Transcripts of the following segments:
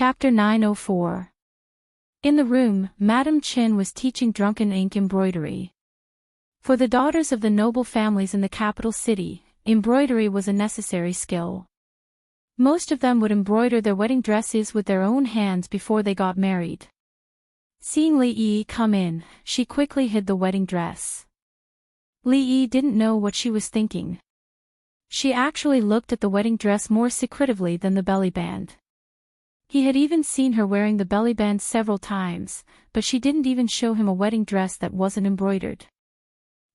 Chapter 904. In the room, Madame Chin was teaching drunken ink embroidery. For the daughters of the noble families in the capital city, embroidery was a necessary skill. Most of them would embroider their wedding dresses with their own hands before they got married. Seeing Li Yi come in, she quickly hid the wedding dress. Li Yi didn't know what she was thinking. She actually looked at the wedding dress more secretively than the belly band. He had even seen her wearing the belly band several times, but she didn't even show him a wedding dress that wasn't embroidered.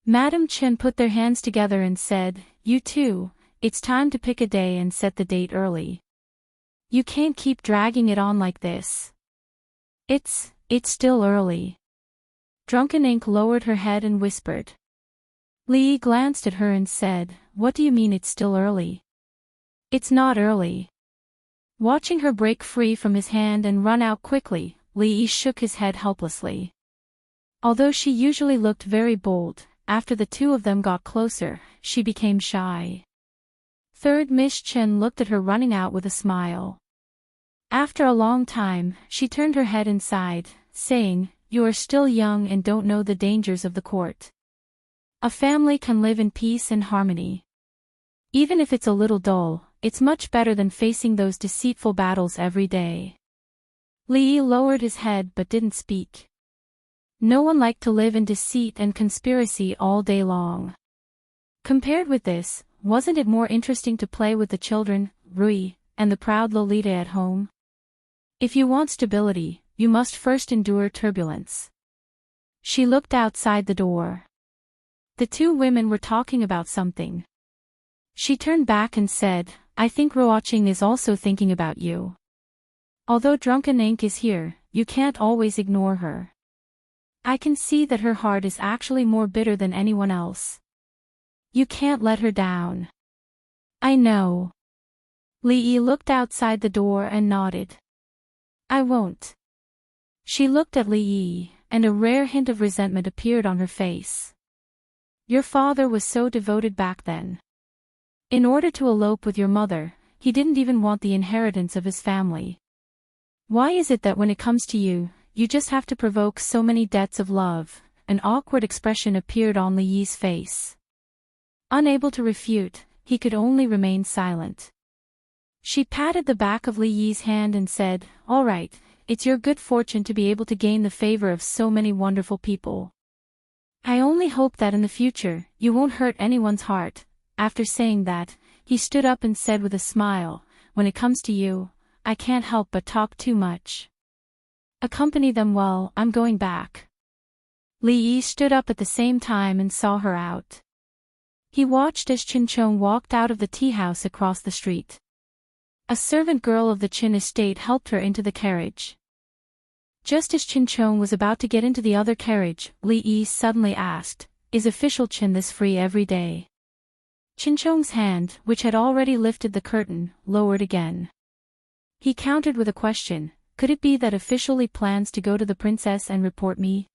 Madame Chin put their hands together and said, "You two, it's time to pick a day and set the date early. You can't keep dragging it on like this. It's still early." Drunken Ink lowered her head and whispered. Li Yi glanced at her and said, "What do you mean it's still early?" "It's not early." Watching her break free from his hand and run out quickly, Li Yi shook his head helplessly. Although she usually looked very bold, after the two of them got closer, she became shy. Third Miss Chen looked at her running out with a smile. After a long time, she turned her head and sighed, saying, "You are still young and don't know the dangers of the court. A family can live in peace and harmony. Even if it's a little dull, it's much better than facing those deceitful battles every day." Li Yi lowered his head but didn't speak. No one liked to live in deceit and conspiracy all day long. Compared with this, wasn't it more interesting to play with the children, Rui, and the proud Lolita at home? If you want stability, you must first endure turbulence. She looked outside the door. The two women were talking about something. She turned back and said, "I think Ruoqing is also thinking about you. Although Drunken Ink is here, you can't always ignore her. I can see that her heart is actually more bitter than anyone else. You can't let her down." "I know." Li Yi looked outside the door and nodded. "I won't." She looked at Li Yi, and a rare hint of resentment appeared on her face. "Your father was so devoted back then. In order to elope with your mother, he didn't even want the inheritance of his family. Why is it that when it comes to you, you just have to provoke so many debts of love?" An awkward expression appeared on Li Yi's face. Unable to refute, he could only remain silent. She patted the back of Li Yi's hand and said, "All right, it's your good fortune to be able to gain the favor of so many wonderful people. I only hope that in the future, you won't hurt anyone's heart." After saying that, he stood up and said with a smile, "When it comes to you, I can't help but talk too much. Accompany them well, I'm going back." Li Yi stood up at the same time and saw her out. He watched as Qin Chong walked out of the tea house across the street. A servant girl of the Qin estate helped her into the carriage. Just as Qin Chong was about to get into the other carriage, Li Yi suddenly asked, "Is official Qin this free every day?" Qin Chong's hand, which had already lifted the curtain, lowered again. He countered with a question, "Could it be that officially plans to go to the princess and report me?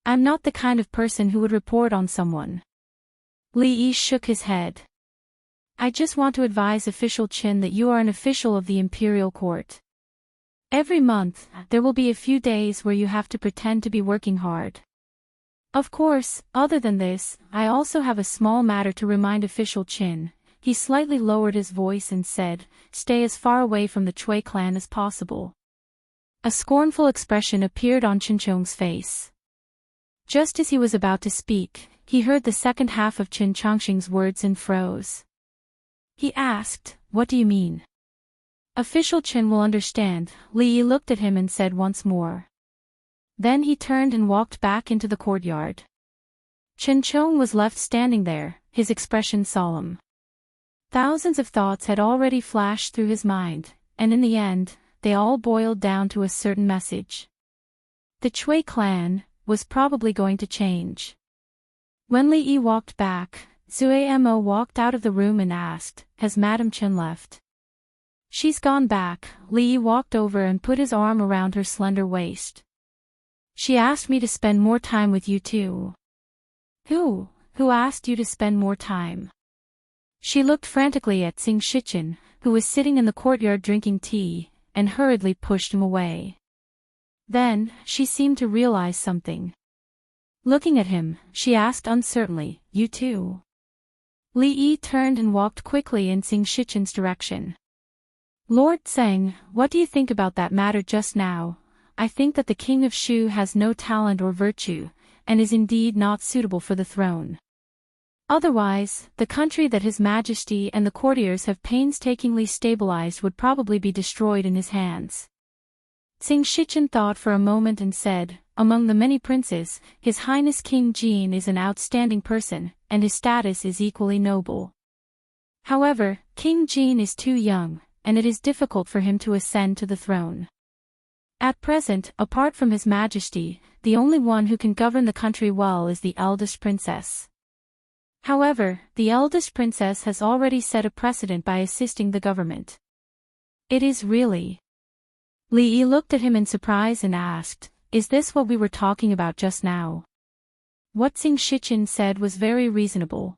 I'm not the kind of person who would report on someone." Li Yi shook his head. "I just want to advise official Qin that you are an official of the imperial court. Every month, there will be a few days where you have to pretend to be working hard. Of course, other than this, I also have a small matter to remind official Qin." He slightly lowered his voice and said, "Stay as far away from the Chui clan as possible." A scornful expression appeared on Qin Chong's face. Just as he was about to speak, he heard the second half of Qin Chongqing's words and froze. He asked, "What do you mean?" "Official Qin will understand." Li Yi looked at him and said once more. Then he turned and walked back into the courtyard. Qin Chong was left standing there, his expression solemn. Thousands of thoughts had already flashed through his mind, and in the end, they all boiled down to a certain message. The Chui clan was probably going to change. When Li Yi walked back, Zui Mo walked out of the room and asked, "Has Madame Chen left?" "She's gone back." Li Yi walked over and put his arm around her slender waist. "She asked me to spend more time with you too." Who asked you to spend more time?" She looked frantically at Xing Shichen, who was sitting in the courtyard drinking tea, and hurriedly pushed him away. Then, she seemed to realize something. Looking at him, she asked uncertainly, "You too?" Li Yi turned and walked quickly in Xing Shichen's direction. "Lord Tseng, what do you think about that matter just now? I think that the king of Shu has no talent or virtue, and is indeed not suitable for the throne. Otherwise, the country that His Majesty and the courtiers have painstakingly stabilized would probably be destroyed in his hands." Xing Shichen thought for a moment and said, "Among the many princes, His Highness King Jin is an outstanding person, and his status is equally noble. However, King Jin is too young, and it is difficult for him to ascend to the throne. At present, apart from His Majesty, the only one who can govern the country well is the eldest princess. However, the eldest princess has already set a precedent by assisting the government." "It is really?" Li Yi looked at him in surprise and asked, "Is this what we were talking about just now?" What Xing Shichen said was very reasonable.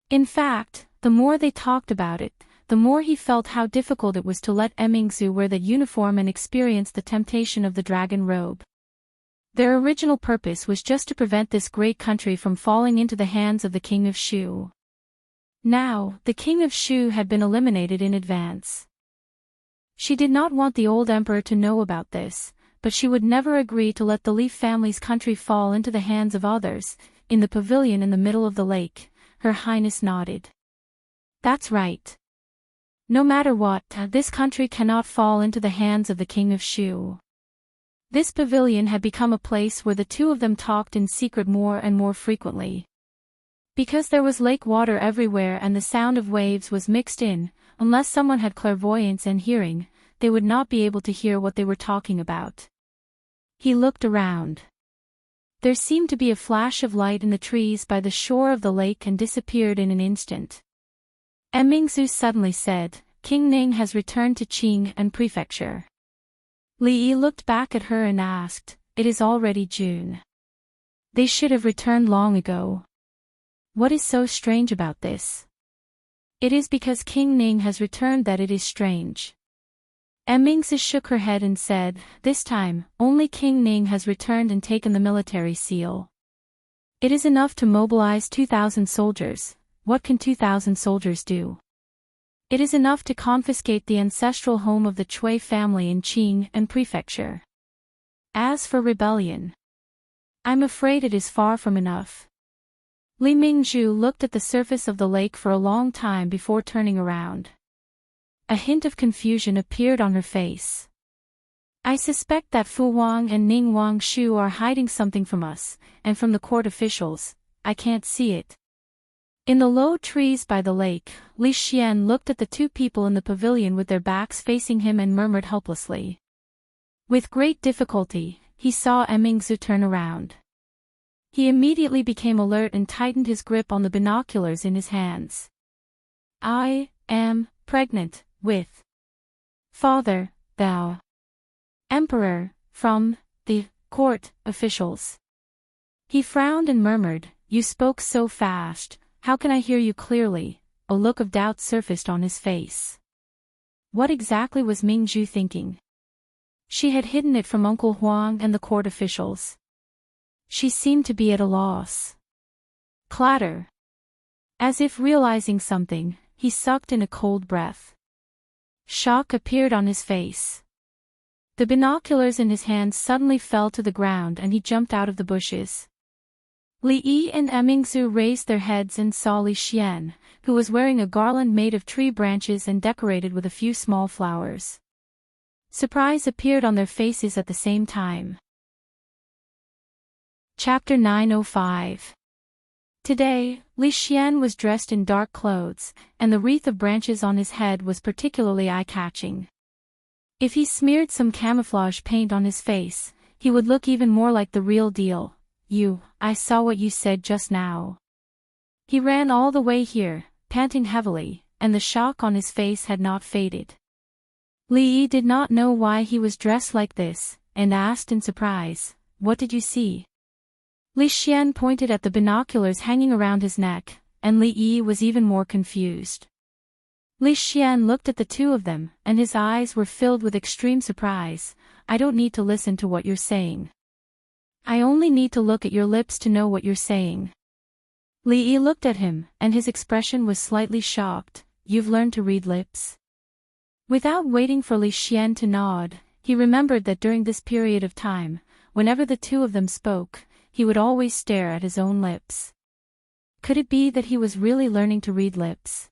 In fact, the more they talked about it, the more he felt how difficult it was to let Emingzu wear that uniform and experience the temptation of the dragon robe. Their original purpose was just to prevent this great country from falling into the hands of the king of Shu. Now, the king of Shu had been eliminated in advance. She did not want the old emperor to know about this, but she would never agree to let the Li family's country fall into the hands of others. In the pavilion in the middle of the lake, Her Highness nodded. "That's right. No matter what, this country cannot fall into the hands of the king of Shu." This pavilion had become a place where the two of them talked in secret more and more frequently. Because there was lake water everywhere and the sound of waves was mixed in, unless someone had clairvoyance and hearing, they would not be able to hear what they were talking about. He looked around. There seemed to be a flash of light in the trees by the shore of the lake and disappeared in an instant. Emingzu suddenly said, "King Ning has returned to Qing and prefecture." Li Yi looked back at her and asked, "It is already June. They should have returned long ago. What is so strange about this?" "It is because King Ning has returned that it is strange." Emingzi shook her head and said, "This time, only King Ning has returned and taken the military seal. It is enough to mobilize 2,000 soldiers. What can 2,000 soldiers do? It is enough to confiscate the ancestral home of the Cui family in Qing and prefecture. As for rebellion, I'm afraid it is far from enough." Li Mingzhu looked at the surface of the lake for a long time before turning around. A hint of confusion appeared on her face. "I suspect that Fu Wang and Ning Wang Shu are hiding something from us, and from the court officials. I can't see it." In the low trees by the lake, Li Xian looked at the two people in the pavilion with their backs facing him and murmured helplessly. With great difficulty, he saw Emingzu turn around. He immediately became alert and tightened his grip on the binoculars in his hands. "I am pregnant with father, thou emperor, from the court officials." He frowned and murmured, "You spoke so fast, how can I hear you clearly?" A look of doubt surfaced on his face. What exactly was Mingzhu thinking? She had hidden it from Uncle Huang and the court officials. She seemed to be at a loss. Clatter. As if realizing something, he sucked in a cold breath. Shock appeared on his face. The binoculars in his hands suddenly fell to the ground and he jumped out of the bushes. Li Yi and Emingzu raised their heads and saw Li Xian, who was wearing a garland made of tree branches and decorated with a few small flowers. Surprise appeared on their faces at the same time. Chapter 905. Today, Li Xian was dressed in dark clothes, and the wreath of branches on his head was particularly eye-catching. If he smeared some camouflage paint on his face, he would look even more like the real deal. I saw what you said just now." He ran all the way here, panting heavily, and the shock on his face had not faded. Li Yi did not know why he was dressed like this, and asked in surprise, "What did you see?" Li Xian pointed at the binoculars hanging around his neck, and Li Yi was even more confused. Li Xian looked at the two of them, and his eyes were filled with extreme surprise. I don't need to listen to what you're saying. I only need to look at your lips to know what you're saying. Li Yi looked at him, and his expression was slightly shocked. You've learned to read lips? Without waiting for Li Xian to nod, he remembered that during this period of time, whenever the two of them spoke, he would always stare at his own lips. Could it be that he was really learning to read lips?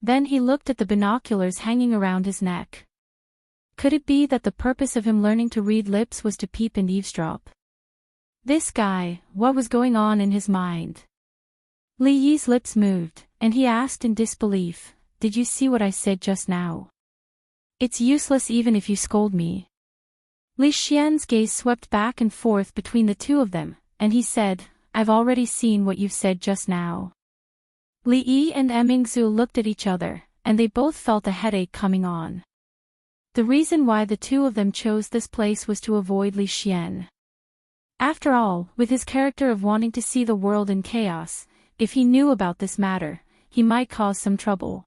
Then he looked at the binoculars hanging around his neck. Could it be that the purpose of him learning to read lips was to peep and eavesdrop? This guy, what was going on in his mind? Li Yi's lips moved, and he asked in disbelief, Did you see what I said just now? It's useless even if you scold me. Li Xian's gaze swept back and forth between the two of them, and he said, I've already seen what you've said just now. Li Yi and Mingzhu looked at each other, and they both felt a headache coming on. The reason why the two of them chose this place was to avoid Li Xian. After all, with his character of wanting to see the world in chaos, if he knew about this matter, he might cause some trouble.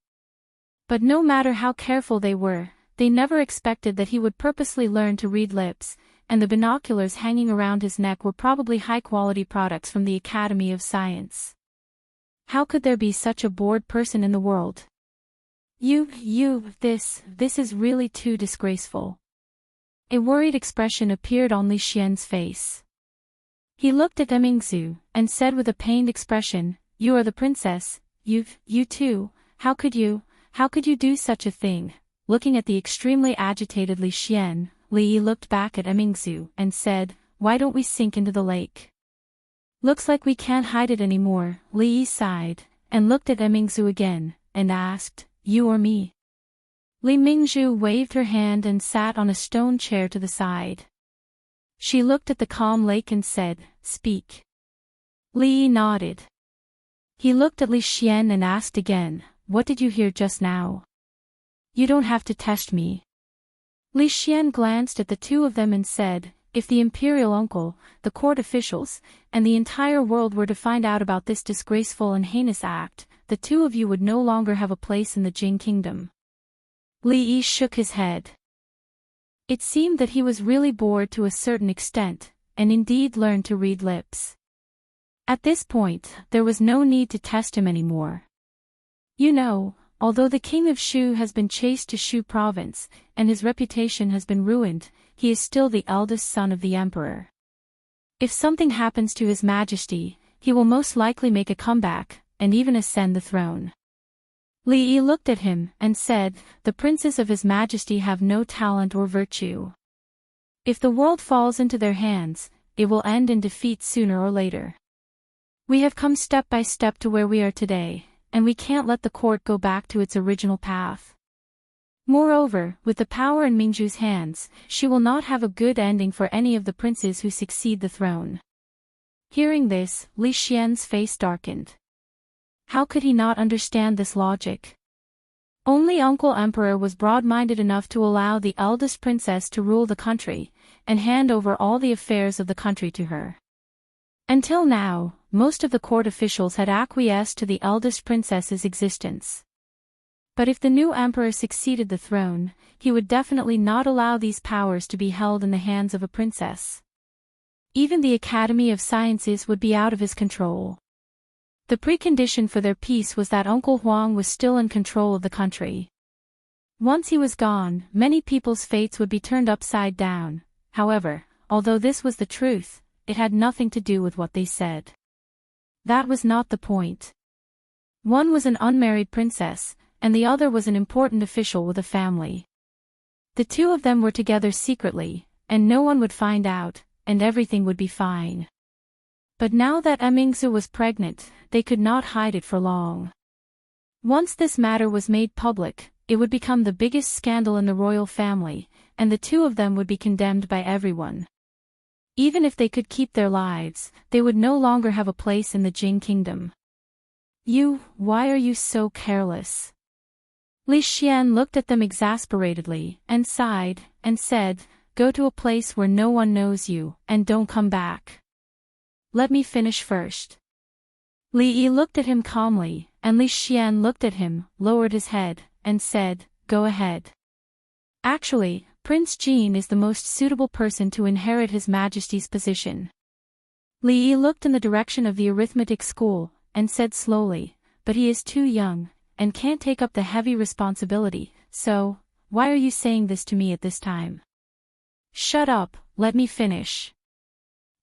But no matter how careful they were, they never expected that he would purposely learn to read lips, and the binoculars hanging around his neck were probably high-quality products from the Academy of Science. How could there be such a bored person in the world? This is really too disgraceful. A worried expression appeared on Li Xian's face. He looked at Mingzhu, and said with a pained expression, You are the princess, you too, how could you do such a thing? Looking at the extremely agitated Li Xian, Li Yi looked back at Mingzhu and said, Why don't we sink into the lake? Looks like we can't hide it anymore. Li Yi sighed, and looked at Mingzhu again, and asked, You or me? Li Mingzhu waved her hand and sat on a stone chair to the side. She looked at the calm lake and said, Speak. Li Yi nodded. He looked at Li Xian and asked again, What did you hear just now? You don't have to test me. Li Xian glanced at the two of them and said, If the imperial uncle, the court officials, and the entire world were to find out about this disgraceful and heinous act, the two of you would no longer have a place in the Jing kingdom. Li Yi shook his head. It seemed that he was really bored to a certain extent, and indeed learned to read lips. At this point, there was no need to test him anymore. Although the king of Shu has been chased to Shu province, and his reputation has been ruined, he is still the eldest son of the emperor. If something happens to his majesty, he will most likely make a comeback, and even ascend the throne. Li Yi looked at him, and said, The princes of his majesty have no talent or virtue. If the world falls into their hands, it will end in defeat sooner or later. We have come step by step to where we are today, and we can't let the court go back to its original path. Moreover, with the power in Mingzhu's hands, she will not have a good ending for any of the princes who succeed the throne. Hearing this, Li Xian's face darkened. How could he not understand this logic? Only Uncle Emperor was broad-minded enough to allow the eldest princess to rule the country, and hand over all the affairs of the country to her. Until now, most of the court officials had acquiesced to the eldest princess's existence. But if the new emperor succeeded the throne, he would definitely not allow these powers to be held in the hands of a princess. Even the Academy of Sciences would be out of his control. The precondition for their peace was that Uncle Huang was still in control of the country. Once he was gone, many people's fates would be turned upside down. However, although this was the truth, it had nothing to do with what they said. That was not the point. One was an unmarried princess, and the other was an important official with a family. The two of them were together secretly, and no one would find out, and everything would be fine. But now that Mingzhu was pregnant, they could not hide it for long. Once this matter was made public, it would become the biggest scandal in the royal family, and the two of them would be condemned by everyone. Even if they could keep their lives, they would no longer have a place in the Jing kingdom. Why are you so careless? Li Xian looked at them exasperatedly, and sighed, and said, Go to a place where no one knows you, and don't come back. Let me finish first. Li Yi looked at him calmly, and Li Xian looked at him, lowered his head, and said, "Go ahead." Actually, Prince Jin is the most suitable person to inherit His Majesty's position. Li Yi looked in the direction of the arithmetic school, and said slowly, "But he is too young, and can't take up the heavy responsibility, so, why are you saying this to me at this time?" "Shut up, let me finish."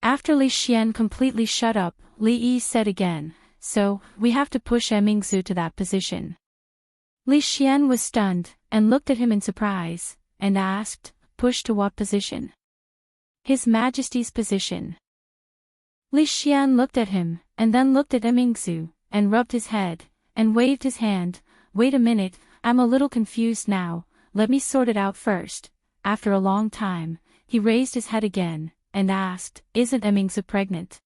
After Li Xian completely shut up, Li Yi said again, "So, we have to push Mingzu to that position." Li Xian was stunned, and looked at him in surprise, and asked, "Push to what position?" "His Majesty's position." Li Xian looked at him, and then looked at Mingzu, and rubbed his head, and waved his hand. "Wait a minute, I'm a little confused now, let me sort it out first." After a long time, he raised his head again, and asked, "Isn't Mingzu pregnant?"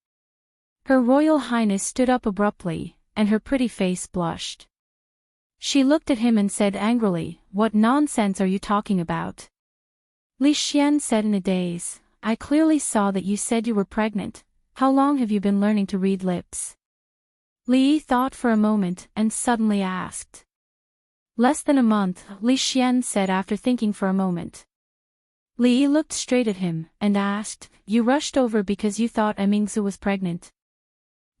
Her Royal Highness stood up abruptly, and her pretty face blushed. She looked at him and said angrily, "What nonsense are you talking about?" Li Xian said in a daze, "I clearly saw that you said you were pregnant. How long have you been learning to read lips?" Li Yi thought for a moment and suddenly asked. "Less than a month," Li Xian said after thinking for a moment. Li Yi looked straight at him, and asked, "You rushed over because you thought Mingzu was pregnant?"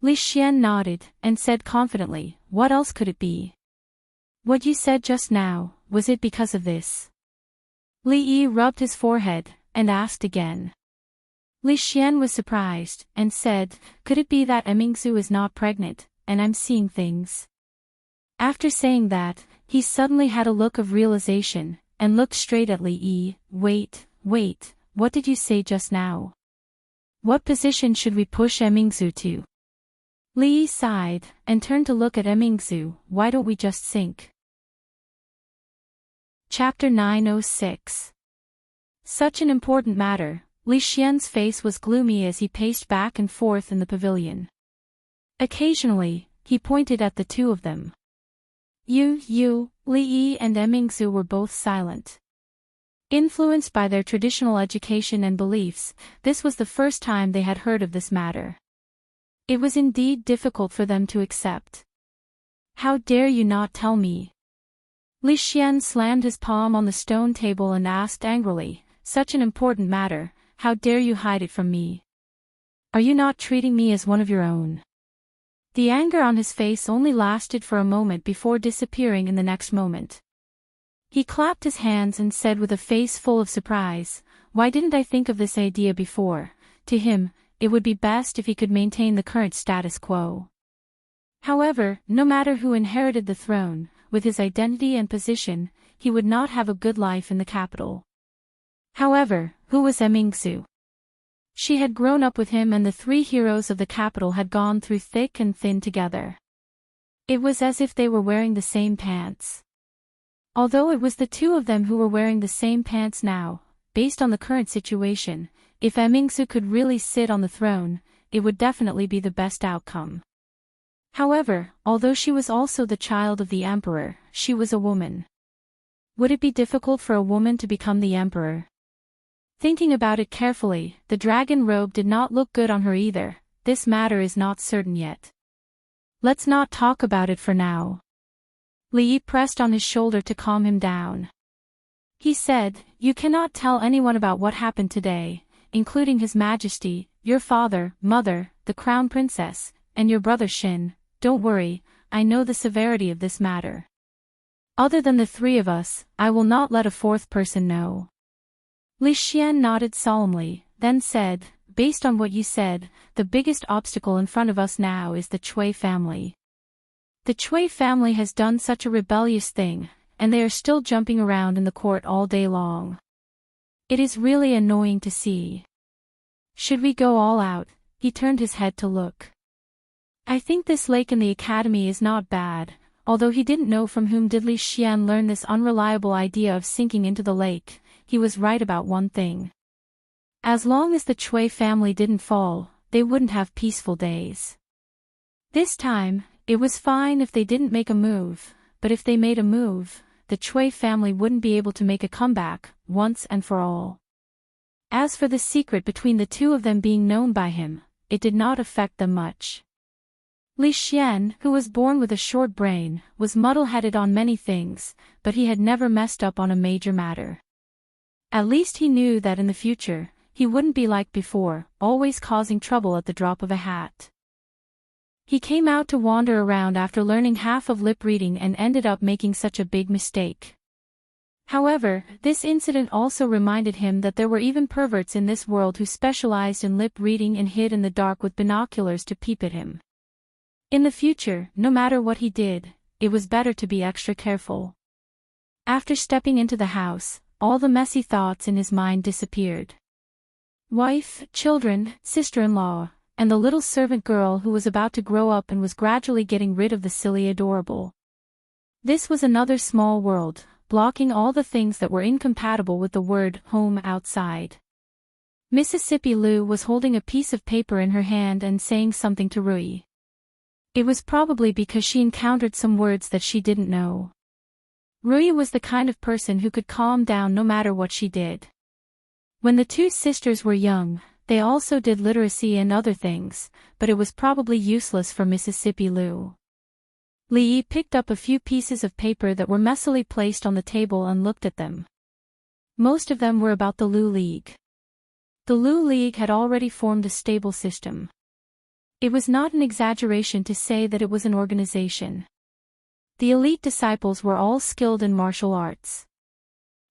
Li Xian nodded, and said confidently, "What else could it be?" "What you said just now, was it because of this?" Li Yi rubbed his forehead, and asked again. Li Xian was surprised, and said, "Could it be that Mingzu is not pregnant, and I'm seeing things?" After saying that, he suddenly had a look of realization, and looked straight at Li Yi. Wait, what did you say just now? What position should we push Mingzu to?" Li Yi sighed, and turned to look at Mingzu. "Why don't we just sink?" Chapter 906. Such an important matter. Li Xian's face was gloomy as he paced back and forth in the pavilion. Occasionally, he pointed at the two of them. Li Yi and Mingzu were both silent. Influenced by their traditional education and beliefs, this was the first time they had heard of this matter. It was indeed difficult for them to accept. "How dare you not tell me?" Li Xian slammed his palm on the stone table and asked angrily, "Such an important matter, how dare you hide it from me? Are you not treating me as one of your own?" The anger on his face only lasted for a moment before disappearing in the next moment. He clapped his hands and said with a face full of surprise, "Why didn't I think of this idea before?" To him, it would be best if he could maintain the current status quo. However, no matter who inherited the throne, with his identity and position, he would not have a good life in the capital. However, who was Mingzu? She had grown up with him, and the three heroes of the capital had gone through thick and thin together. It was as if they were wearing the same pants. Although it was the two of them who were wearing the same pants now, based on the current situation, if Mingzu could really sit on the throne, it would definitely be the best outcome. However, although she was also the child of the emperor, she was a woman. Would it be difficult for a woman to become the emperor? Thinking about it carefully, the dragon robe did not look good on her either. This matter is not certain yet. Let's not talk about it for now. Li Yi pressed on his shoulder to calm him down. He said, "You cannot tell anyone about what happened today, including His Majesty, your father, mother, the crown princess, and your brother Xin. Don't worry, I know the severity of this matter. Other than the three of us, I will not let a fourth person know." Li Xian nodded solemnly, then said, "Based on what you said, the biggest obstacle in front of us now is the Cui family. The Cui family has done such a rebellious thing, and they are still jumping around in the court all day long. It is really annoying to see. Should we go all out?" He turned his head to look. "I think this lake in the academy is not bad," although he didn't know from whom did Li Xian learn this unreliable idea of sinking into the lake. He was right about one thing. As long as the Cui family didn't fall, they wouldn't have peaceful days. This time, it was fine if they didn't make a move, but if they made a move, the Cui family wouldn't be able to make a comeback, once and for all. As for the secret between the two of them being known by him, it did not affect them much. Li Xian, who was born with a short brain, was muddle-headed on many things, but he had never messed up on a major matter. At least he knew that in the future, he wouldn't be like before, always causing trouble at the drop of a hat. He came out to wander around after learning half of lip reading and ended up making such a big mistake. However, this incident also reminded him that there were even perverts in this world who specialized in lip reading and hid in the dark with binoculars to peep at him. In the future, no matter what he did, it was better to be extra careful. After stepping into the house, all the messy thoughts in his mind disappeared. Wife, children, sister-in-law, and the little servant girl who was about to grow up and was gradually getting rid of the silly adorable. This was another small world, blocking all the things that were incompatible with the word home outside. Mississippi Lu was holding a piece of paper in her hand and saying something to Rui. It was probably because she encountered some words that she didn't know. Rui was the kind of person who could calm down no matter what she did. When the two sisters were young, they also did literacy and other things, but it was probably useless for Mississippi Lu. Li picked up a few pieces of paper that were messily placed on the table and looked at them. Most of them were about the Lu League. The Lu League had already formed a stable system. It was not an exaggeration to say that it was an organization. The elite disciples were all skilled in martial arts.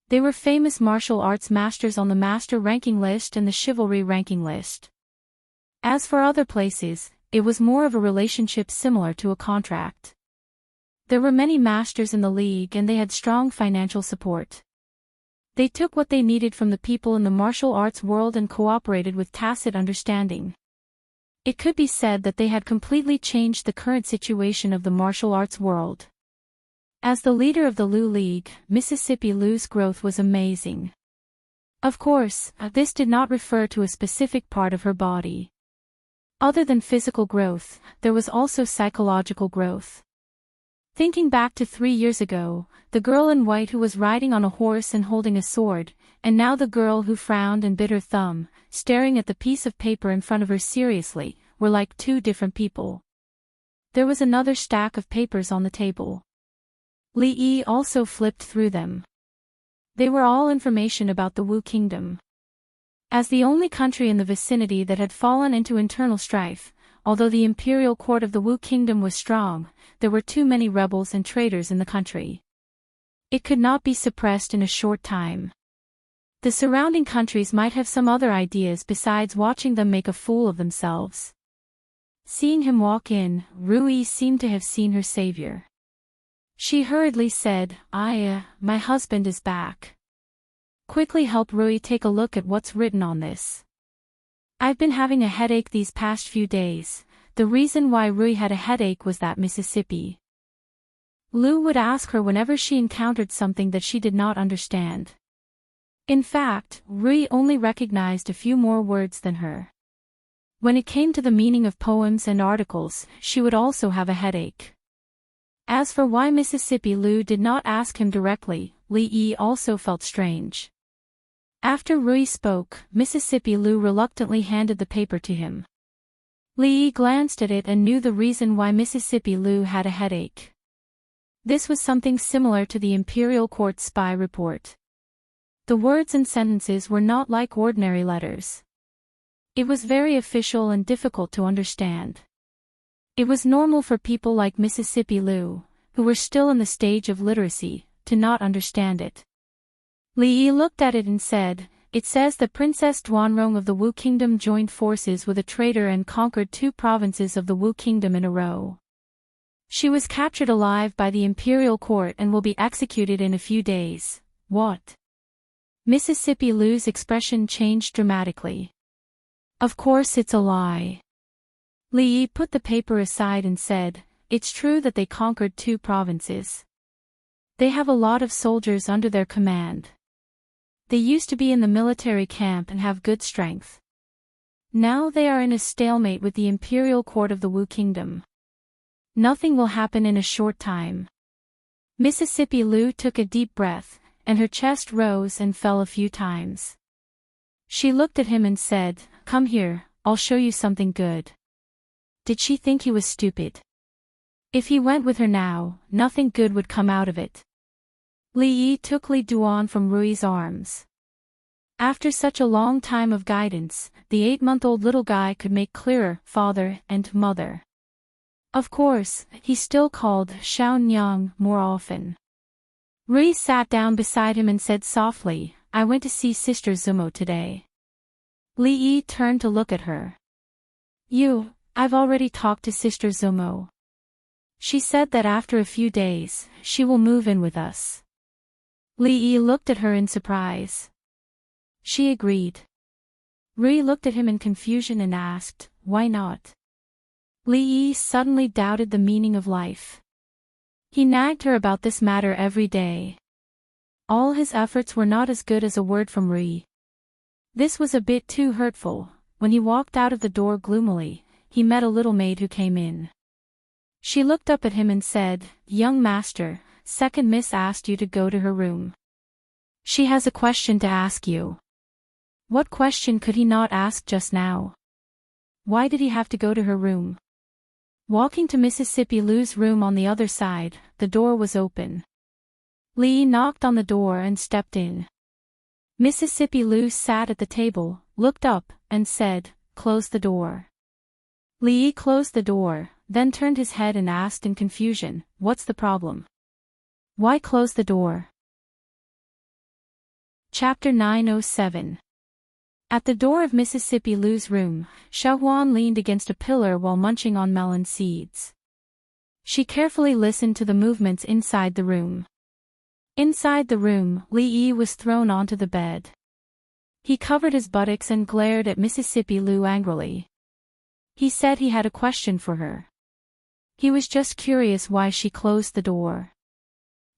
They were famous martial arts masters on the master ranking list and the chivalry ranking list. As for other places, it was more of a relationship similar to a contract. There were many masters in the league and they had strong financial support. They took what they needed from the people in the martial arts world and cooperated with tacit understanding. It could be said that they had completely changed the current situation of the martial arts world. As the leader of the Lu League, Mississippi Lu's growth was amazing. Of course, this did not refer to a specific part of her body. Other than physical growth, there was also psychological growth. Thinking back to 3 years ago, the girl in white who was riding on a horse and holding a sword, and now the girl who frowned and bit her thumb, staring at the piece of paper in front of her seriously, were like two different people. There was another stack of papers on the table. Li Yi also flipped through them. They were all information about the Wu Kingdom. As the only country in the vicinity that had fallen into internal strife, although the imperial court of the Wu Kingdom was strong, there were too many rebels and traitors in the country. It could not be suppressed in a short time. The surrounding countries might have some other ideas besides watching them make a fool of themselves. Seeing him walk in, Rui seemed to have seen her savior. She hurriedly said, my husband is back. Quickly help Rui take a look at what's written on this. I've been having a headache these past few days. The reason why Rui had a headache was that Mississippi Lu would ask her whenever she encountered something that she did not understand. In fact, Rui only recognized a few more words than her. When it came to the meaning of poems and articles, she would also have a headache. As for why Mississippi Lu did not ask him directly, Li Yi also felt strange. After Rui spoke, Mississippi Lu reluctantly handed the paper to him. Li Yi glanced at it and knew the reason why Mississippi Lu had a headache. This was something similar to the Imperial Court spy report. The words and sentences were not like ordinary letters. It was very official and difficult to understand. It was normal for people like Mississippi Lu, who were still in the stage of literacy, to not understand it. Li Yi looked at it and said, "It says that Princess Duanrong of the Wu Kingdom joined forces with a traitor and conquered 2 provinces of the Wu Kingdom in a row. She was captured alive by the Imperial Court and will be executed in a few days." What? Mississippi Lu's expression changed dramatically. Of course it's a lie. Li Yi put the paper aside and said, "It's true that they conquered 2 provinces. They have a lot of soldiers under their command. They used to be in the military camp and have good strength. Now they are in a stalemate with the Imperial Court of the Wu Kingdom. Nothing will happen in a short time." Mississippi Lu took a deep breath, and her chest rose and fell a few times. She looked at him and said, "Come here, I'll show you something good." Did she think he was stupid? If he went with her now, nothing good would come out of it. Li Yi took Li Duan from Rui's arms. After such a long time of guidance, the 8-month-old little guy could make clearer father and mother. Of course, he still called Xiao Nyang more often. Rui sat down beside him and said softly, I went to see Sister Zumo today. Li Yi turned to look at her. I've already talked to Sister Zumo. She said that after a few days, she will move in with us. Li Yi looked at her in surprise. She agreed. Rui looked at him in confusion and asked, why not? Li Yi suddenly doubted the meaning of life. He nagged her about this matter every day. All his efforts were not as good as a word from Rui. This was a bit too hurtful. When he walked out of the door gloomily, he met a little maid who came in. She looked up at him and said, Young master, second miss asked you to go to her room. She has a question to ask you. What question could he not ask just now? Why did he have to go to her room? Walking to Mississippi Lu's room on the other side, the door was open. Li knocked on the door and stepped in. Mississippi Lu sat at the table, looked up, and said, Close the door. Li closed the door, then turned his head and asked in confusion, What's the problem? Why close the door? Chapter 907. At the door of Mississippi Lu's room, Xiaohuan leaned against a pillar while munching on melon seeds. She carefully listened to the movements inside the room. Inside the room, Li Yi was thrown onto the bed. He covered his buttocks and glared at Mississippi Lu angrily. He said he had a question for her. He was just curious why she closed the door.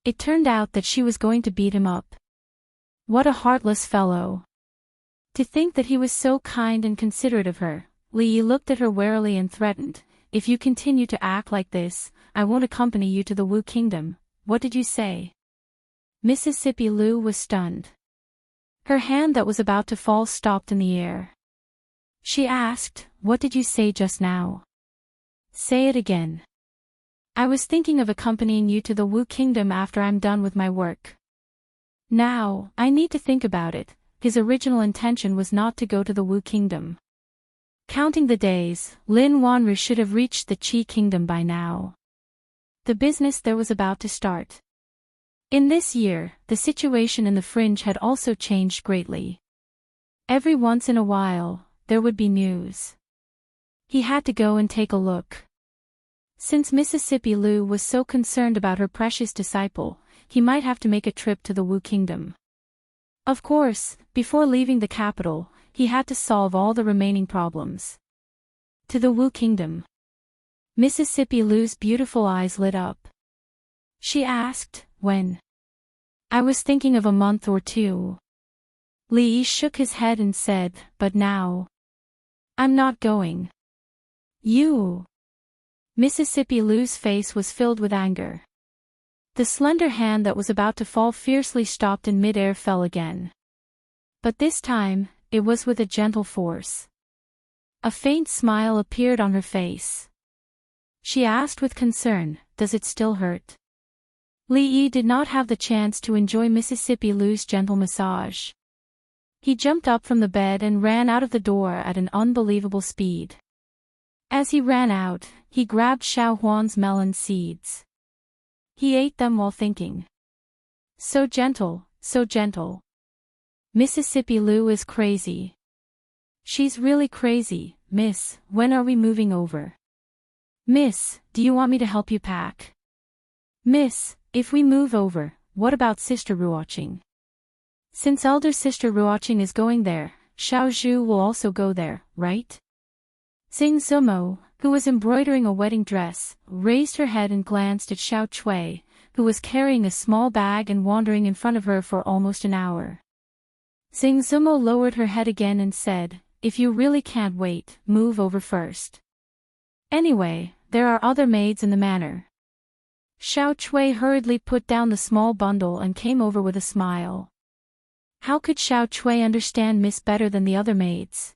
It turned out that she was going to beat him up. What a heartless fellow. To think that he was so kind and considerate of her. Li Yi looked at her warily and threatened, If you continue to act like this, I won't accompany you to the Wu Kingdom. What did you say? Mississippi Lu was stunned. Her hand that was about to fall stopped in the air. She asked, What did you say just now? Say it again. I was thinking of accompanying you to the Wu Kingdom after I'm done with my work. Now, I need to think about it. His original intention was not to go to the Wu Kingdom. Counting the days, Lin Wanru should have reached the Qi Kingdom by now. The business there was about to start. In this year, the situation in the fringe had also changed greatly. Every once in a while, there would be news. He had to go and take a look. Since Mississippi Lu was so concerned about her precious disciple, he might have to make a trip to the Wu Kingdom. Of course, before leaving the capital, he had to solve all the remaining problems. To the Wu Kingdom. Mississippi Lu's beautiful eyes lit up. She asked, When? I was thinking of a month or 2. Li Yi shook his head and said, But now. I'm not going. You. Mississippi Lu's face was filled with anger. The slender hand that was about to fall fiercely stopped in mid-air fell again. But this time, it was with a gentle force. A faint smile appeared on her face. She asked with concern, Does it still hurt? Li Yi did not have the chance to enjoy Mississippi Lu's gentle massage. He jumped up from the bed and ran out of the door at an unbelievable speed. As he ran out, he grabbed Xiao Huan's melon seeds. He ate them while thinking. So gentle, so gentle. Mississippi Lu is crazy. She's really crazy, miss. When are we moving over? Miss, do you want me to help you pack? Miss, if we move over, what about Sister Ruoqing? Since elder Sister Ruoqing is going there, Xiao Zhu will also go there, right? Xing Zumo, who was embroidering a wedding dress, raised her head and glanced at Xiao Chui, who was carrying a small bag and wandering in front of her for almost an hour. Xing Zumo lowered her head again and said, If you really can't wait, move over first. Anyway, there are other maids in the manor. Xiao Chui hurriedly put down the small bundle and came over with a smile. How could Xiao Chui understand Miss better than the other maids?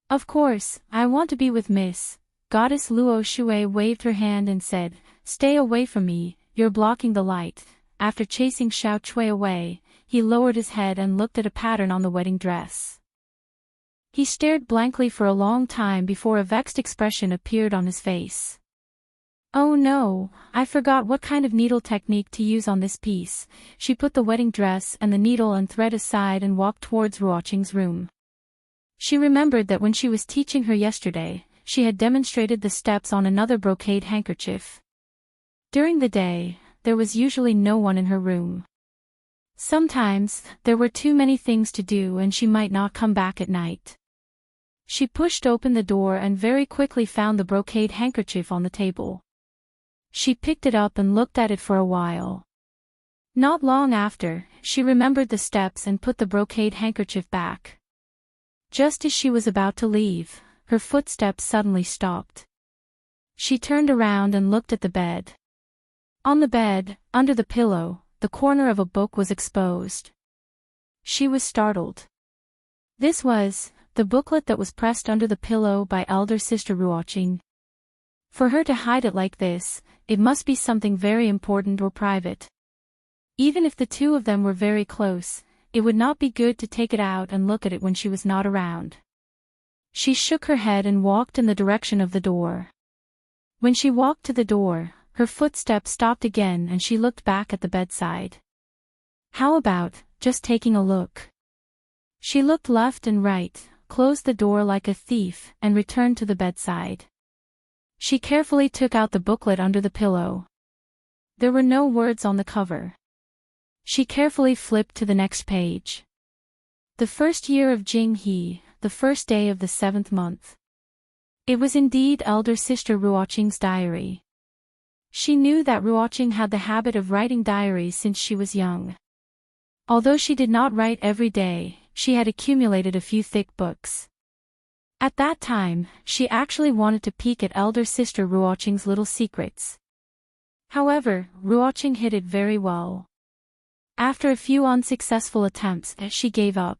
Of course, I want to be with Miss. Goddess Luo Shui waved her hand and said, "Stay away from me, you're blocking the light." After chasing Xiao Chui away, he lowered his head and looked at a pattern on the wedding dress. He stared blankly for a long time before a vexed expression appeared on his face. "Oh no, I forgot what kind of needle technique to use on this piece." She put the wedding dress and the needle and thread aside and walked towards Ruoqing's room. She remembered that when she was teaching her yesterday, she had demonstrated the steps on another brocade handkerchief. During the day, there was usually no one in her room. Sometimes, there were too many things to do and she might not come back at night. She pushed open the door and very quickly found the brocade handkerchief on the table. She picked it up and looked at it for a while. Not long after, she remembered the steps and put the brocade handkerchief back. Just as she was about to leave, her footsteps suddenly stopped. She turned around and looked at the bed. On the bed, under the pillow, the corner of a book was exposed. She was startled. This was the booklet that was pressed under the pillow by elder sister Ruoqing. For her to hide it like this, it must be something very important or private. Even if the two of them were very close, it would not be good to take it out and look at it when she was not around. She shook her head and walked in the direction of the door. When she walked to the door, her footsteps stopped again and she looked back at the bedside. How about just taking a look? She looked left and right, closed the door like a thief, and returned to the bedside. She carefully took out the booklet under the pillow. There were no words on the cover. She carefully flipped to the next page. The first year of Jing He, the first day of the 7th month. It was indeed elder sister Ruoqing's diary. She knew that Ruoqing had the habit of writing diaries since she was young. Although she did not write every day, she had accumulated a few thick books. At that time, she actually wanted to peek at elder sister Ruoqing's little secrets. However, Ruoqing hid it very well. After a few unsuccessful attempts, she gave up.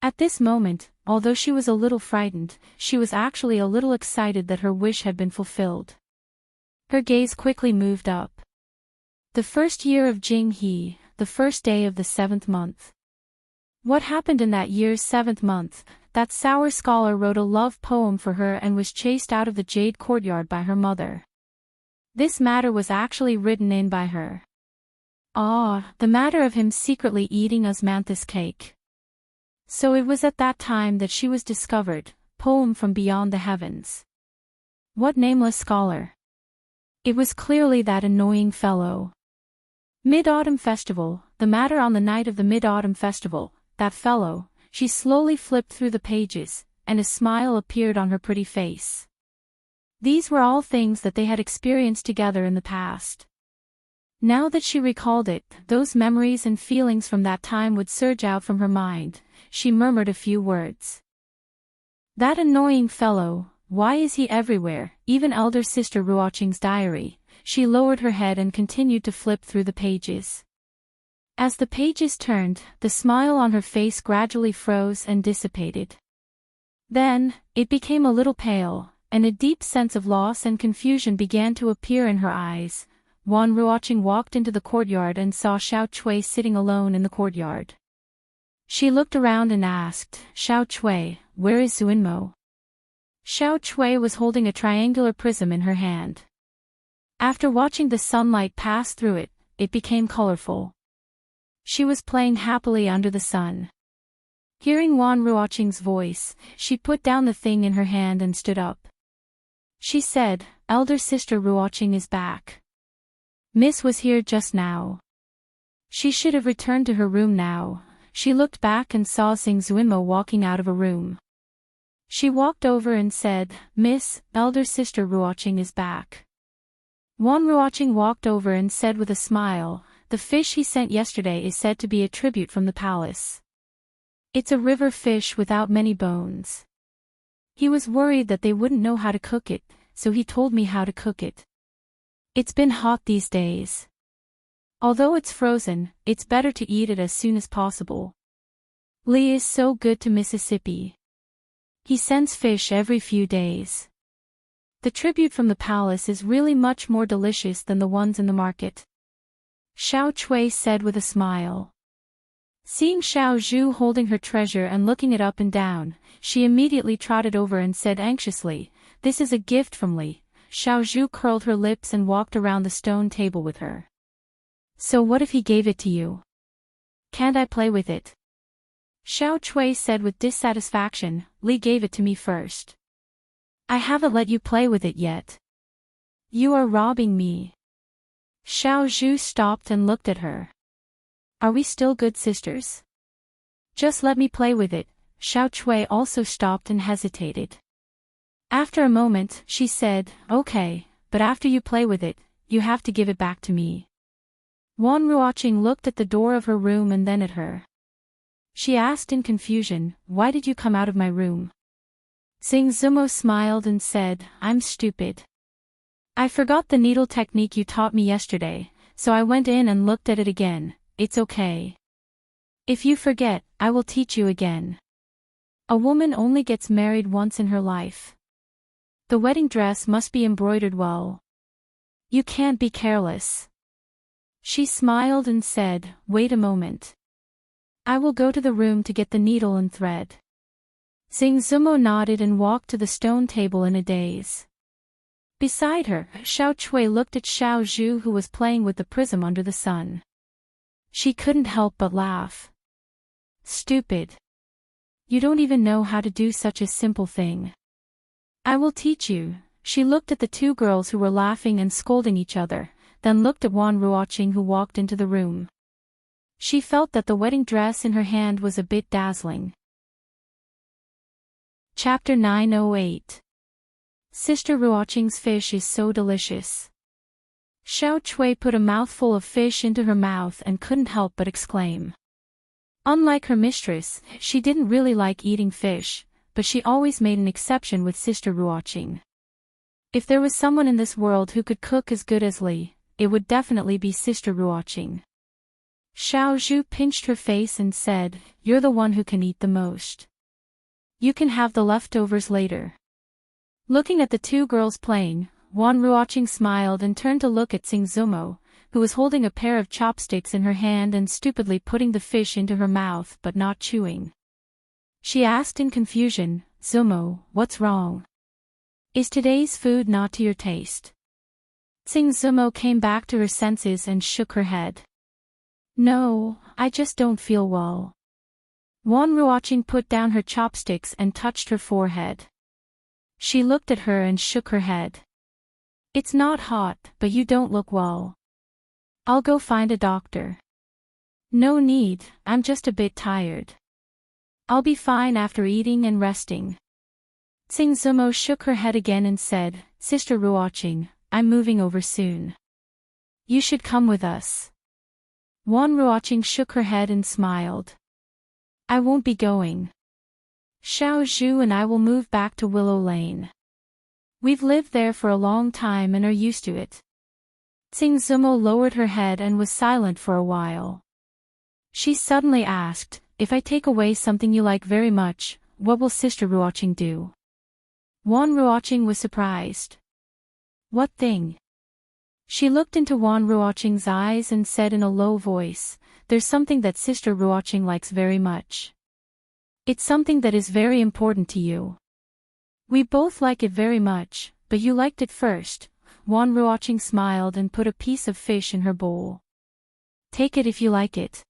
At this moment, although she was a little frightened, she was actually a little excited that her wish had been fulfilled. Her gaze quickly moved up. The first year of Jing He, the first day of the 7th month. What happened in that year's 7th month? That sour scholar wrote a love poem for her and was chased out of the jade courtyard by her mother. This matter was actually written in by her. The matter of him secretly eating osmanthus cake. So it was at that time that she was discovered, poem from beyond the heavens. What nameless scholar? It was clearly that annoying fellow. Mid-Autumn Festival, the matter on the night of the Mid-Autumn Festival, that fellow. She slowly flipped through the pages, and a smile appeared on her pretty face. These were all things that they had experienced together in the past. Now that she recalled it, those memories and feelings from that time would surge out from her mind. She murmured a few words. That annoying fellow, why is he everywhere? Even elder sister Ruoqing's diary. She lowered her head and continued to flip through the pages. As the pages turned, the smile on her face gradually froze and dissipated. Then, it became a little pale, and a deep sense of loss and confusion began to appear in her eyes. Wan Ruoqing walked into the courtyard and saw Xiao Chui sitting alone in the courtyard. She looked around and asked, "Xiao Chui, where is Zuinmo?" Xiao Chui was holding a triangular prism in her hand. After watching the sunlight pass through it, it became colorful. She was playing happily under the sun. Hearing Wan Ruoqing's voice, she put down the thing in her hand and stood up. She said, "Elder sister Ruoqing is back. Miss was here just now." She should have returned to her room now. She looked back and saw Sing Zuinmo walking out of a room. She walked over and said, "Miss, elder sister Ruoqing is back." Wan Ruoqing walked over and said with a smile, "The fish he sent yesterday is said to be a tribute from the palace. It's a river fish without many bones. He was worried that they wouldn't know how to cook it, so he told me how to cook it. It's been hot these days. Although it's frozen, it's better to eat it as soon as possible. Lee is so good to Mississippi. He sends fish every few days." The tribute from the palace is really much more delicious than the ones in the market. Xiao Chui said with a smile. Seeing Xiao Zhu holding her treasure and looking it up and down, she immediately trotted over and said anxiously, "This is a gift from Li." Xiao Zhu curled her lips and walked around the stone table with her. "So what if he gave it to you? Can't I play with it?" Xiao Chui said with dissatisfaction, "Li gave it to me first. I haven't let you play with it yet. You are robbing me." Xiao Zhu stopped and looked at her. "Are we still good sisters? Just let me play with it." Xiao Chui also stopped and hesitated. After a moment, she said, "Okay, but after you play with it, you have to give it back to me." Wan Ruoqing looked at the door of her room and then at her. She asked in confusion, "Why did you come out of my room?" Xing Zumo smiled and said, "I'm stupid. I forgot the needle technique you taught me yesterday, so I went in and looked at it again. It's okay. If you forget, I will teach you again. A woman only gets married once in her life. The wedding dress must be embroidered well. You can't be careless." She smiled and said, "Wait a moment. I will go to the room to get the needle and thread." Xing Zumo nodded and walked to the stone table in a daze. Beside her, Xiao Chui looked at Xiao Zhu who was playing with the prism under the sun. She couldn't help but laugh. "Stupid. You don't even know how to do such a simple thing. I will teach you." She looked at the two girls who were laughing and scolding each other, then looked at Wan Ruoqing who walked into the room. She felt that the wedding dress in her hand was a bit dazzling. Chapter 908. Sister Ruoqing's fish is so delicious. Xiao Chui put a mouthful of fish into her mouth and couldn't help but exclaim. Unlike her mistress, she didn't really like eating fish, but she always made an exception with Sister Ruoqing. If there was someone in this world who could cook as good as Li, it would definitely be Sister Ruoqing. Xiao Zhu pinched her face and said, "You're the one who can eat the most. You can have the leftovers later." Looking at the two girls playing, Wan Ruoqing smiled and turned to look at Xing Zumo, who was holding a pair of chopsticks in her hand and stupidly putting the fish into her mouth but not chewing. She asked in confusion, "Zumo, what's wrong? Is today's food not to your taste?" Xing Zumo came back to her senses and shook her head. "No, I just don't feel well." Wan Ruoqing put down her chopsticks and touched her forehead. She looked at her and shook her head. "It's not hot, but you don't look well. I'll go find a doctor." "No need, I'm just a bit tired. I'll be fine after eating and resting." Xing Zumo shook her head again and said, "Sister Ruoqing, I'm moving over soon. You should come with us." Wan Ruoqing shook her head and smiled. "I won't be going. Xiao Zhu and I will move back to Willow Lane. We've lived there for a long time and are used to it." Xing Zumo lowered her head and was silent for a while. She suddenly asked, "If I take away something you like very much, what will Sister Ruoqing do?" Wan Ruoqing was surprised. "What thing?" She looked into Wan Ruoqing's eyes and said in a low voice, "There's something that Sister Ruoqing likes very much. It's something that is very important to you. We both like it very much, but you liked it first." Wan Ruoqing smiled and put a piece of fish in her bowl. "Take it if you like it.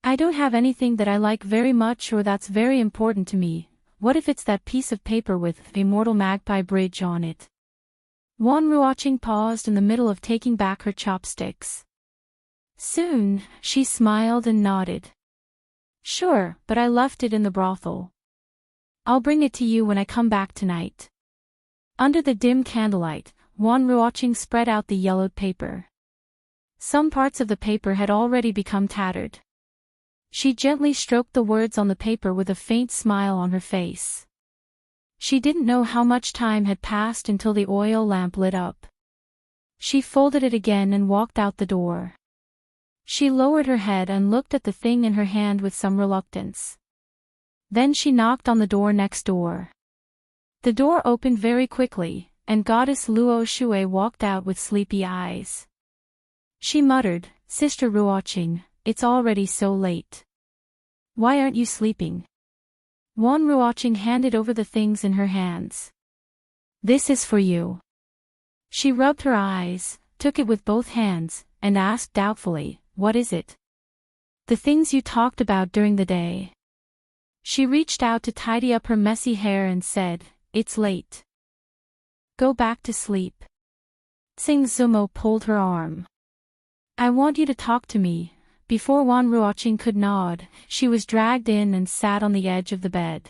I don't have anything that I like very much or that's very important to me. What if it's that piece of paper with Immortal Magpie Bridge on it?" Wan Ruoqing paused in the middle of taking back her chopsticks. Soon, she smiled and nodded. "Sure, but I left it in the brothel. I'll bring it to you when I come back tonight." Under the dim candlelight, Wan Ruoqing spread out the yellowed paper. Some parts of the paper had already become tattered. She gently stroked the words on the paper with a faint smile on her face. She didn't know how much time had passed until the oil lamp lit up. She folded it again and walked out the door. She lowered her head and looked at the thing in her hand with some reluctance. Then she knocked on the door next door. The door opened very quickly, and Goddess Luo Shui walked out with sleepy eyes. She muttered, "Sister Ruoqing, it's already so late. Why aren't you sleeping?" Wan Ruoqing handed over the things in her hands. "This is for you." She rubbed her eyes, took it with both hands, and asked doubtfully, "What is it?" "The things you talked about during the day." She reached out to tidy up her messy hair and said, "It's late. Go back to sleep." Tsing Zumo pulled her arm. "I want you to talk to me." Before Wan Ruoqing could nod, she was dragged in and sat on the edge of the bed.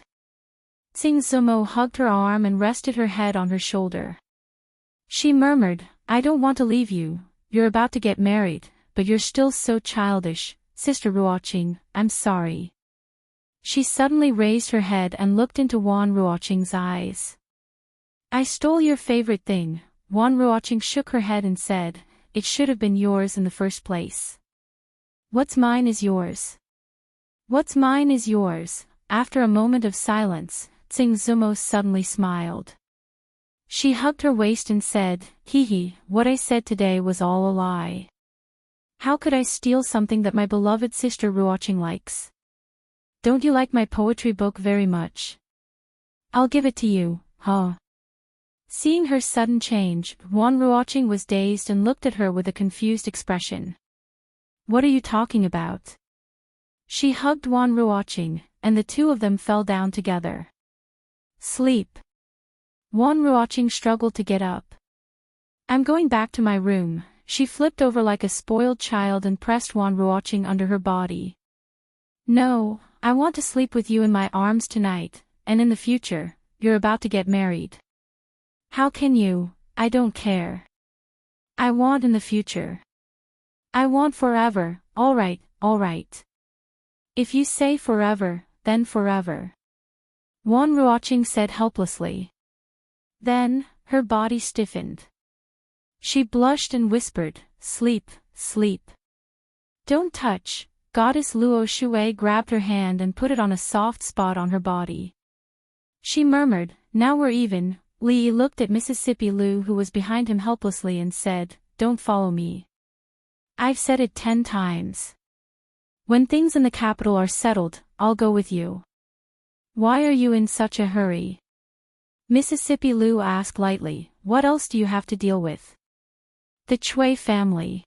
Tsing Zumo hugged her arm and rested her head on her shoulder. She murmured, "I don't want to leave you, you're about to get married, but you're still so childish, Sister Ruoqing, I'm sorry." She suddenly raised her head and looked into Wan Ruoqing's eyes. "I stole your favorite thing." Wan Ruoqing shook her head and said, "It should have been yours in the first place." "What's mine is yours. What's mine is yours." After a moment of silence, Tsing Zumo suddenly smiled. She hugged her waist and said, "Hee, what I said today was all a lie. How could I steal something that my beloved sister Ruoqing likes? Don't you like my poetry book very much? I'll give it to you, huh?" Seeing her sudden change, Wan Ruoqing was dazed and looked at her with a confused expression. "What are you talking about?" She hugged Wan Ruoqing, and the two of them fell down together. "Sleep." Wan Ruoqing struggled to get up. "I'm going back to my room." She flipped over like a spoiled child and pressed Wan Ruoqing under her body. "No, I want to sleep with you in my arms tonight, and in the future, you're about to get married." "How can you? I don't care. I want in the future. I want forever." All right, all right. If you say forever, then forever," Wan Ruoqing said helplessly. Then, her body stiffened. She blushed and whispered, "Sleep, sleep. Don't touch." Goddess Luo Shui grabbed her hand and put it on a soft spot on her body. She murmured, "Now we're even." Li looked at Mississippi Lu, who was behind him, helplessly and said, "Don't follow me. I've said it 10 times. When things in the capital are settled, I'll go with you." "Why are you in such a hurry?" Mississippi Lu asked lightly. "What else do you have to deal with?" "The Chui family.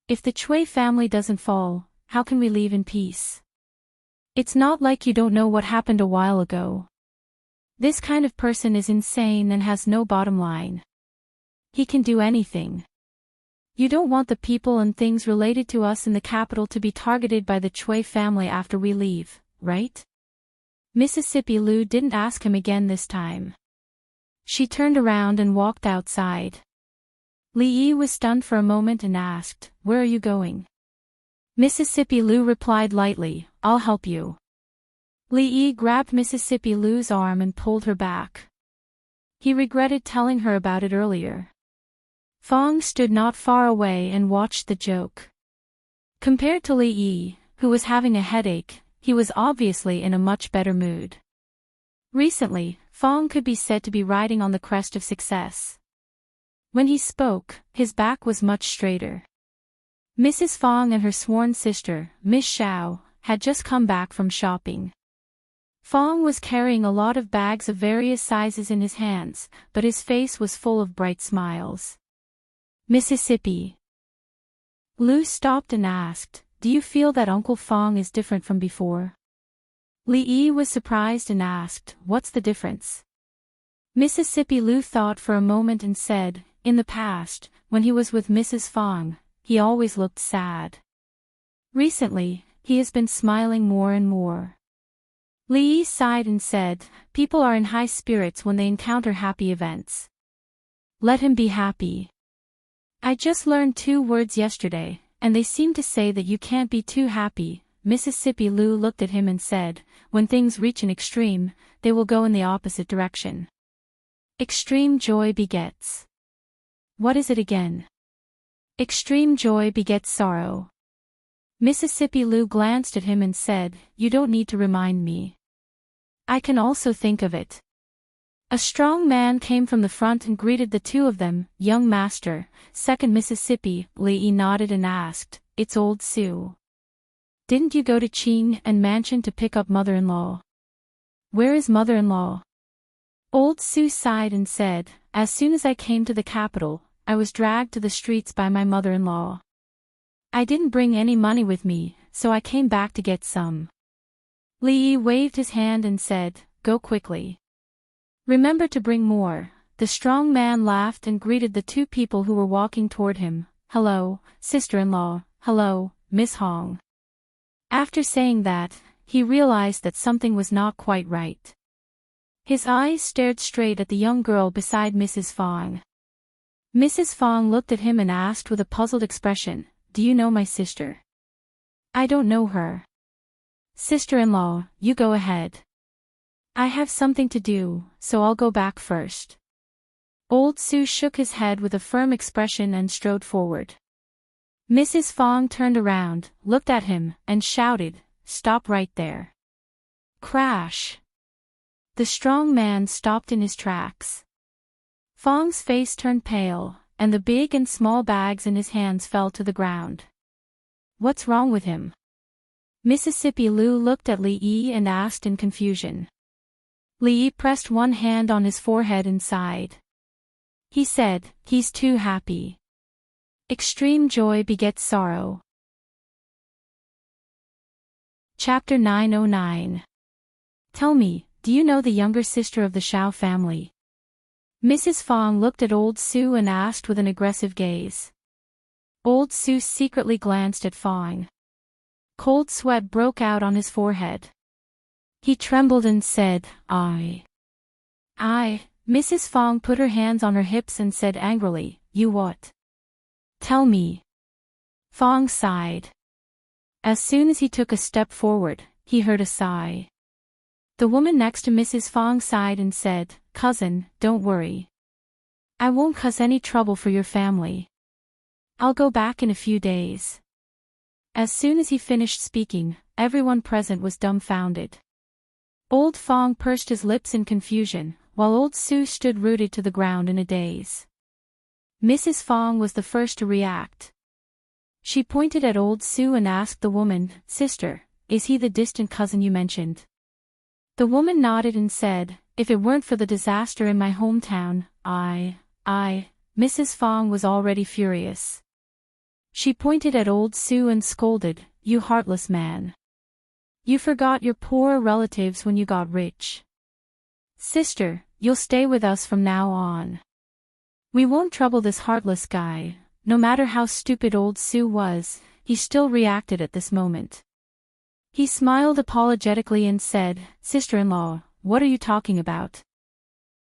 If the Chui family doesn't fall, how can we leave in peace? It's not like you don't know what happened a while ago. This kind of person is insane and has no bottom line. He can do anything. You don't want the people and things related to us in the capital to be targeted by the Chui family after we leave, right?" Mississippi Lu didn't ask him again this time. She turned around and walked outside. Li Yi was stunned for a moment and asked, "Where are you going?" Mississippi Lu replied lightly, "I'll help you." Li Yi grabbed Mississippi Lu's arm and pulled her back. He regretted telling her about it earlier. Fong stood not far away and watched the joke. Compared to Li Yi, who was having a headache, he was obviously in a much better mood. Recently, Fong could be said to be riding on the crest of success. When he spoke, his back was much straighter. Mrs. Fong and her sworn sister, Miss Xiao, had just come back from shopping. Fong was carrying a lot of bags of various sizes in his hands, but his face was full of bright smiles. Mississippi Lu stopped and asked, "Do you feel that Uncle Fong is different from before?" Li Yi was surprised and asked, "What's the difference?" Mississippi Lu thought for a moment and said, "In the past, when he was with Mrs. Fong, he always looked sad. Recently, he has been smiling more and more." Li Yi sighed and said, "People are in high spirits when they encounter happy events. Let him be happy. I just learned 2 words yesterday, and they seem to say that you can't be too happy." Mississippi Lu looked at him and said, "When things reach an extreme, they will go in the opposite direction. Extreme joy begets." "What is it again?" "Extreme joy begets sorrow." Mississippi Lu glanced at him and said, "You don't need to remind me. I can also think of it." A strong man came from the front and greeted the two of them. "Young master, second Mississippi." Lee nodded and asked, "It's old Sue. Didn't you go to Ching and Mansion to pick up mother-in-law?" "Where is mother-in-law?" Old Sue sighed and said, "As soon as I came to the capital, I was dragged to the streets by my mother-in-law. I didn't bring any money with me, so I came back to get some." Lee waved his hand and said, "Go quickly. Remember to bring more." The strong man laughed and greeted the two people who were walking toward him. "Hello, sister-in-law." "Hello, Miss Hong." After saying that, he realized that something was not quite right. His eyes stared straight at the young girl beside Mrs. Fong. Mrs. Fong looked at him and asked with a puzzled expression, "Do you know my sister?" "I don't know her." "Sister-in-law, you go ahead. I have something to do, so I'll go back first." Old Sue shook his head with a firm expression and strode forward. Mrs. Fong turned around, looked at him, and shouted, "Stop right there." Crash! The strong man stopped in his tracks. Fong's face turned pale, and the big and small bags in his hands fell to the ground. "What's wrong with him?" Mississippi Lou looked at Li Yi and asked in confusion. Li Yi pressed one hand on his forehead and sighed. He said, "He's too happy. Extreme joy begets sorrow." Chapter 909. "Tell me, do you know the younger sister of the Shao family?" Mrs. Fong looked at Old Sue and asked with an aggressive gaze. Old Sue secretly glanced at Fong. Cold sweat broke out on his forehead. He trembled and said, I. Mrs. Fong put her hands on her hips and said angrily, "You what? Tell me." Fong sighed. As soon as he took a step forward, he heard a sigh. The woman next to Mrs. Fong sighed and said, "Cousin, don't worry. I won't cause any trouble for your family. I'll go back in a few days." As soon as he finished speaking, everyone present was dumbfounded. Old Fong pursed his lips in confusion, while Old Sue stood rooted to the ground in a daze. Mrs. Fong was the first to react. She pointed at Old Sue and asked the woman, "Sister, is he the distant cousin you mentioned?" The woman nodded and said, "If it weren't for the disaster in my hometown, Mrs. Fong was already furious. She pointed at Old Sue and scolded, "You heartless man. You forgot your poorer relatives when you got rich. Sister, you'll stay with us from now on. We won't trouble this heartless guy." No matter how stupid Old Sue was, he still reacted at this moment. He smiled apologetically and said, "Sister-in-law, what are you talking about?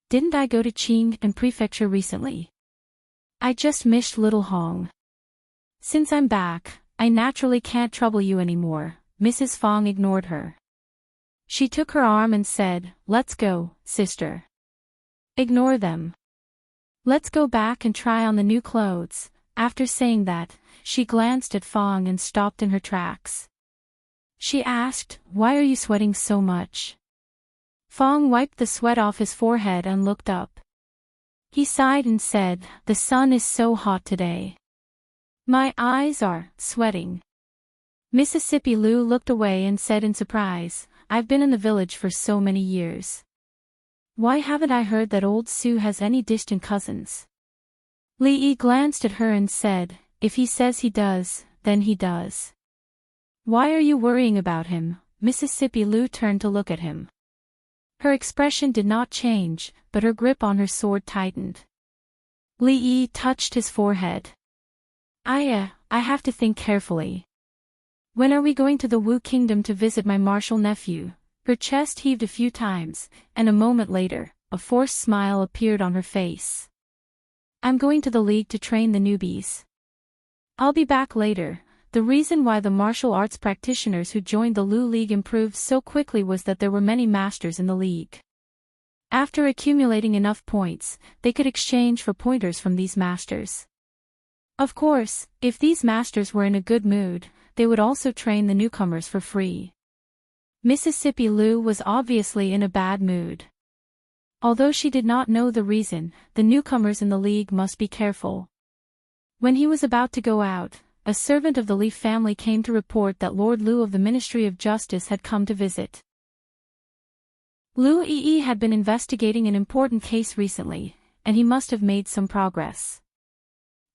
Didn't I go to Qing and Prefecture recently? I just missed Little Hong. Since I'm back, I naturally can't trouble you anymore." Mrs. Fong ignored her. She took her arm and said, "Let's go, sister. Ignore them. Let's go back and try on the new clothes." After saying that, she glanced at Fong and stopped in her tracks. She asked, "Why are you sweating so much?" Fong wiped the sweat off his forehead and looked up. He sighed and said, "The sun is so hot today. My eyes are sweating." Mississippi Lou looked away and said in surprise, "I've been in the village for so many years. Why haven't I heard that Old Sue has any distant cousins?" Li Yi glanced at her and said, "If he says he does, then he does. Why are you worrying about him?" Mississippi Lou turned to look at him. Her expression did not change, but her grip on her sword tightened. Li Yi touched his forehead. I have to think carefully. When are we going to the Wu Kingdom to visit my martial nephew?" Her chest heaved a few times, and a moment later, a forced smile appeared on her face. "I'm going to the League to train the newbies. I'll be back later." The reason why the martial arts practitioners who joined the Lu League improved so quickly was that there were many masters in the league. After accumulating enough points, they could exchange for pointers from these masters. Of course, if these masters were in a good mood, they would also train the newcomers for free. Mississippi Lou was obviously in a bad mood. Although she did not know the reason, the newcomers in the league must be careful. When he was about to go out, a servant of the Li family came to report that Lord Liu of the Ministry of Justice had come to visit. Liu Yi had been investigating an important case recently, and he must have made some progress.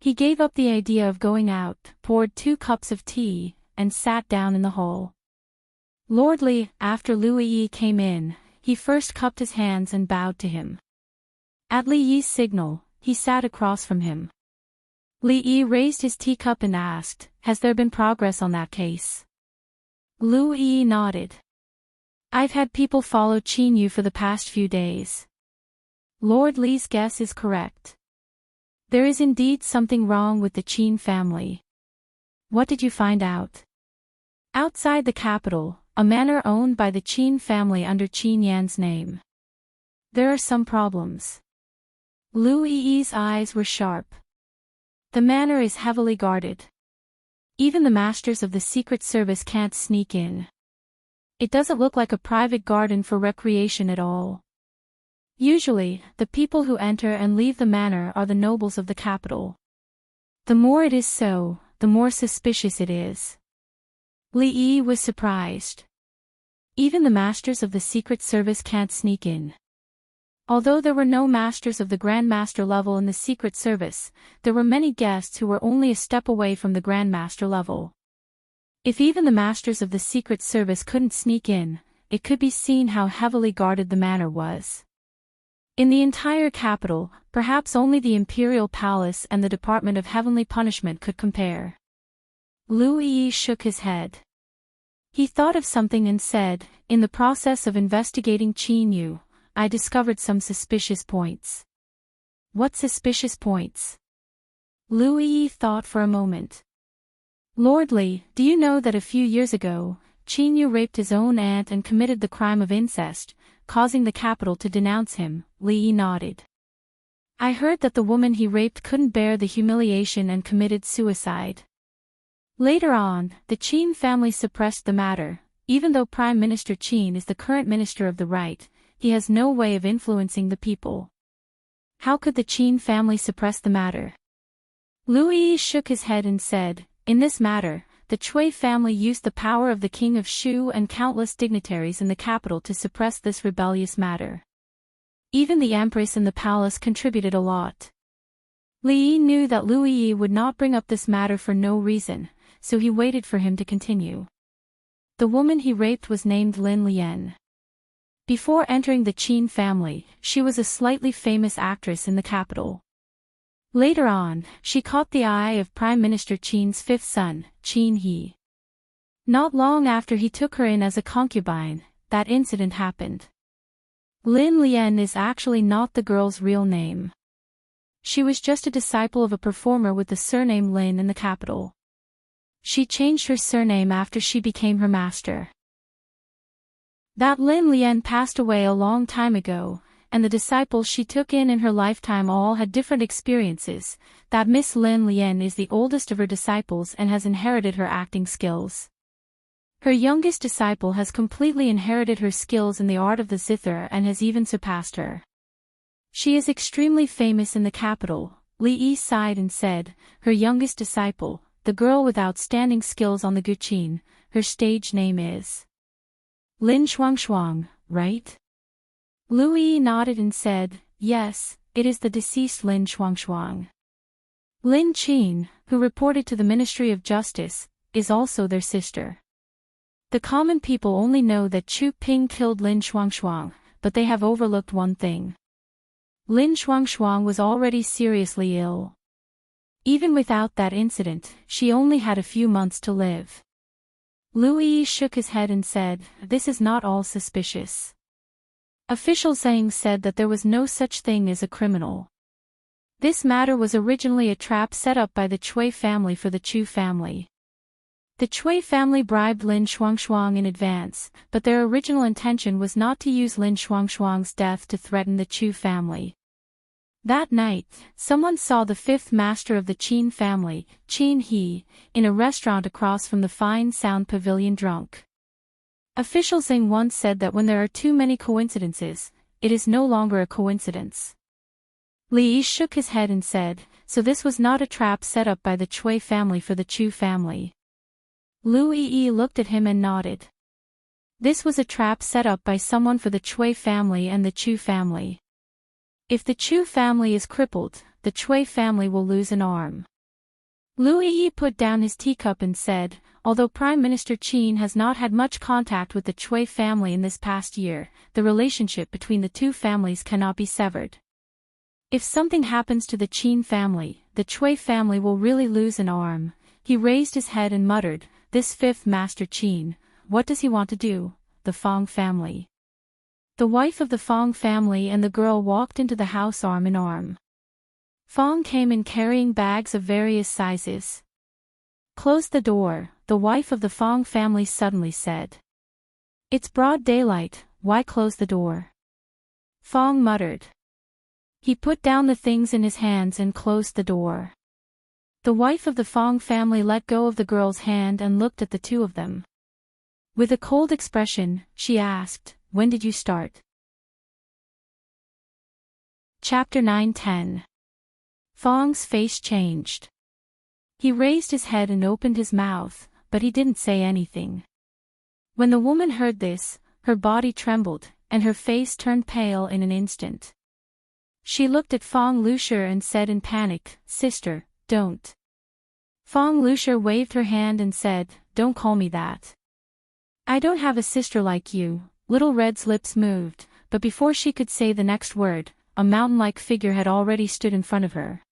He gave up the idea of going out, poured 2 cups of tea, and sat down in the hall. Lord Li, after Liu Yi came in, he first cupped his hands and bowed to him. At Li Yi's signal, he sat across from him. Li Yi raised his teacup and asked, "Has there been progress on that case?" Liu Yi nodded. "I've had people follow Qin Yu for the past few days." Lord Li's guess is correct. There is indeed something wrong with the Qin family. What did you find out? Outside the capital, a manor owned by the Qin family under Qin Yan's name. There are some problems. Liu Yi's eyes were sharp. The manor is heavily guarded. Even the masters of the Secret Service can't sneak in. It doesn't look like a private garden for recreation at all. Usually, the people who enter and leave the manor are the nobles of the capital. The more it is so, the more suspicious it is. Li Yi was surprised. Even the masters of the Secret Service can't sneak in. Although there were no masters of the Grand Master level in the Secret Service, there were many guests who were only a step away from the Grand Master level. If even the masters of the Secret Service couldn't sneak in, it could be seen how heavily guarded the manor was. In the entire capital, perhaps only the Imperial Palace and the Department of Heavenly Punishment could compare. Liu Yi shook his head. He thought of something and said, "In the process of investigating Qin Yu, I discovered some suspicious points." What suspicious points? Liu Yi thought for a moment. "Lord Li, do you know that a few years ago, Qin Yu raped his own aunt and committed the crime of incest, causing the capital to denounce him?" Li Yi nodded. "I heard that the woman he raped couldn't bear the humiliation and committed suicide. Later on, the Qin family suppressed the matter. Even though Prime Minister Qin is the current Minister of the Right, he has no way of influencing the people. How could the Qin family suppress the matter?" Liu Yi shook his head and said, "In this matter, the Cui family used the power of the King of Shu and countless dignitaries in the capital to suppress this rebellious matter. Even the Empress in the palace contributed a lot." Li Yi knew that Liu Yi would not bring up this matter for no reason, so he waited for him to continue. "The woman he raped was named Lin Lian. Before entering the Qin family, she was a slightly famous actress in the capital. Later on, she caught the eye of Prime Minister Qin's 5th son, Qin He. Not long after he took her in as a concubine, that incident happened. Lin Lian is actually not the girl's real name. She was just a disciple of a performer with the surname Lin in the capital. She changed her surname after she became her master. That Lin Lian passed away a long time ago, and the disciples she took in her lifetime all had different experiences. That Miss Lin Lian is the oldest of her disciples and has inherited her acting skills. Her youngest disciple has completely inherited her skills in the art of the zither and has even surpassed her. She is extremely famous in the capital." Li Yi sighed and said, "Her youngest disciple, the girl with outstanding skills on the guqin, her stage name is Lin Shuangshuang, right?" Liu Yi nodded and said, "Yes, it is the deceased Lin Shuangshuang. Lin Qin, who reported to the Ministry of Justice, is also their sister. The common people only know that Chu Ping killed Lin Shuangshuang, but they have overlooked one thing. Lin Shuangshuang was already seriously ill. Even without that incident, she only had a few months to live." Liu Yi shook his head and said, "This is not all suspicious. Official Zhang said that there was no such thing as a criminal. This matter was originally a trap set up by the Cui family for the Chu family. The Cui family bribed Lin Shuangshuang in advance, but their original intention was not to use Lin Shuangshuang's death to threaten the Chu family. That night, someone saw the 5th master of the Qin family, Qin He, in a restaurant across from the Fine Sound Pavilion drunk. Official Zhang once said that when there are too many coincidences, it is no longer a coincidence. Li Yi shook his head and said, so this was not a trap set up by the Chui family for the Chu family. Lu Yi looked at him and nodded. This was a trap set up by someone for the Chui family and the Chu family. If the Chu family is crippled, the Chui family will lose an arm. Lu Yi put down his teacup and said, although Prime Minister Qin has not had much contact with the Chui family in this past year, the relationship between the two families cannot be severed. If something happens to the Qin family, the Chui family will really lose an arm. He raised his head and muttered, this fifth Master Qin, what does he want to do? The Fong family. The wife of the Fong family and the girl walked into the house arm in arm. Fong came in carrying bags of various sizes. Close the door, the wife of the Fong family suddenly said. It's broad daylight, why close the door? Fong muttered. He put down the things in his hands and closed the door. The wife of the Fong family let go of the girl's hand and looked at the two of them. With a cold expression, she asked, when did you start? Chapter 9-10. Fong's face changed. He raised his head and opened his mouth, but he didn't say anything. When the woman heard this, her body trembled, and her face turned pale in an instant. She looked at Fong Lushi and said in panic, sister, don't. Fong Lushi waved her hand and said, don't call me that. I don't have a sister like you. Little Red's lips moved, but before she could say the next word, a mountain-like figure had already stood in front of her.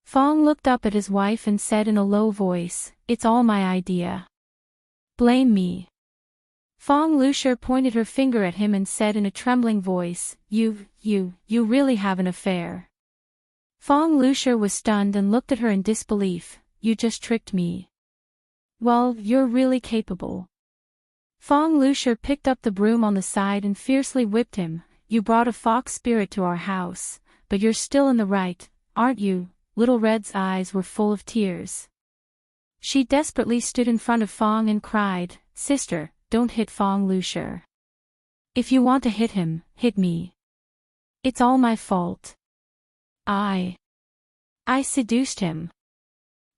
Fong looked up at his wife and said in a low voice, it's all my idea. Blame me. Fong Lushi pointed her finger at him and said in a trembling voice, you really have an affair. Fong Lushi was stunned and looked at her in disbelief, you just tricked me. Well, you're really capable. Fong Lushi picked up the broom on the side and fiercely whipped him, you brought a fox spirit to our house, but you're still in the right, aren't you? Little Red's eyes were full of tears. She desperately stood in front of Fong and cried, sister, don't hit Fong Lushi. If you want to hit him, hit me. It's all my fault. I seduced him.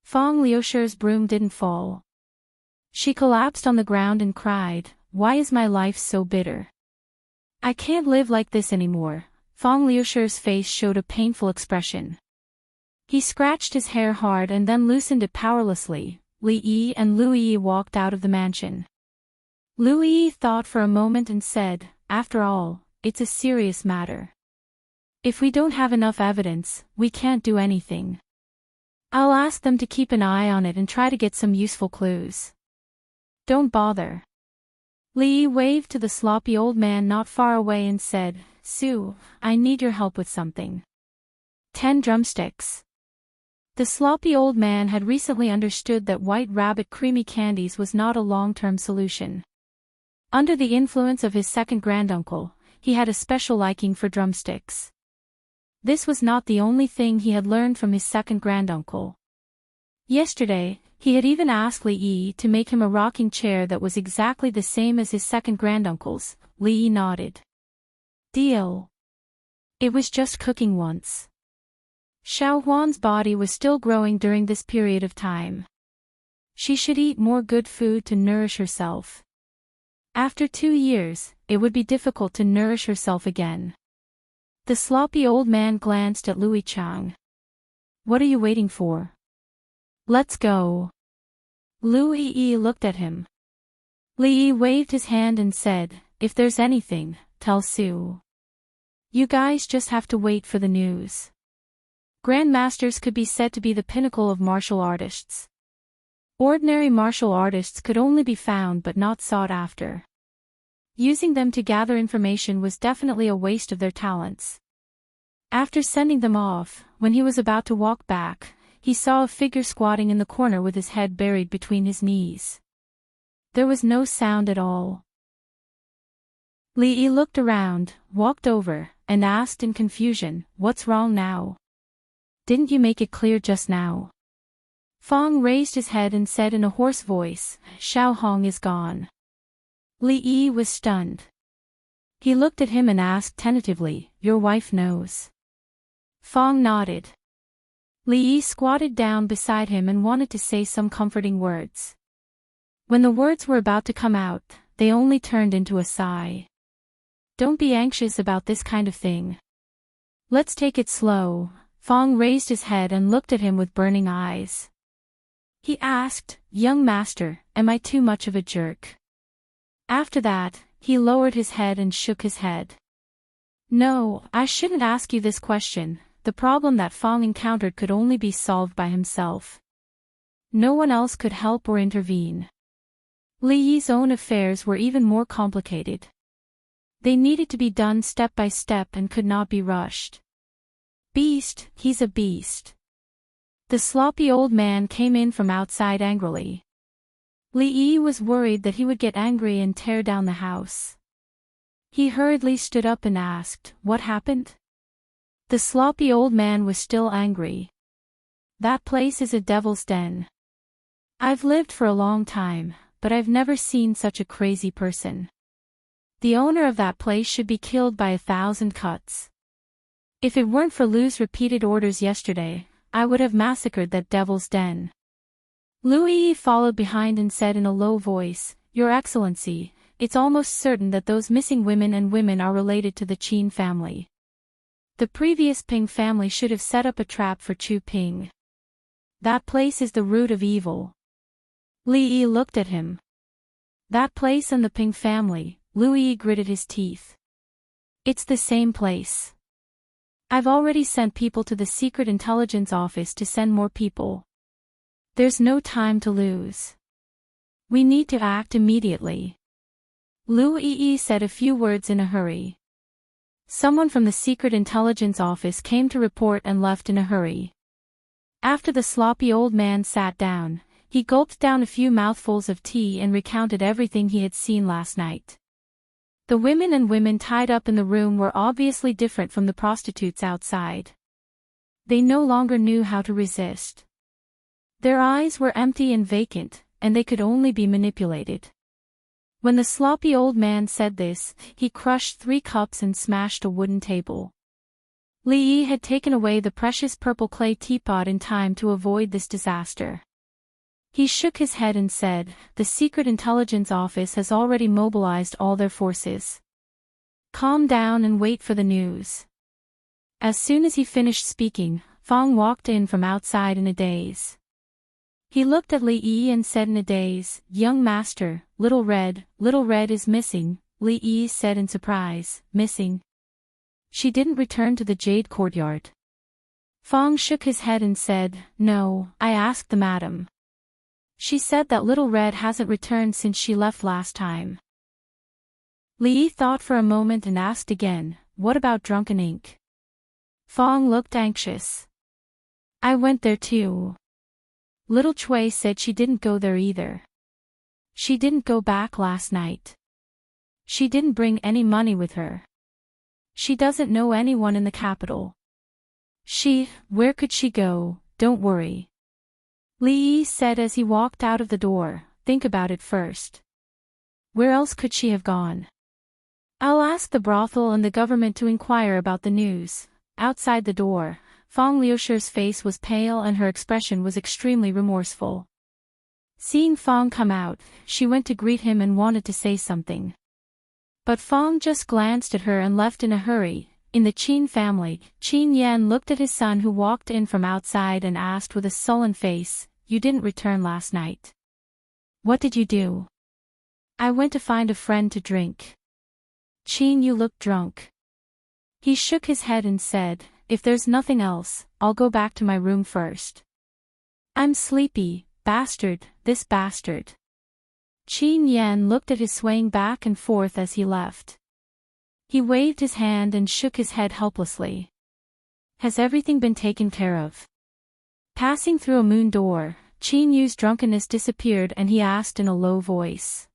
Fong Liushi's broom didn't fall. She collapsed on the ground and cried, why is my life so bitter? I can't live like this anymore. Fong Liushi's face showed a painful expression. He scratched his hair hard and then loosened it powerlessly. Li Yi and Lu Yi walked out of the mansion. Lu Yi thought for a moment and said, after all, it's a serious matter. If we don't have enough evidence, we can't do anything. I'll ask them to keep an eye on it and try to get some useful clues. Don't bother. Li Yi waved to the sloppy old man not far away and said, Sue, I need your help with something. 10 drumsticks. The sloppy old man had recently understood that White Rabbit creamy candies was not a long-term solution. Under the influence of his second granduncle, he had a special liking for drumsticks. This was not the only thing he had learned from his second granduncle. Yesterday, he had even asked Li Yi to make him a rocking chair that was exactly the same as his second granduncle's. Li Yi nodded. Deal. It was just cooking once. Xiao Huan's body was still growing during this period of time. She should eat more good food to nourish herself. After 2 years, it would be difficult to nourish herself again. The sloppy old man glanced at Louis Chang. What are you waiting for? Let's go. Lu Yi looked at him. Li Yi waved his hand and said, if there's anything, tell Sue. You guys just have to wait for the news. Grandmasters could be said to be the pinnacle of martial artists. Ordinary martial artists could only be found but not sought after. Using them to gather information was definitely a waste of their talents. After sending them off, when he was about to walk back, he saw a figure squatting in the corner with his head buried between his knees. There was no sound at all. Li Yi looked around, walked over, and asked in confusion, what's wrong now? Didn't you make it clear just now? Fong raised his head and said in a hoarse voice, Xiao Hong is gone. Li Yi was stunned. He looked at him and asked tentatively, "Your wife knows?" Fong nodded. Li Yi squatted down beside him and wanted to say some comforting words. When the words were about to come out, they only turned into a sigh. "Don't be anxious about this kind of thing. Let's take it slow." Fong raised his head and looked at him with burning eyes. He asked, "Young master, am I too much of a jerk?" After that, he lowered his head and shook his head. "No, I shouldn't ask you this question." The problem that Fong encountered could only be solved by himself. No one else could help or intervene. Li Yi's own affairs were even more complicated. They needed to be done step by step and could not be rushed. "Beast, he's a beast." The sloppy old man came in from outside angrily. Li Yi was worried that he would get angry and tear down the house. He hurriedly stood up and asked, "What happened?" The sloppy old man was still angry. "That place is a devil's den. I've lived for a long time, but I've never seen such a crazy person. The owner of that place should be killed by 1,000 cuts. If it weren't for Lu's repeated orders yesterday, I would have massacred that devil's den." Lu Yi followed behind and said in a low voice, "Your Excellency, it's almost certain that those missing women are related to the Qin family. The previous Ping family should have set up a trap for Chu Ping. That place is the root of evil." Li Yi looked at him. "That place and the Ping family," Lu Yi gritted his teeth. "It's the same place. I've already sent people to the Secret Intelligence Office to send more people. There's no time to lose. We need to act immediately." Lu Yi said a few words in a hurry. Someone from the Secret Intelligence Office came to report and left in a hurry. After the sloppy old man sat down, he gulped down a few mouthfuls of tea and recounted everything he had seen last night. The women tied up in the room were obviously different from the prostitutes outside. They no longer knew how to resist. Their eyes were empty and vacant, and they could only be manipulated. When the sloppy old man said this, he crushed 3 cups and smashed a wooden table. Li Yi had taken away the precious purple clay teapot in time to avoid this disaster. He shook his head and said, "The Secret Intelligence Office has already mobilized all their forces. Calm down and wait for the news." As soon as he finished speaking, Fong walked in from outside in a daze. He looked at Li Yi and said in a daze, "Young master, Little Red is missing." Li Yi said in surprise, "Missing? She didn't return to the Jade Courtyard." Fong shook his head and said, "No, I asked the madam. She said that Little Red hasn't returned since she left last time." Li Yi thought for a moment and asked again, "What about Drunken Ink?" Fong looked anxious. "I went there too. Little Chui said she didn't go there either. She didn't go back last night. She didn't bring any money with her. She doesn't know anyone in the capital. Where could she go? Don't worry." Li Yi said as he walked out of the door, "Think about it first. Where else could she have gone? I'll ask the brothel and the government to inquire about the news." Outside the door, Fong Liusher's face was pale and her expression was extremely remorseful. Seeing Fong come out, she went to greet him and wanted to say something. But Fong just glanced at her and left in a hurry. In the Qin family, Qin Yan looked at his son who walked in from outside and asked with a sullen face, "You didn't return last night. What did you do?" "I went to find a friend to drink." "Qin, you look drunk." He shook his head and said, "If there's nothing else, I'll go back to my room first. I'm sleepy, bastard, this bastard." Qin Yan looked at his swaying back and forth as he left. He waved his hand and shook his head helplessly. "Has everything been taken care of?" Passing through a moon door, Qin Yu's drunkenness disappeared and he asked in a low voice.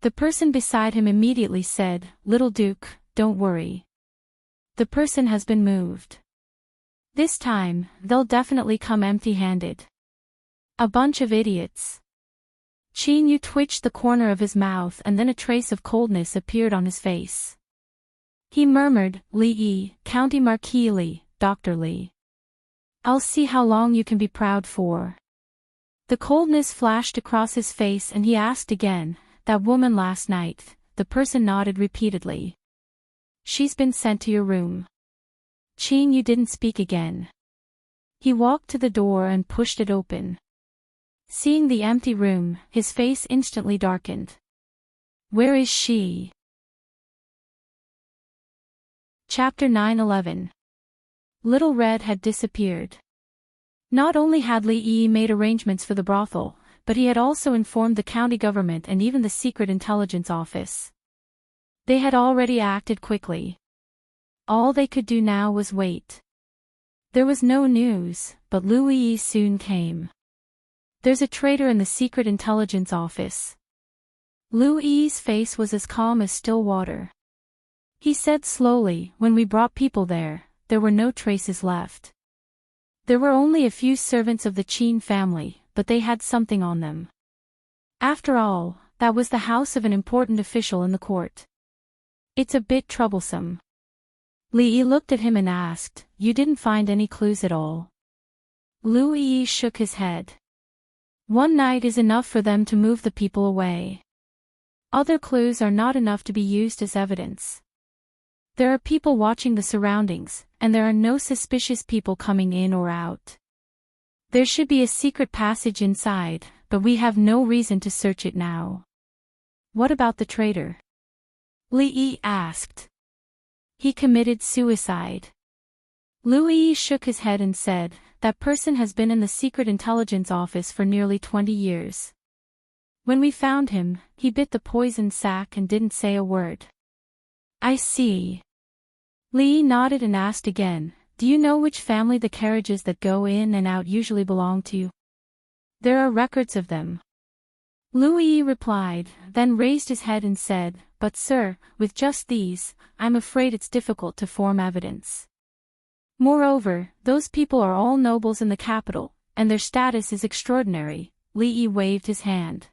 The person beside him immediately said, "Little Duke, don't worry. The person has been moved. This time, they'll definitely come empty-handed. A bunch of idiots." Qin Yu twitched the corner of his mouth and then a trace of coldness appeared on his face. He murmured, Li, County Marquis Li, Dr. Li. I'll see how long you can be proud for. The coldness flashed across his face and he asked again, that woman last night. The person nodded repeatedly. She's been sent to your room. Qing, you didn't speak again. He walked to the door and pushed it open. Seeing the empty room, his face instantly darkened. Where is she? Chapter 9:11. Little Red had disappeared. Not only had Li Yi made arrangements for the brothel, but he had also informed the county government and even the secret intelligence office. They had already acted quickly. All they could do now was wait. There was no news, but Lu Yi soon came. There's a traitor in the secret intelligence office. Lu Yi's face was as calm as still water. He said slowly, when we brought people there were no traces left. There were only a few servants of the Qin family, but they had something on them. After all, that was the house of an important official in the court. It's a bit troublesome. Li Yi looked at him and asked, You didn't find any clues at all? Lu Yi shook his head. One night is enough for them to move the people away. Other clues are not enough to be used as evidence. There are people watching the surroundings, and there are no suspicious people coming in or out. There should be a secret passage inside, but we have no reason to search it now. What about the traitor? Li Yi asked. He committed suicide. Lu Yi shook his head and said, That person has been in the secret intelligence office for nearly 20 years. When we found him, he bit the poison sac and didn't say a word. I see. Li Yi nodded and asked again, Do you know which family the carriages that go in and out usually belong to? There are records of them. Lu Yi replied, then raised his head and said, But sir, with just these, I'm afraid it's difficult to form evidence. Moreover, those people are all nobles in the capital, and their status is extraordinary. Li Yi waved his hand.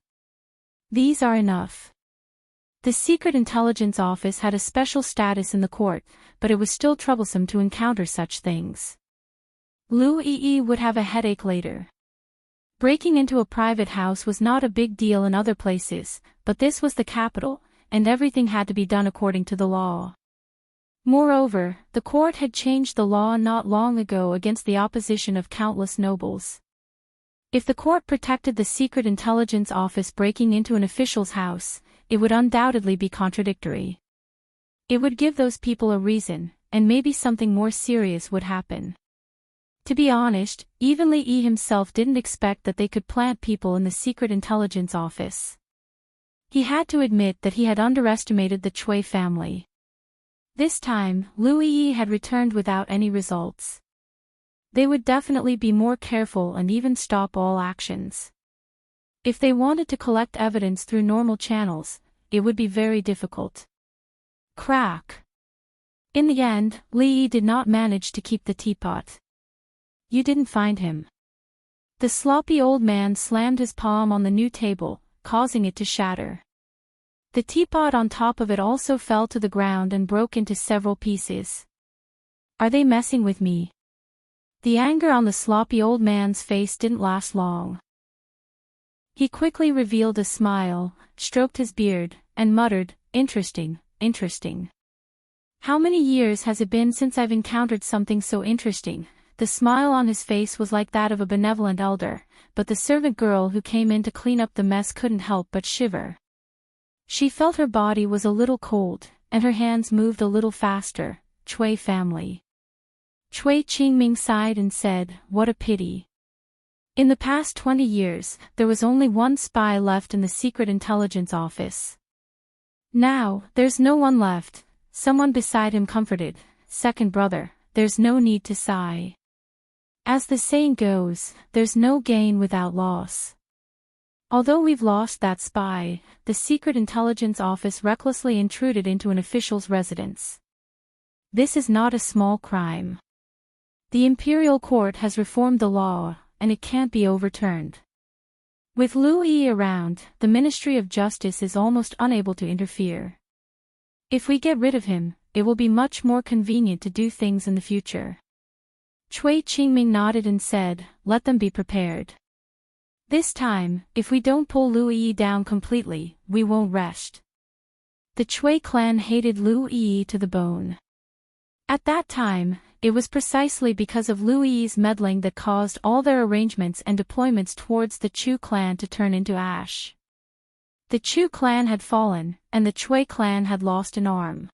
These are enough. The secret intelligence office had a special status in the court, but it was still troublesome to encounter such things. Lu Yi would have a headache later. Breaking into a private house was not a big deal in other places, but this was the capital, and everything had to be done according to the law. Moreover, the court had changed the law not long ago against the opposition of countless nobles. If the court protected the secret intelligence office breaking into an official's house, it would undoubtedly be contradictory. It would give those people a reason, and maybe something more serious would happen. To be honest, even Li Yi himself didn't expect that they could plant people in the secret intelligence office. He had to admit that he had underestimated the Cui family. This time, Lu Yi had returned without any results. They would definitely be more careful and even stop all actions. If they wanted to collect evidence through normal channels, it would be very difficult. Crack. In the end, Li Yi did not manage to keep the teapot. You didn't find him. The sloppy old man slammed his palm on the new table, causing it to shatter. The teapot on top of it also fell to the ground and broke into several pieces. Are they messing with me? The anger on the sloppy old man's face didn't last long. He quickly revealed a smile, stroked his beard, and muttered, Interesting, interesting. How many years has it been since I've encountered something so interesting? The smile on his face was like that of a benevolent elder, but the servant girl who came in to clean up the mess couldn't help but shiver. She felt her body was a little cold, and her hands moved a little faster. Cui family. Cui Qingming sighed and said, What a pity. In the past 20 years, there was only one spy left in the secret intelligence office. Now, there's no one left. Someone beside him comforted, Second brother, there's no need to sigh. As the saying goes, there's no gain without loss. Although we've lost that spy, the secret intelligence office recklessly intruded into an official's residence. This is not a small crime. The imperial court has reformed the law, and it can't be overturned. With Lu Yi around, the Ministry of Justice is almost unable to interfere. If we get rid of him, it will be much more convenient to do things in the future. Cui Qingming nodded and said, let them be prepared. This time, if we don't pull Lu Yi down completely, we won't rest. The Cui clan hated Lu Yi to the bone. At that time, it was precisely because of Lu Yi's meddling that caused all their arrangements and deployments towards the Chu clan to turn into ash. The Chu clan had fallen, and the Cui clan had lost an arm.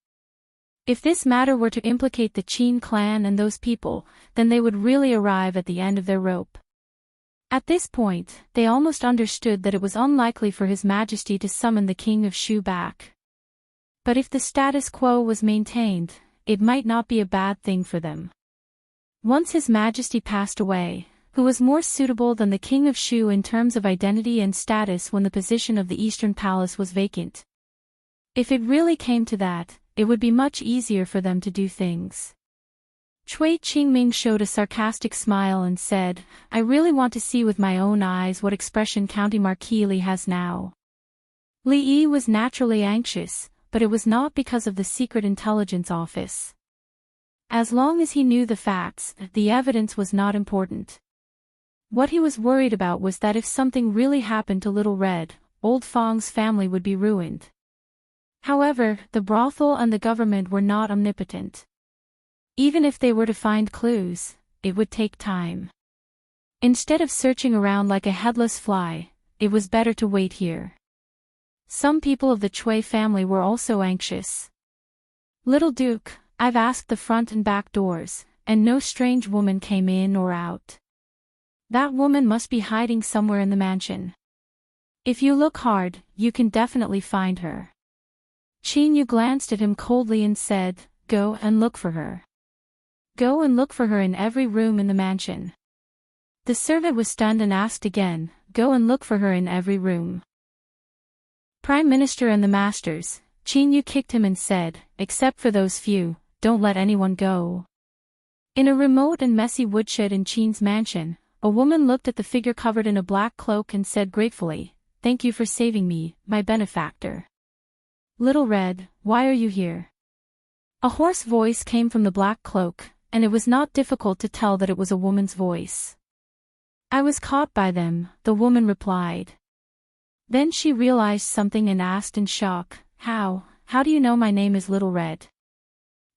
If this matter were to implicate the Qin clan and those people, then they would really arrive at the end of their rope. At this point, they almost understood that it was unlikely for His Majesty to summon the King of Shu back. But if the status quo was maintained, it might not be a bad thing for them. Once His Majesty passed away, who was more suitable than the King of Shu in terms of identity and status when the position of the Eastern Palace was vacant? If it really came to that, it would be much easier for them to do things. Cui Qingming showed a sarcastic smile and said, I really want to see with my own eyes what expression County Marquis Li has now. Li Yi was naturally anxious, but it was not because of the Secret Intelligence Office. As long as he knew the facts, the evidence was not important. What he was worried about was that if something really happened to Little Red, Old Fong's family would be ruined. However, the brothel and the government were not omnipotent. Even if they were to find clues, it would take time. Instead of searching around like a headless fly, it was better to wait here. Some people of the Cui family were also anxious. Little Duke, I've asked the front and back doors, and no strange woman came in or out. That woman must be hiding somewhere in the mansion. If you look hard, you can definitely find her. Qin Yu glanced at him coldly and said, go and look for her. Go and look for her in every room in the mansion. The servant was stunned and asked again, go and look for her in every room. Prime Minister and the masters, Qin Yu kicked him and said, except for those few, don't let anyone go. In a remote and messy woodshed in Qin's mansion, a woman looked at the figure covered in a black cloak and said gratefully, thank you for saving me, my benefactor. Little Red, why are you here? A hoarse voice came from the black cloak, and it was not difficult to tell that it was a woman's voice. I was caught by them, the woman replied. Then she realized something and asked in shock, how do you know my name is Little Red?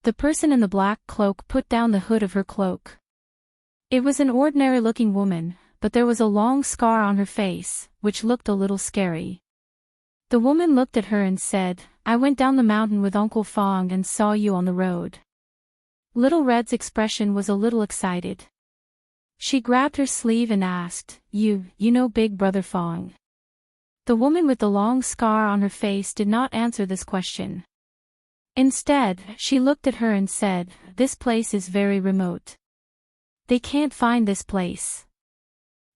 The person in the black cloak put down the hood of her cloak. It was an ordinary-looking woman, but there was a long scar on her face, which looked a little scary. The woman looked at her and said, I went down the mountain with Uncle Fong and saw you on the road. Little Red's expression was a little excited. She grabbed her sleeve and asked, you know Big Brother Fong? The woman with the long scar on her face did not answer this question. Instead, she looked at her and said, this place is very remote. They can't find this place.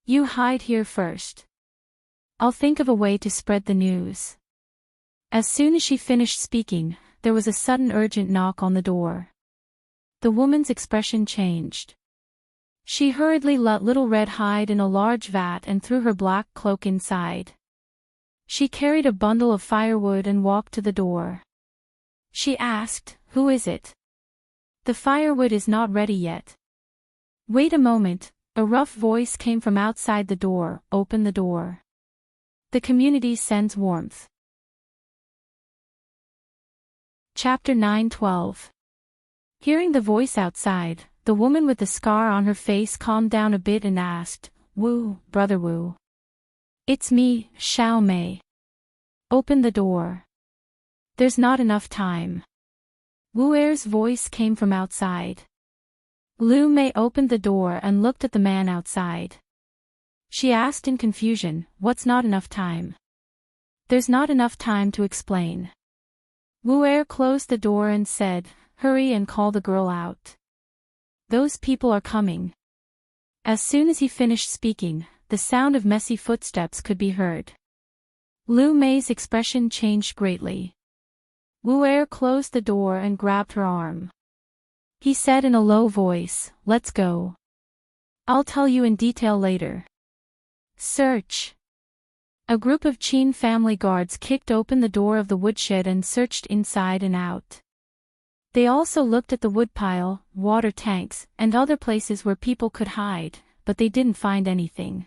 You hide here first. I'll think of a way to spread the news. As soon as she finished speaking, there was a sudden urgent knock on the door. The woman's expression changed. She hurriedly let Little Red hide in a large vat and threw her black cloak inside. She carried a bundle of firewood and walked to the door. She asked, who is it? The firewood is not ready yet. Wait a moment, a rough voice came from outside the door, open the door. The community sends warmth. Chapter 9:12. Hearing the voice outside, the woman with the scar on her face calmed down a bit and asked, Wu, Brother Wu. It's me, Xiao Mei. Open the door. There's not enough time. Wu Er's voice came from outside. Lu Mei opened the door and looked at the man outside. She asked in confusion, what's not enough time? There's not enough time to explain. Wu Er closed the door and said, hurry and call the girl out. Those people are coming. As soon as he finished speaking, the sound of messy footsteps could be heard. Lu Mei's expression changed greatly. Wu Er closed the door and grabbed her arm. He said in a low voice, let's go. I'll tell you in detail later. Search. A group of Qin family guards kicked open the door of the woodshed and searched inside and out. They also looked at the woodpile, water tanks, and other places where people could hide, but they didn't find anything.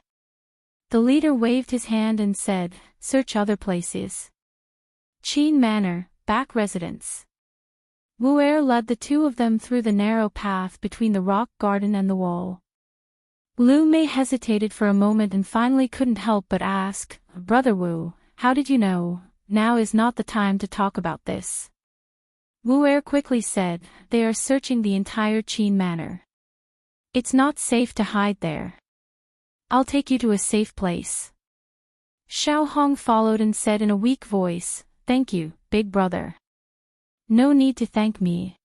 The leader waved his hand and said, "Search other places." Qin Manor, back residence. Wu-Er led the two of them through the narrow path between the rock garden and the wall. Lu Mei hesitated for a moment and finally couldn't help but ask, "Brother Wu, how did you know? Now is not the time to talk about this." Wu-Er quickly said, "They are searching the entire Qin Manor. It's not safe to hide there. I'll take you to a safe place." Xiao Hong followed and said in a weak voice, "Thank you, big brother." "No need to thank me."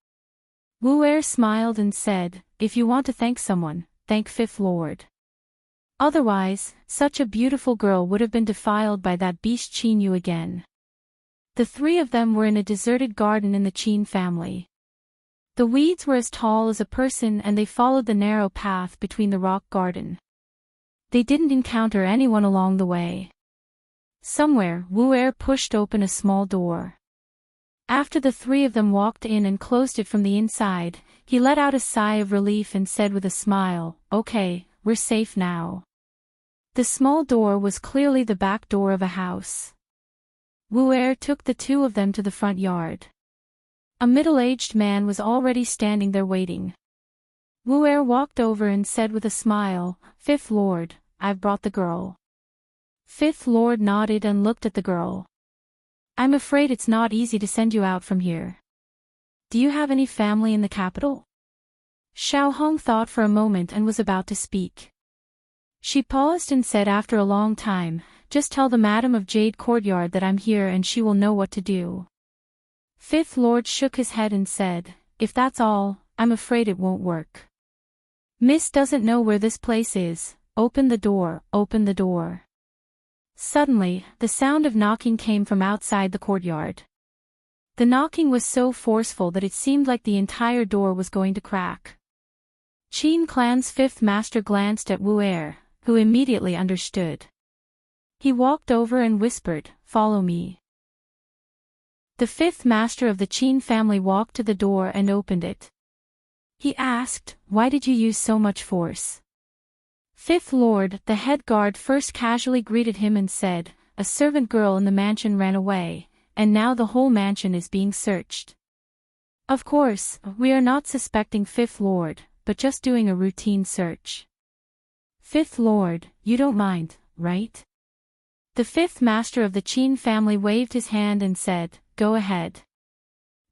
Wu-Er smiled and said, "If you want to thank someone, thank Fifth Lord. Otherwise, such a beautiful girl would have been defiled by that beast Qin Yu again." The three of them were in a deserted garden in the Qin family. The weeds were as tall as a person and they followed the narrow path between the rock garden. They didn't encounter anyone along the way. Somewhere, Wu-Er pushed open a small door. After the three of them walked in and closed it from the inside, he let out a sigh of relief and said with a smile, "Okay, we're safe now." The small door was clearly the back door of a house. Wu-Er took the two of them to the front yard. A middle-aged man was already standing there waiting. Wu-Er walked over and said with a smile, "Fifth Lord, I've brought the girl." Fifth Lord nodded and looked at the girl. "I'm afraid it's not easy to send you out from here. Do you have any family in the capital?" Xiao Hong thought for a moment and was about to speak. She paused and said after a long time, "Just tell the Madam of Jade Courtyard that I'm here and she will know what to do." Fifth Lord shook his head and said, "If that's all, I'm afraid it won't work. Miss doesn't know where this place is. Open the door, open the door." Suddenly, the sound of knocking came from outside the courtyard. The knocking was so forceful that it seemed like the entire door was going to crack. Qin Clan's fifth master glanced at Wu-Er, who immediately understood. He walked over and whispered, "Follow me." The fifth master of the Qin family walked to the door and opened it. He asked, "Why did you use so much force?" Fifth Lord, the head guard, first casually greeted him and said, "A servant girl in the mansion ran away, and now the whole mansion is being searched. Of course, we are not suspecting Fifth Lord, but just doing a routine search." "Fifth Lord, you don't mind, right?" The fifth master of the Qin family waved his hand and said, "Go ahead.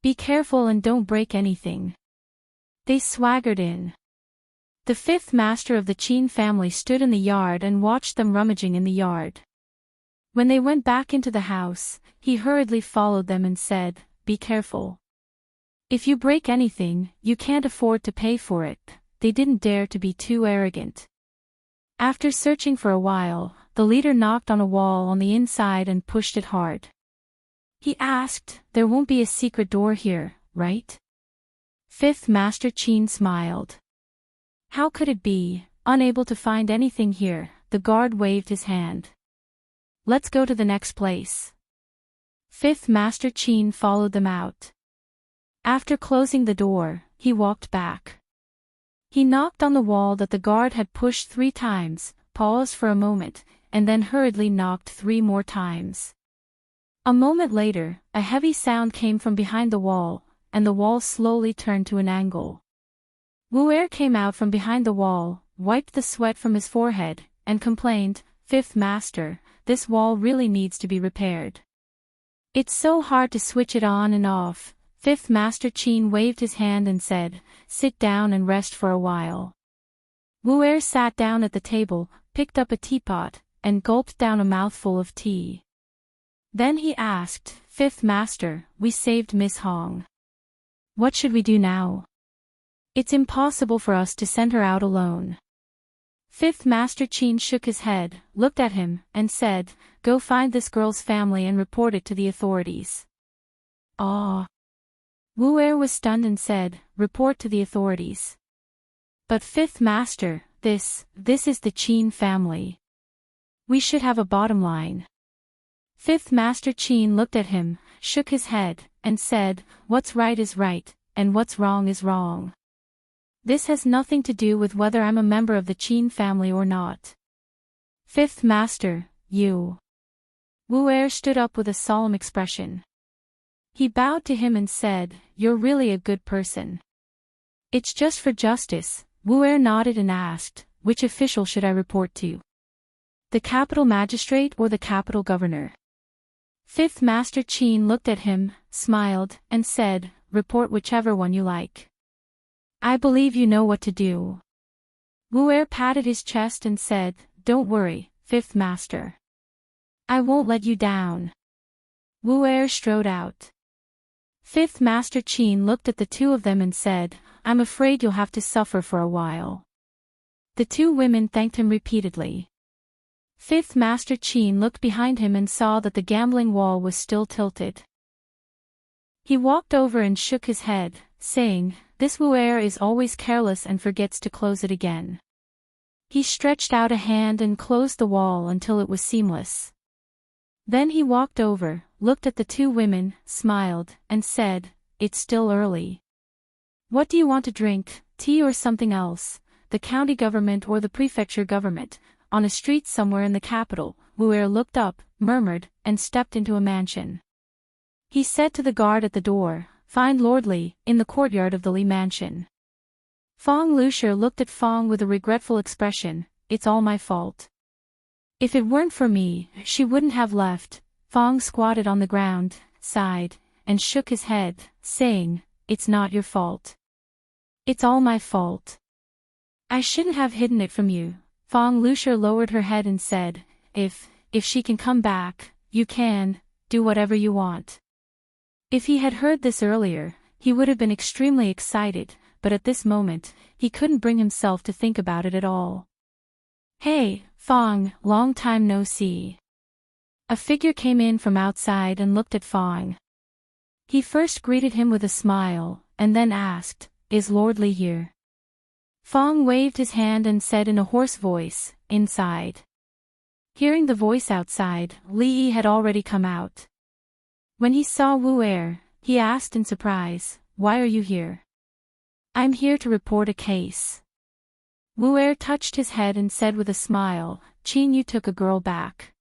Be careful and don't break anything." They swaggered in. The fifth master of the Qin family stood in the yard and watched them rummaging in the yard. When they went back into the house, he hurriedly followed them and said, "Be careful. If you break anything, you can't afford to pay for it." They didn't dare to be too arrogant. After searching for a while, the leader knocked on a wall on the inside and pushed it hard. He asked, "There won't be a secret door here, right?" Fifth Master Qin smiled. "How could it be?" Unable to find anything here, the guard waved his hand. "Let's go to the next place." Fifth Master Qin followed them out. After closing the door, he walked back. He knocked on the wall that the guard had pushed 3 times, paused for a moment, and then hurriedly knocked 3 more times. A moment later, a heavy sound came from behind the wall, and the wall slowly turned to an angle. Wu-Er came out from behind the wall, wiped the sweat from his forehead, and complained, "Fifth Master, this wall really needs to be repaired. It's so hard to switch it on and off." Fifth Master Qin waved his hand and said, "Sit down and rest for a while." Wu-Er sat down at the table, picked up a teapot, and gulped down a mouthful of tea. Then he asked, "Fifth Master, we saved Miss Hong. What should we do now? It's impossible for us to send her out alone." Fifth Master Qin shook his head, looked at him, and said, "Go find this girl's family and report it to the authorities." "Ah." Wu-Er was stunned and said, "Report to the authorities. But Fifth Master, this is the Qin family. We should have a bottom line." Fifth Master Qin looked at him, shook his head, and said, "What's right is right, and what's wrong is wrong. This has nothing to do with whether I'm a member of the Qin family or not. Fifth Master, you. Wu Er stood up with a solemn expression. He bowed to him and said, "You're really a good person." "It's just for justice." Wu Er nodded and asked, "Which official should I report to? The capital magistrate or the capital governor?" Fifth Master Qin looked at him, smiled, and said, "Report whichever one you like. I believe you know what to do." Wu Er patted his chest and said, "Don't worry, Fifth Master. I won't let you down." Wu Er strode out. Fifth Master Qin looked at the two of them and said, "I'm afraid you'll have to suffer for a while." The two women thanked him repeatedly. Fifth Master Qin looked behind him and saw that the gambling wall was still tilted. He walked over and shook his head, saying, "This Wu Er is always careless and forgets to close it again." He stretched out a hand and closed the wall until it was seamless. Then he walked over, looked at the two women, smiled, and said, "It's still early. What do you want to drink, tea or something else? The county government or the prefecture government?" On a street somewhere in the capital, Wu Er looked up, murmured, and stepped into a mansion. He said to the guard at the door, "Find Lord Li, in the courtyard of the Li mansion." Fong Lucia looked at Fong with a regretful expression. "It's all my fault. If it weren't for me, she wouldn't have left." Fong squatted on the ground, sighed, and shook his head, saying, "It's not your fault. It's all my fault. I shouldn't have hidden it from you." Fong Lucia lowered her head and said, If she can come back, you can, do whatever you want." If he had heard this earlier, he would have been extremely excited, but at this moment, he couldn't bring himself to think about it at all. "Hey, Fong, long time no see." A figure came in from outside and looked at Fong. He first greeted him with a smile, and then asked, "Is Lord Li here?" Fong waved his hand and said in a hoarse voice, "Inside." Hearing the voice outside, Li Yi had already come out. When he saw Wu Er, he asked in surprise, "Why are you here?" "I'm here to report a case." Wu Er touched his head and said with a smile, "Qin, you took a girl back.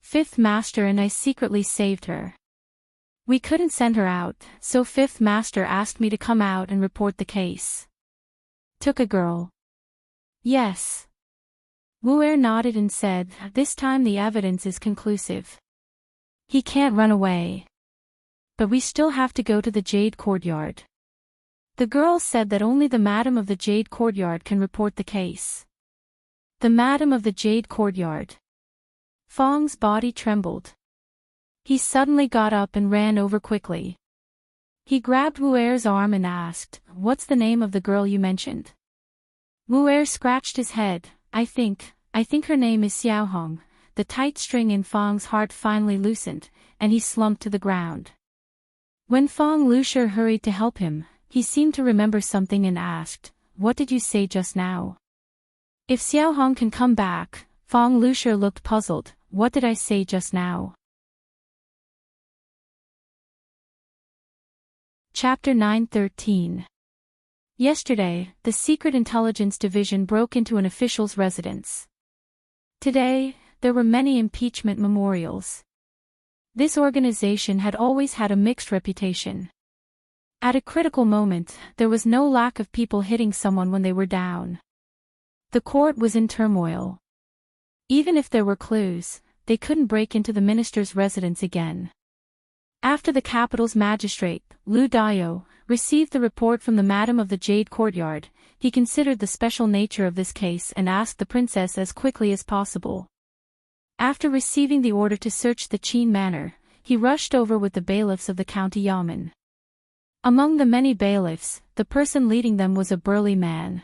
Fifth Master and I secretly saved her. We couldn't send her out, so Fifth Master asked me to come out and report the case." "Took a girl?" "Yes." Wu Er nodded and said, "This time the evidence is conclusive. He can't run away. But we still have to go to the Jade Courtyard. The girl said that only the Madam of the Jade Courtyard can report the case." "The Madam of the Jade Courtyard." Fong's body trembled. He suddenly got up and ran over quickly. He grabbed Wu Er's arm and asked, "What's the name of the girl you mentioned?" Wu Er scratched his head. I think her name is Xiaohong." The tight string in Fong's heart finally loosened, and he slumped to the ground. When Fong Lucia hurried to help him, he seemed to remember something and asked, "What did you say just now?" "If Xiaohong can come back." Fong Lucia looked puzzled. "What did I say just now?" Chapter 9:13. Yesterday, the Secret Intelligence Division broke into an official's residence. Today, there were many impeachment memorials. This organization had always had a mixed reputation. At a critical moment, there was no lack of people hitting someone when they were down. The court was in turmoil. Even if there were clues, they couldn't break into the minister's residence again. After the capital's magistrate, Lu Dayo, received the report from the Madam of the Jade Courtyard, he considered the special nature of this case and asked the princess as quickly as possible. After receiving the order to search the Qin manor, he rushed over with the bailiffs of the county yamen. Among the many bailiffs, the person leading them was a burly man.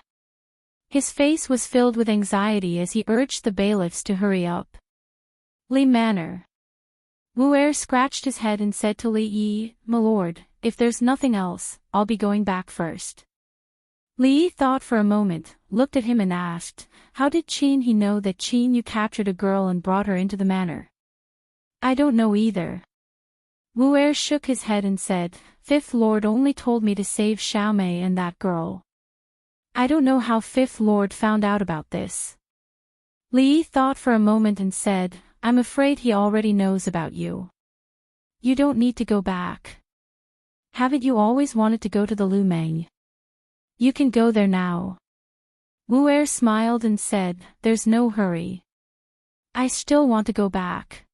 His face was filled with anxiety as he urged the bailiffs to hurry up. Li Manor. Wu Er scratched his head and said to Li Yi, "My lord, if there's nothing else, I'll be going back first." Li Yi thought for a moment, looked at him and asked, "How did Qin he know that Qin you captured a girl and brought her into the manor?" "I don't know either." Wu-Er shook his head and said, Fifth Lord only told me to save Xiaomei and that girl. I don't know how Fifth Lord found out about this. Li thought for a moment and said, I'm afraid he already knows about you. You don't need to go back. Haven't you always wanted to go to the Lumeng? You can go there now. Wu-Er smiled and said, There's no hurry. I still want to go back.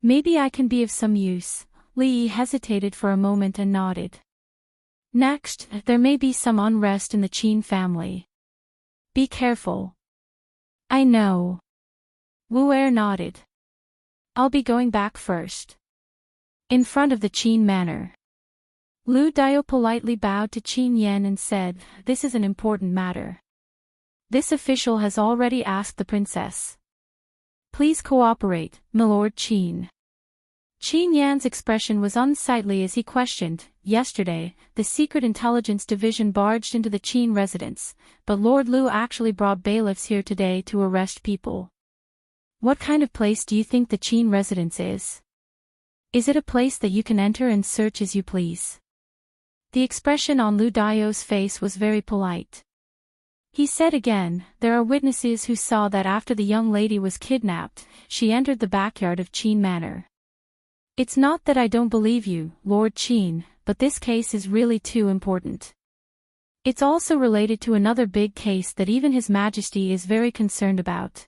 Maybe I can be of some use. Li hesitated for a moment and nodded. Next, there may be some unrest in the Qin family. Be careful. I know. Wu-Er nodded. I'll be going back first. In front of the Qin manor. Lu Dio politely bowed to Qin Yan and said, This is an important matter. This official has already asked the princess. Please cooperate, Milord Qin. Qin Yan's expression was unsightly as he questioned, Yesterday, the Secret Intelligence Division barged into the Qin residence, but Lord Lu actually brought bailiffs here today to arrest people. What kind of place do you think the Qin residence is? Is it a place that you can enter and search as you please? The expression on Lu Dio's face was very polite. He said again, There are witnesses who saw that after the young lady was kidnapped, she entered the backyard of Qin Manor. It's not that I don't believe you, Lord Qin, but this case is really too important. It's also related to another big case that even His Majesty is very concerned about.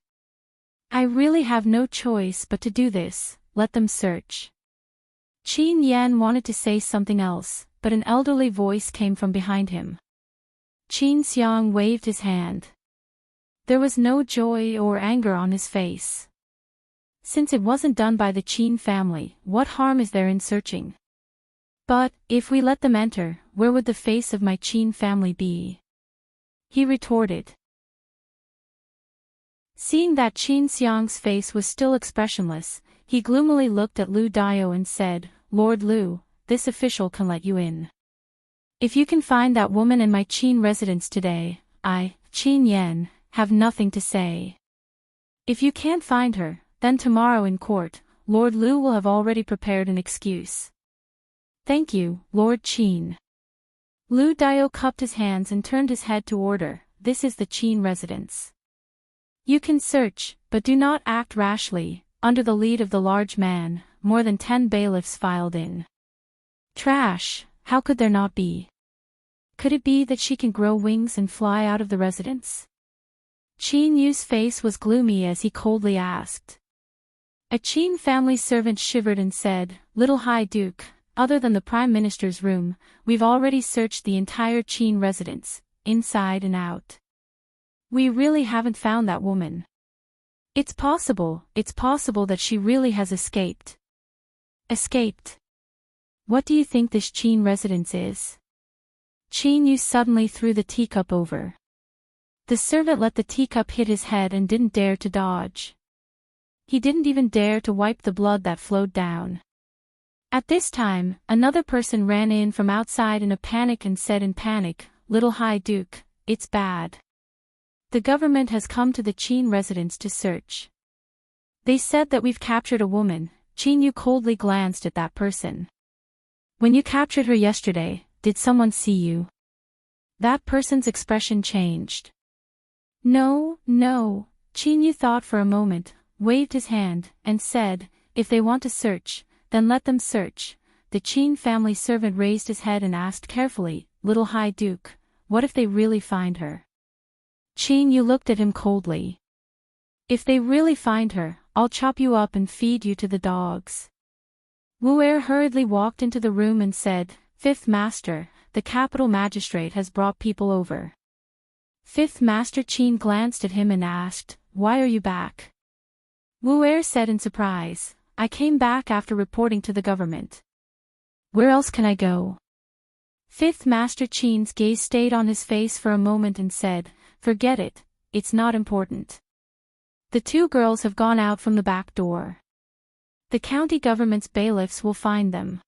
I really have no choice but to do this, let them search. Qin Yan wanted to say something else, but an elderly voice came from behind him. Qin Xiang waved his hand. There was no joy or anger on his face. Since it wasn't done by the Qin family, what harm is there in searching? But, if we let them enter, where would the face of my Qin family be? He retorted. Seeing that Qin Xiang's face was still expressionless, he gloomily looked at Lu Dio and said, Lord Lu, this official can let you in. If you can find that woman in my Qin residence today, I, Qin Yan, have nothing to say. If you can't find her, then tomorrow in court, Lord Lu will have already prepared an excuse. Thank you, Lord Qin. Lu Dio cupped his hands and turned his head to order, This is the Qin residence. You can search, but do not act rashly. Under the lead of the large man, more than 10 bailiffs filed in. Trash, how could there not be? Could it be that she can grow wings and fly out of the residence? Qin Yu's face was gloomy as he coldly asked. A Qin family servant shivered and said, Little High Duke, other than the Prime Minister's room, we've already searched the entire Qin residence, inside and out. We really haven't found that woman. It's possible that she really has escaped. Escaped? What do you think this Qin residence is? Qin Yu suddenly threw the teacup over. The servant let the teacup hit his head and didn't dare to dodge. He didn't even dare to wipe the blood that flowed down. At this time, another person ran in from outside in a panic and said in panic, Little High Duke, it's bad. The government has come to the Qin residence to search. They said that we've captured a woman. Qin Yu coldly glanced at that person. When you captured her yesterday, did someone see you? That person's expression changed. No. Qin Yu thought for a moment, waved his hand, and said, If they want to search, then let them search. The Qin family servant raised his head and asked carefully, Little High Duke, what if they really find her? Qin Yu looked at him coldly. If they really find her, I'll chop you up and feed you to the dogs. Wu-Er hurriedly walked into the room and said, Fifth Master, the capital magistrate has brought people over. Fifth Master Qin glanced at him and asked, Why are you back? Wu-Er said in surprise, I came back after reporting to the government. Where else can I go? Fifth Master Qin's gaze stayed on his face for a moment and said, Forget it, it's not important. The 2 girls have gone out from the back door. The county government's bailiffs will find them.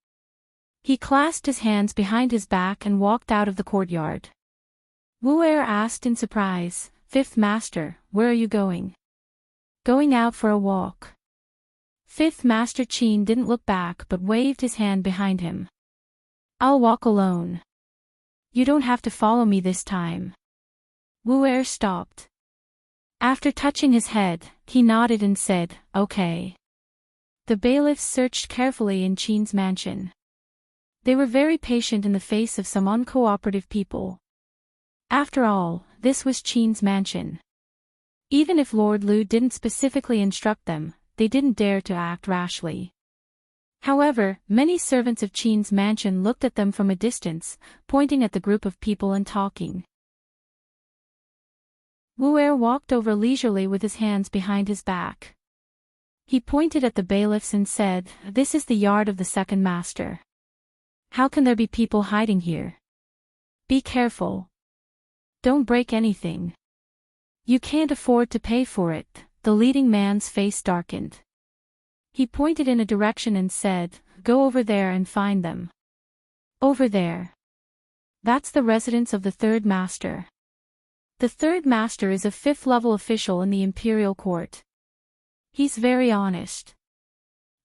He clasped his hands behind his back and walked out of the courtyard. Wu-Er asked in surprise, Fifth Master, where are you going? Going out for a walk. Fifth Master Qin didn't look back but waved his hand behind him. I'll walk alone. You don't have to follow me this time. Wu Er stopped. After touching his head, he nodded and said, okay. The bailiffs searched carefully in Qin's mansion. They were very patient in the face of some uncooperative people. After all, this was Qin's mansion. Even if Lord Lu didn't specifically instruct them, they didn't dare to act rashly. However, many servants of Qin's mansion looked at them from a distance, pointing at the group of people and talking. Wu Er walked over leisurely with his hands behind his back. He pointed at the bailiffs and said, "This is the yard of the second master. How can there be people hiding here? Be careful. Don't break anything. You can't afford to pay for it." The leading man's face darkened. He pointed in a direction and said, "Go over there and find them." Over there. That's the residence of the third master. The third master is a fifth-level official in the imperial court. He's very honest.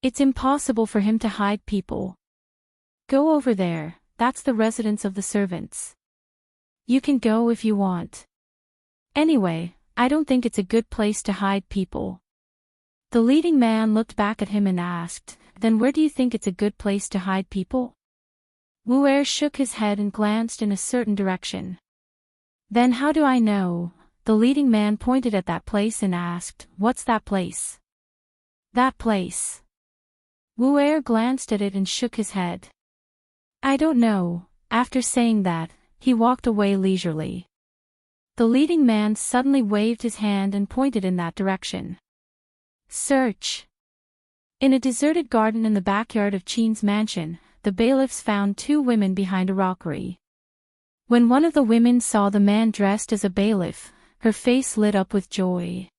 It's impossible for him to hide people. Go over there, that's the residence of the servants. You can go if you want. Anyway, I don't think it's a good place to hide people. The leading man looked back at him and asked, "Then where do you think it's a good place to hide people?" Wu Er shook his head and glanced in a certain direction. "Then how do I know?" The leading man pointed at that place and asked, "What's that place?" "That place." Wu Er glanced at it and shook his head. "I don't know." After saying that, he walked away leisurely. The leading man suddenly waved his hand and pointed in that direction. Search. In a deserted garden in the backyard of Qin's mansion, the bailiffs found two women behind a rockery. When one of the women saw the man dressed as a bailiff, her face lit up with joy.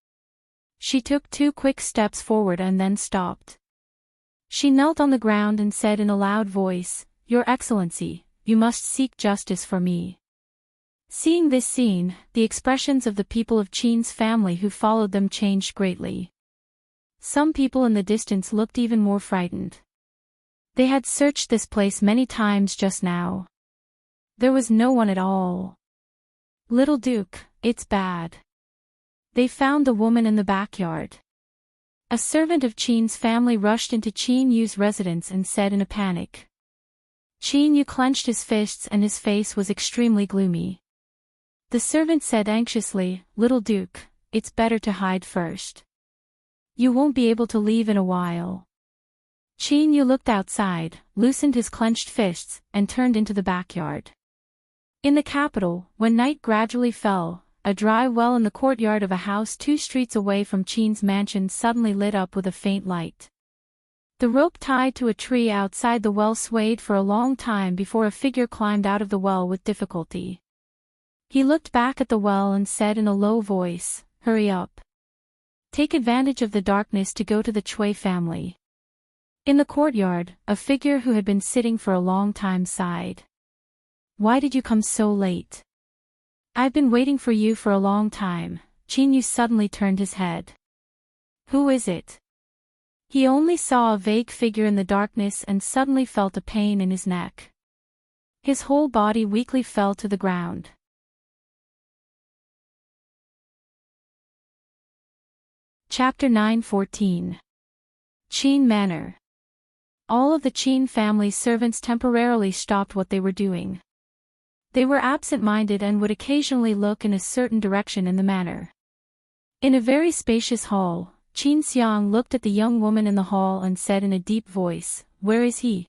She took 2 quick steps forward and then stopped. She knelt on the ground and said in a loud voice, "Your Excellency, you must seek justice for me." Seeing this scene, the expressions of the people of Qin's family who followed them changed greatly. Some people in the distance looked even more frightened. They had searched this place many times just now. There was no one at all. "Little Duke, it's bad. They found the woman in the backyard." A servant of Qin's family rushed into Qin Yu's residence and said in a panic. Qin Yu clenched his fists and his face was extremely gloomy. The servant said anxiously, "Little Duke, it's better to hide first. You won't be able to leave in a while." Qin Yu looked outside, loosened his clenched fists, and turned into the backyard. In the capital, when night gradually fell, a dry well in the courtyard of a house 2 streets away from Qin's mansion suddenly lit up with a faint light. The rope tied to a tree outside the well swayed for a long time before a figure climbed out of the well with difficulty. He looked back at the well and said in a low voice, "Hurry up. Take advantage of the darkness to go to the Chui family." In the courtyard, a figure who had been sitting for a long time sighed. "Why did you come so late?" "I've been waiting for you for a long time." Qin Yu suddenly turned his head. "Who is it?" He only saw a vague figure in the darkness and suddenly felt a pain in his neck. His whole body weakly fell to the ground. Chapter 9:14. Qin Manor. All of the Qin family's servants temporarily stopped what they were doing. They were absent-minded and would occasionally look in a certain direction in the manor. In a very spacious hall, Qin Xiang looked at the young woman in the hall and said in a deep voice, "Where is he?"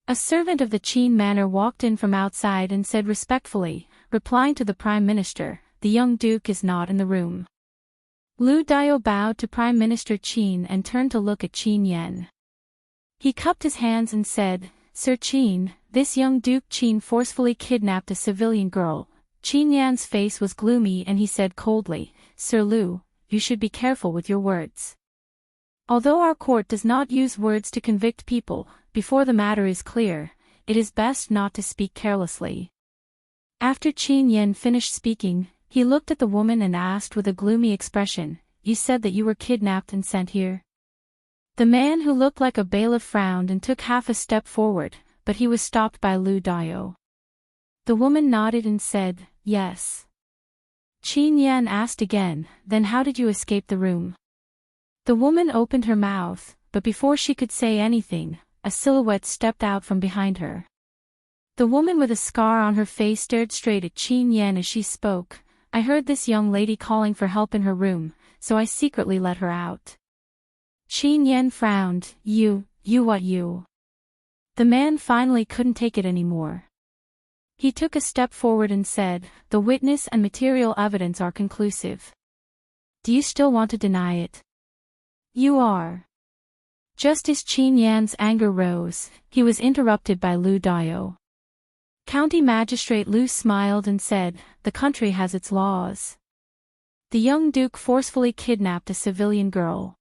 A servant of the Qin manor walked in from outside and said respectfully, replying to the Prime Minister, "The young duke is not in the room." Lu Dio bowed to Prime Minister Qin and turned to look at Qin Yan. He cupped his hands and said, "Sir Qin, this young Duke Qin forcefully kidnapped a civilian girl." Qin Yan's face was gloomy and he said coldly, "Sir Lu, you should be careful with your words. Although our court does not use words to convict people, before the matter is clear, it is best not to speak carelessly." After Qin Yan finished speaking, he looked at the woman and asked with a gloomy expression, "You said that you were kidnapped and sent here?" The man who looked like a bailiff frowned and took half a step forward, but he was stopped by Lu Dao. The woman nodded and said, "Yes." Qin Yan asked again, "Then how did you escape the room?" The woman opened her mouth, but before she could say anything, a silhouette stepped out from behind her. The woman with a scar on her face stared straight at Qin Yan as she spoke. "I heard this young lady calling for help in her room, so I secretly let her out." Qin Yan frowned. You what you? The man finally couldn't take it anymore. He took a step forward and said, "The witness and material evidence are conclusive. Do you still want to deny it?" "You are." Just as Qin Yan's anger rose, he was interrupted by Lu Dao. County Magistrate Lu smiled and said, "The country has its laws. The young duke forcefully kidnapped a civilian girl.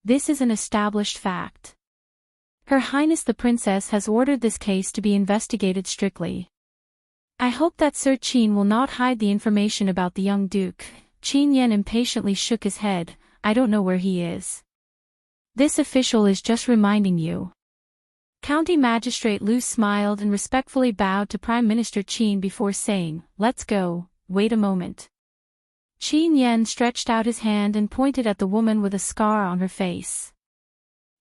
This is an established fact. Her Highness the Princess has ordered this case to be investigated strictly. I hope that Sir Qin will not hide the information about the young duke." Qin Yan impatiently shook his head. "I don't know where he is. This official is just reminding you." County Magistrate Lu smiled and respectfully bowed to Prime Minister Qin before saying, "Let's go, wait a moment." Qin Yan stretched out his hand and pointed at the woman with a scar on her face.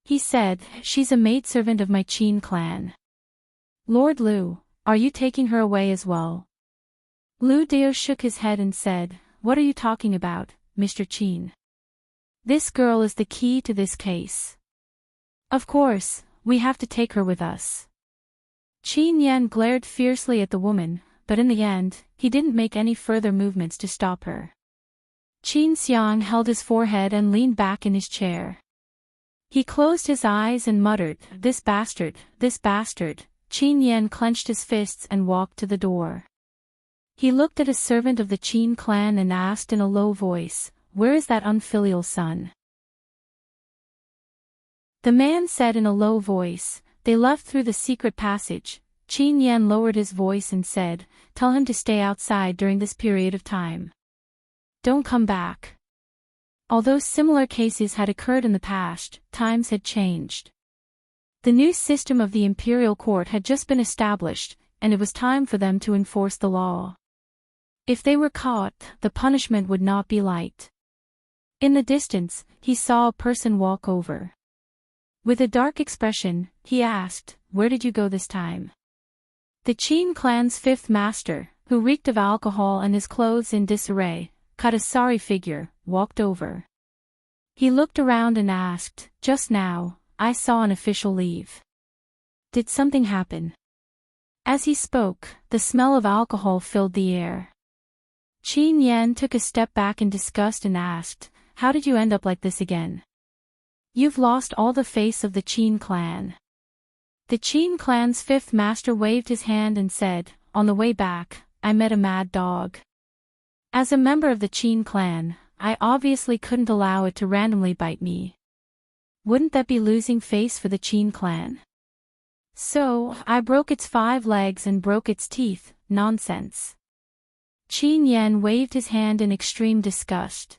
He said, "She's a maidservant of my Qin clan. Lord Lu, are you taking her away as well?" Lu Dao shook his head and said, "What are you talking about, Mr. Qin? This girl is the key to this case. Of course, we have to take her with us." Qin Yan glared fiercely at the woman, but in the end, he didn't make any further movements to stop her. Qin Xiang held his forehead and leaned back in his chair. He closed his eyes and muttered, this bastard, this bastard." Qin Yan clenched his fists and walked to the door. He looked at a servant of the Qin clan and asked in a low voice, "Where is that unfilial son?" The man said in a low voice, "They left through the secret passage." Qin Yan lowered his voice and said, "Tell him to stay outside during this period of time. Don't come back." Although similar cases had occurred in the past, times had changed. The new system of the imperial court had just been established, and it was time for them to enforce the law. If they were caught, the punishment would not be light. In the distance, he saw a person walk over. With a dark expression, he asked, "Where did you go this time?" The Qin clan's fifth master, who reeked of alcohol and his clothes in disarray, cut a sorry figure, walked over. He looked around and asked, "Just now, I saw an official leave. Did something happen?" As he spoke, the smell of alcohol filled the air. Qin Yan took a step back in disgust and asked, "How did you end up like this again? You've lost all the face of the Qin clan." The Qin clan's fifth master waved his hand and said, "On the way back, I met a mad dog. As a member of the Qin clan, I obviously couldn't allow it to randomly bite me. Wouldn't that be losing face for the Qin clan? So, I broke its 5 legs and broke its teeth." Nonsense. Qin Yan waved his hand in extreme disgust.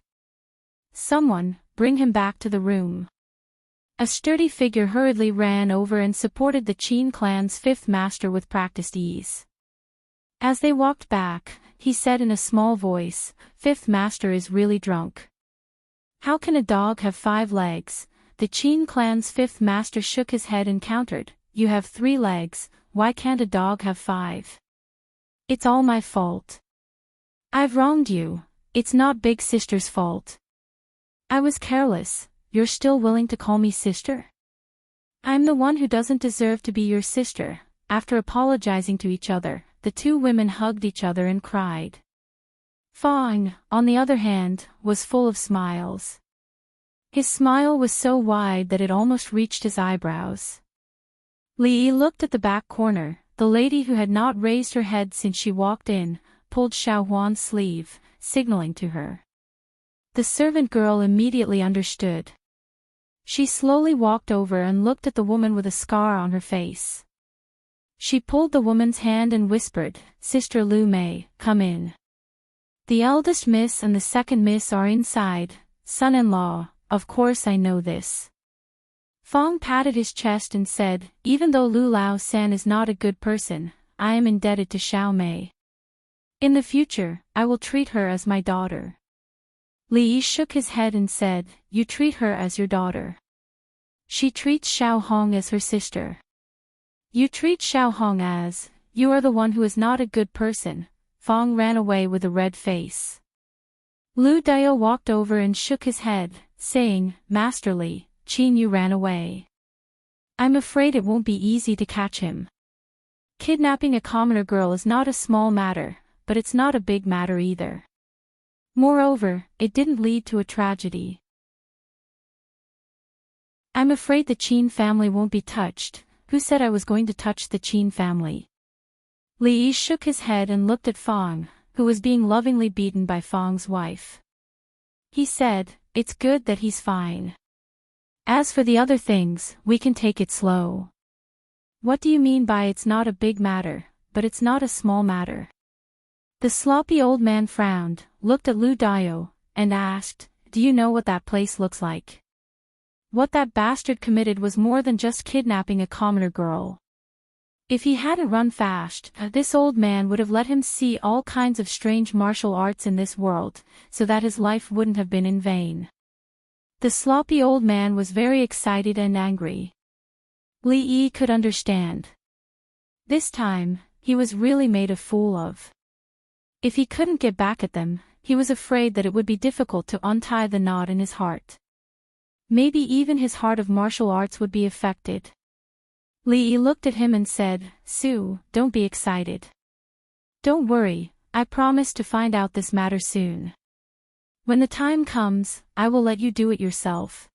"Someone, bring him back to the room." A sturdy figure hurriedly ran over and supported the Qin clan's fifth master with practiced ease. As they walked back, he said in a small voice, "Fifth master is really drunk. How can a dog have 5 legs? The Qin clan's fifth master shook his head and countered, "You have 3 legs, why can't a dog have 5? It's all my fault. I've wronged you, it's not big sister's fault. I was careless, you're still willing to call me sister? I'm the one who doesn't deserve to be your sister." After apologizing to each other, the two women hugged each other and cried. Fang, on the other hand, was full of smiles. His smile was so wide that it almost reached his eyebrows. Li looked at the back corner. The lady who had not raised her head since she walked in, pulled Xiao Huan's sleeve, signaling to her. The servant girl immediately understood. She slowly walked over and looked at the woman with a scar on her face. She pulled the woman's hand and whispered, "Sister Lu Mei, come in. The eldest miss and the second miss are inside, son-in-law, of course I know this." Fong patted his chest and said, even though Lu Lao San is not a good person, I am indebted to Xiao Mei. In the future, I will treat her as my daughter. Li Yi shook his head and said, you treat her as your daughter. She treats Xiao Hong as her sister. You treat Xiao Hong as, you are the one who is not a good person. Fong ran away with a red face. Lu Dio walked over and shook his head, saying, Master Li, Qin Yu ran away. I'm afraid it won't be easy to catch him. Kidnapping a commoner girl is not a small matter, but it's not a big matter either. Moreover, it didn't lead to a tragedy. I'm afraid the Qin family won't be touched. Who said I was going to touch the Qin family? Li Yi shook his head and looked at Fong, who was being lovingly beaten by Fong's wife. He said, it's good that he's fine. As for the other things, we can take it slow. What do you mean by it's not a big matter, but it's not a small matter? The sloppy old man frowned, looked at Lu Dio, and asked, do you know what that place looks like? What that bastard committed was more than just kidnapping a commoner girl. If he hadn't run fast, this old man would have let him see all kinds of strange martial arts in this world, so that his life wouldn't have been in vain. The sloppy old man was very excited and angry. Li Yi could understand. This time, he was really made a fool of. If he couldn't get back at them, he was afraid that it would be difficult to untie the knot in his heart. Maybe even his heart of martial arts would be affected. Li Yi looked at him and said, Su, don't be excited. Don't worry, I promise to find out this matter soon. When the time comes, I will let you do it yourself.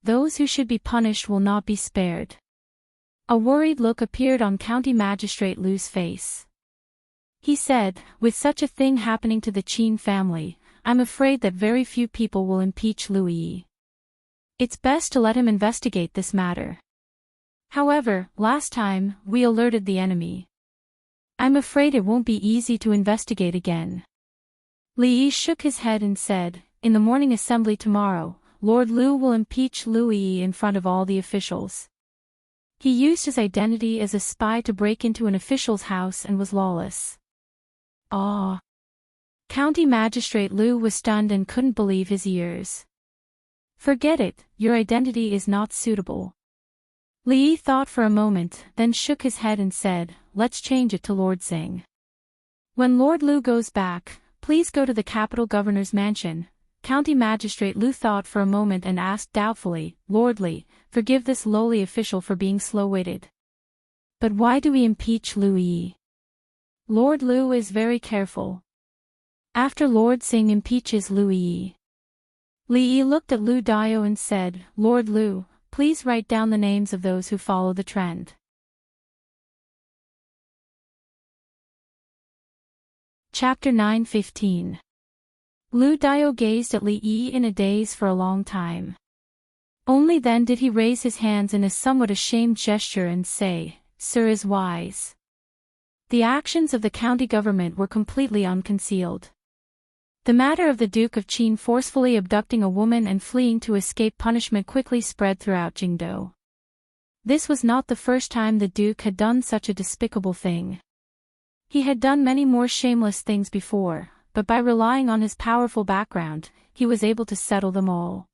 Those who should be punished will not be spared. A worried look appeared on County Magistrate Lu's face. He said, with such a thing happening to the Qin family, I'm afraid that very few people will impeach Lu Yi. It's best to let him investigate this matter. However, last time, we alerted the enemy. I'm afraid it won't be easy to investigate again. Li Yi shook his head and said, in the morning assembly tomorrow, Lord Lu will impeach Lu Yi in front of all the officials. He used his identity as a spy to break into an official's house and was lawless. Ah! County Magistrate Lu was stunned and couldn't believe his ears. Forget it, your identity is not suitable. Li Yi thought for a moment, then shook his head and said, let's change it to Lord Xing. When Lord Lu goes back, please go to the capital governor's mansion. County Magistrate Lu thought for a moment and asked doubtfully, Lord Li, forgive this lowly official for being slow-witted. But why do we impeach Lu Yi? Lord Lu is very careful. After Lord Xing impeaches Lu Yi. Li Yi looked at Lu Dio and said, Lord Lu, please write down the names of those who follow the trend. Chapter 9:15. Lu Dio gazed at Li Yi in a daze for a long time. Only then did he raise his hands in a somewhat ashamed gesture and say, Sir is wise. The actions of the county government were completely unconcealed. The matter of the Duke of Qin forcefully abducting a woman and fleeing to escape punishment quickly spread throughout Jingdou. This was not the first time the Duke had done such a despicable thing. He had done many more shameless things before, but by relying on his powerful background, he was able to settle them all.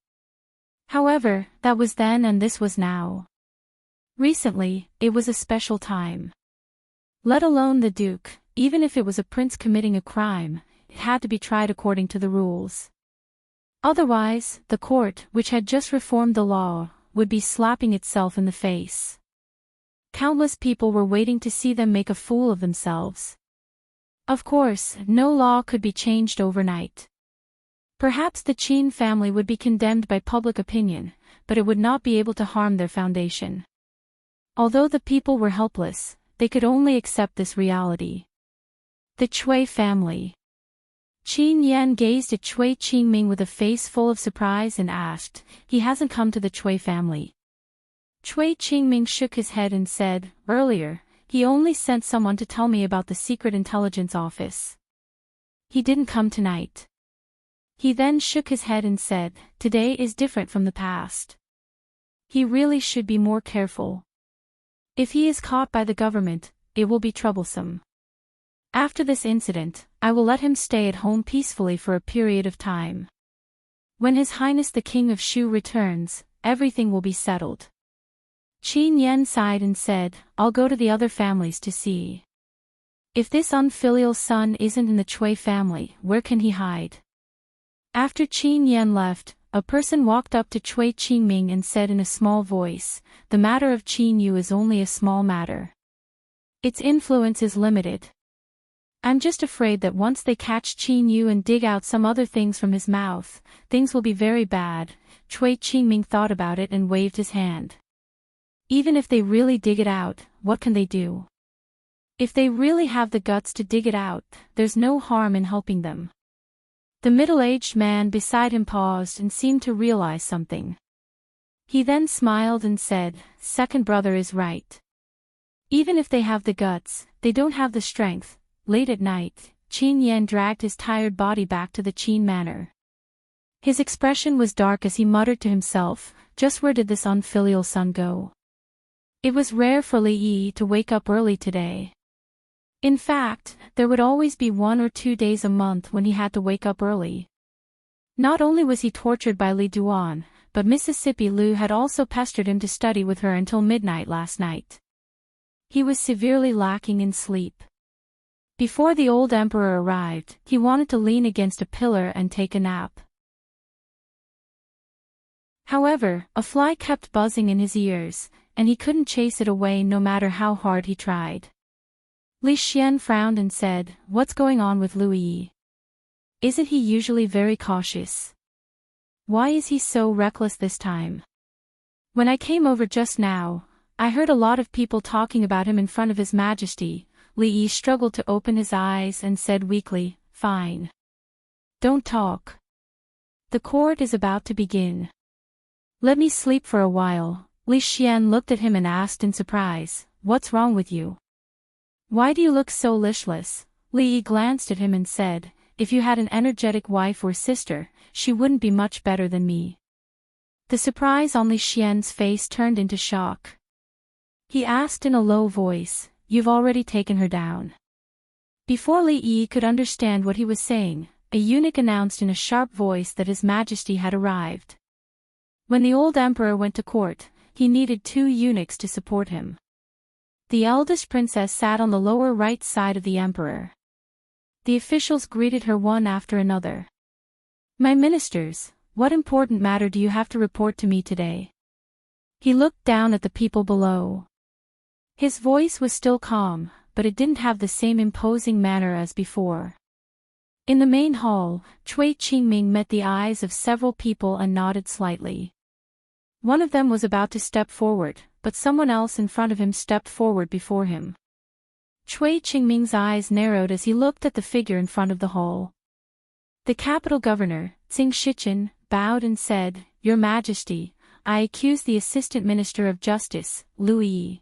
However, that was then and this was now. Recently, it was a special time. Let alone the Duke, even if it was a prince committing a crime, it had to be tried according to the rules. Otherwise, the court, which had just reformed the law, would be slapping itself in the face. Countless people were waiting to see them make a fool of themselves. Of course, no law could be changed overnight. Perhaps the Qin family would be condemned by public opinion, but it would not be able to harm their foundation. Although the people were helpless, they could only accept this reality. The Chui family. Qin Yan gazed at Chui Qingming with a face full of surprise and asked, he hasn't come to the Chui family. Chui Qingming shook his head and said, earlier, he only sent someone to tell me about the secret intelligence office. He didn't come tonight. He then shook his head and said, today is different from the past. He really should be more careful. If he is caught by the government, it will be troublesome. After this incident, I will let him stay at home peacefully for a period of time. When His Highness the King of Shu returns, everything will be settled. Qin Yan sighed and said, I'll go to the other families to see. If this unfilial son isn't in the Cui family, where can he hide? After Qin Yan left, a person walked up to Cui Qingming and said in a small voice, the matter of Qin Yu is only a small matter. Its influence is limited. I'm just afraid that once they catch Qin Yu and dig out some other things from his mouth, things will be very bad. Cui Qingming thought about it and waved his hand. Even if they really dig it out, what can they do? If they really have the guts to dig it out, there's no harm in helping them. The middle-aged man beside him paused and seemed to realize something. He then smiled and said, Second brother is right. Even if they have the guts, they don't have the strength. Late at night, Qin Yan dragged his tired body back to the Qin manor. His expression was dark as he muttered to himself, just where did this unfilial son go? It was rare for Li Yi to wake up early today. In fact, there would always be 1 or 2 days a month when he had to wake up early. Not only was he tortured by Li Duan, but Mississippi Lu had also pestered him to study with her until midnight last night. He was severely lacking in sleep. Before the old emperor arrived, he wanted to lean against a pillar and take a nap. However, a fly kept buzzing in his ears, and he couldn't chase it away no matter how hard he tried. Li Xian frowned and said, What's going on with Lu Yi? Isn't he usually very cautious? Why is he so reckless this time? When I came over just now, I heard a lot of people talking about him in front of His Majesty. Li Yi struggled to open his eyes and said weakly, Fine. Don't talk. The court is about to begin. Let me sleep for a while. Li Xian looked at him and asked in surprise, What's wrong with you? Why do you look so listless? Li Yi glanced at him and said, If you had an energetic wife or sister, she wouldn't be much better than me. The surprise on Li Xian's face turned into shock. He asked in a low voice, You've already taken her down. Before Li Yi could understand what he was saying, a eunuch announced in a sharp voice that His Majesty had arrived. When the old emperor went to court, he needed 2 eunuchs to support him. The eldest princess sat on the lower right side of the emperor. The officials greeted her one after another. My ministers, what important matter do you have to report to me today? He looked down at the people below. His voice was still calm, but it didn't have the same imposing manner as before. In the main hall, Cui Qingming met the eyes of several people and nodded slightly. One of them was about to step forward, but someone else in front of him stepped forward before him. Cui Qingming's eyes narrowed as he looked at the figure in front of the hall. The capital governor, Tsing Shichen, bowed and said, Your Majesty, I accuse the Assistant Minister of Justice, Lu Yi.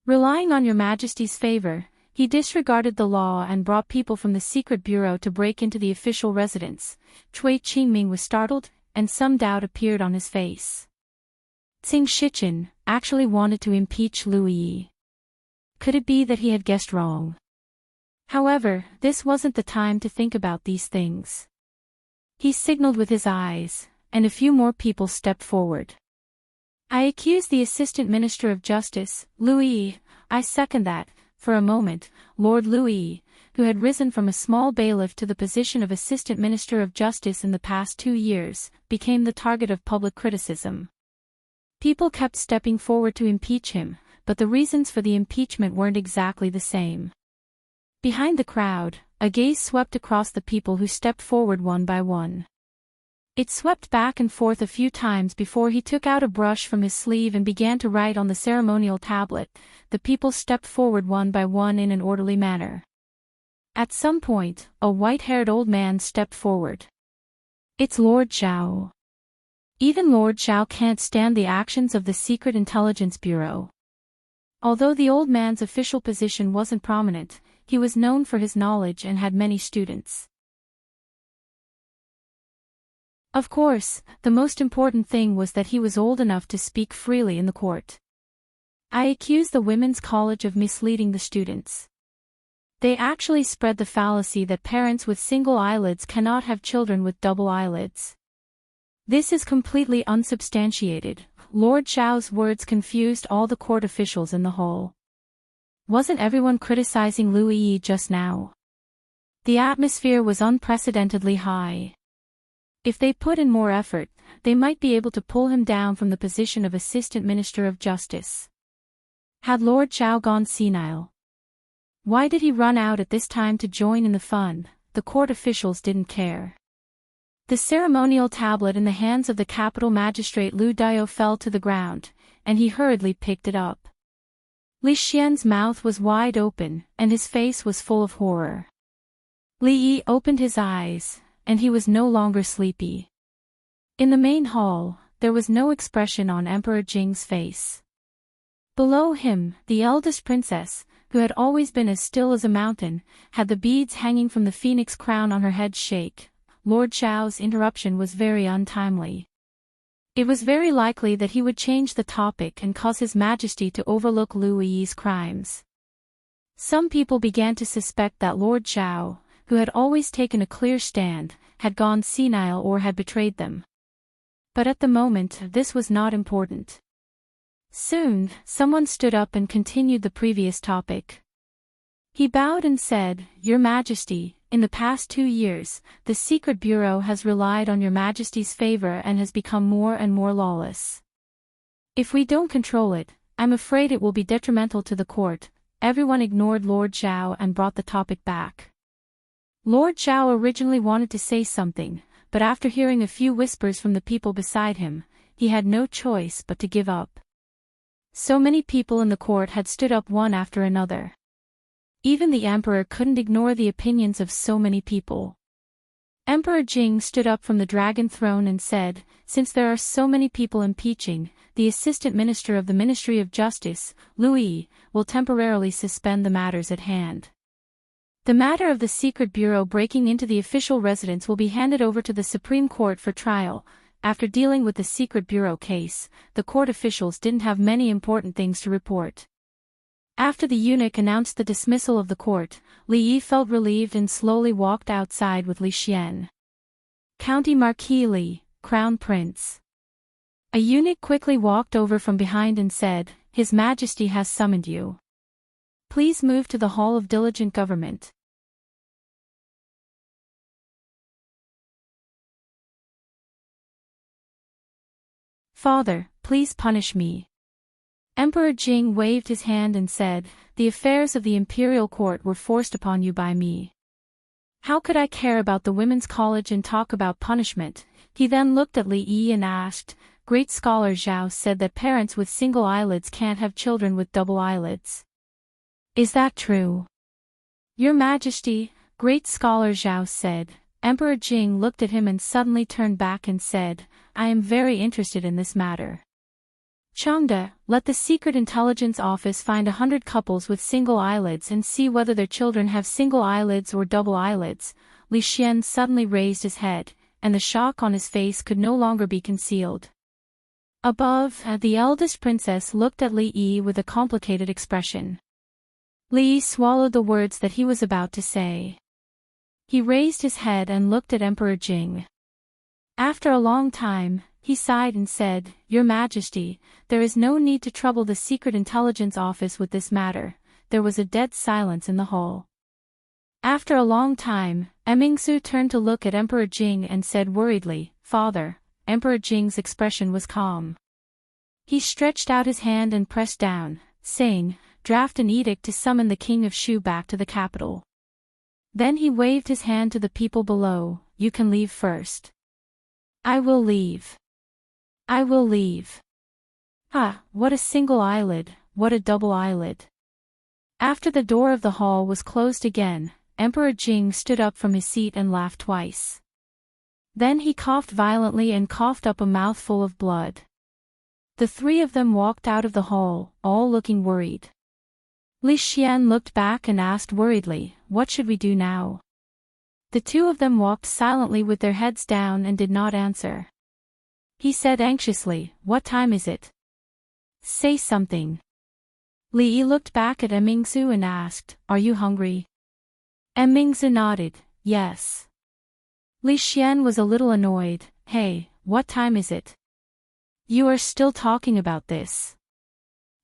Relying on Your Majesty's favor, he disregarded the law and brought people from the secret bureau to break into the official residence. Cui Qingming was startled, and some doubt appeared on his face. Tsing Shichen actually wanted to impeach Lu Yi. Could it be that he had guessed wrong? However, this wasn't the time to think about these things. He signaled with his eyes, and a few more people stepped forward. I accuse the Assistant Minister of Justice, Lu Yi. I second that. For a moment, Lord Lu Yi, who had risen from a small bailiff to the position of Assistant Minister of Justice in the past 2 years, became the target of public criticism. People kept stepping forward to impeach him, but the reasons for the impeachment weren't exactly the same. Behind the crowd, a gaze swept across the people who stepped forward one by one. It swept back and forth a few times before he took out a brush from his sleeve and began to write on the ceremonial tablet. The people stepped forward one by one in an orderly manner. At some point, a white-haired old man stepped forward. It's Lord Zhao. Even Lord Zhao can't stand the actions of the Secret Intelligence Bureau. Although the old man's official position wasn't prominent, he was known for his knowledge and had many students. Of course, the most important thing was that he was old enough to speak freely in the court. I accuse the Women's College of misleading the students. They actually spread the fallacy that parents with single eyelids cannot have children with double eyelids. This is completely unsubstantiated. Lord Zhao's words confused all the court officials in the hall. Wasn't everyone criticizing Lu Yi just now? The atmosphere was unprecedentedly high. If they put in more effort, they might be able to pull him down from the position of Assistant Minister of Justice. Had Lord Zhao gone senile? Why did he run out at this time to join in the fun? The court officials didn't care. The ceremonial tablet in the hands of the capital magistrate Lu Dao fell to the ground, and he hurriedly picked it up. Li Xian's mouth was wide open, and his face was full of horror. Li Yi opened his eyes, and he was no longer sleepy. In the main hall, there was no expression on Emperor Jing's face. Below him, the eldest princess, who had always been as still as a mountain, had the beads hanging from the phoenix crown on her head shake. Lord Zhao's interruption was very untimely. It was very likely that he would change the topic and cause His Majesty to overlook Lu Yi's crimes. Some people began to suspect that Lord Zhao, who had always taken a clear stand, had gone senile or had betrayed them. But at the moment, this was not important. Soon, someone stood up and continued the previous topic. He bowed and said, "Your Majesty, in the past 2 years, the Secret Bureau has relied on Your Majesty's favor and has become more and more lawless. If we don't control it, I'm afraid it will be detrimental to the court." Everyone ignored Lord Zhao and brought the topic back. Lord Zhao originally wanted to say something, but after hearing a few whispers from the people beside him, he had no choice but to give up. So many people in the court had stood up one after another. Even the emperor couldn't ignore the opinions of so many people. Emperor Jing stood up from the dragon throne and said, "Since there are so many people impeaching, the assistant minister of the Ministry of Justice, Lu Yi, will temporarily suspend the matters at hand. The matter of the Secret Bureau breaking into the official residence will be handed over to the Supreme Court for trial." After dealing with the Secret Bureau case, the court officials didn't have many important things to report. After the eunuch announced the dismissal of the court, Li Yi felt relieved and slowly walked outside with Li Xian. County Marquis Li, Crown Prince. A eunuch quickly walked over from behind and said, "His Majesty has summoned you. Please move to the Hall of Diligent Government." "Father, please punish me." Emperor Jing waved his hand and said, "The affairs of the imperial court were forced upon you by me. How could I care about the women's college and talk about punishment?" He then looked at Li Yi and asked, "Great scholar Zhao said that parents with single eyelids can't have children with double eyelids. Is that true?" "Your Majesty," Great scholar Zhao said. Emperor Jing looked at him and suddenly turned back and said, "I am very interested in this matter. Changde, let the Secret Intelligence Office find 100 couples with single eyelids and see whether their children have single eyelids or double eyelids." Li Xian suddenly raised his head, and the shock on his face could no longer be concealed. Above, the eldest princess looked at Li Yi with a complicated expression. Li Yi swallowed the words that he was about to say. He raised his head and looked at Emperor Jing. After a long time, he sighed and said, "Your Majesty, there is no need to trouble the Secret Intelligence Office with this matter." There was a dead silence in the hall. After a long time, Emingsu turned to look at Emperor Jing and said worriedly, "Father." Emperor Jing's expression was calm. He stretched out his hand and pressed down, saying, "Draft an edict to summon the King of Shu back to the capital." Then he waved his hand to the people below, "You can leave first." "I will leave. I will leave." Ah, what a single eyelid, what a double eyelid. After the door of the hall was closed again, Emperor Jing stood up from his seat and laughed twice. Then he coughed violently and coughed up a mouthful of blood. The three of them walked out of the hall, all looking worried. Li Xian looked back and asked worriedly, "What should we do now?" The two of them walked silently with their heads down and did not answer. He said anxiously, "What time is it? Say something." Li Yi looked back at Mingzu and asked, "Are you hungry?" Mingzu nodded, "Yes." Li Xian was a little annoyed. "Hey, what time is it? You are still talking about this."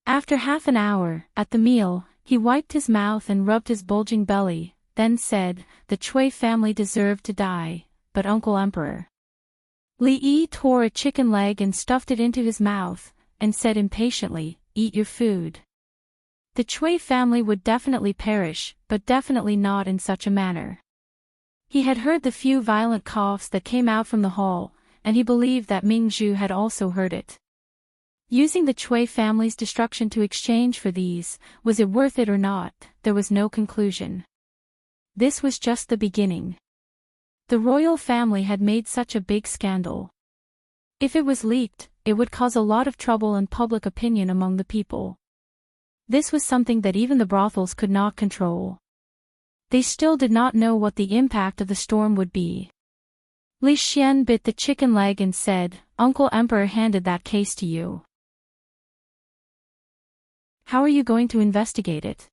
After half an hour, at the meal, he wiped his mouth and rubbed his bulging belly, then said, "The Cui family deserved to die, but Uncle Emperor." Li Yi tore a chicken leg and stuffed it into his mouth, and said impatiently, "Eat your food." The Cui family would definitely perish, but definitely not in such a manner. He had heard the few violent coughs that came out from the hall, and he believed that Mingzhu had also heard it. Using the Cui family's destruction to exchange for these, was it worth it or not, there was no conclusion. This was just the beginning. The royal family had made such a big scandal. If it was leaked, it would cause a lot of trouble and public opinion among the people. This was something that even the brothels could not control. They still did not know what the impact of the storm would be. Li Xian bit the chicken leg and said, "Uncle Emperor handed that case to you. How are you going to investigate it?"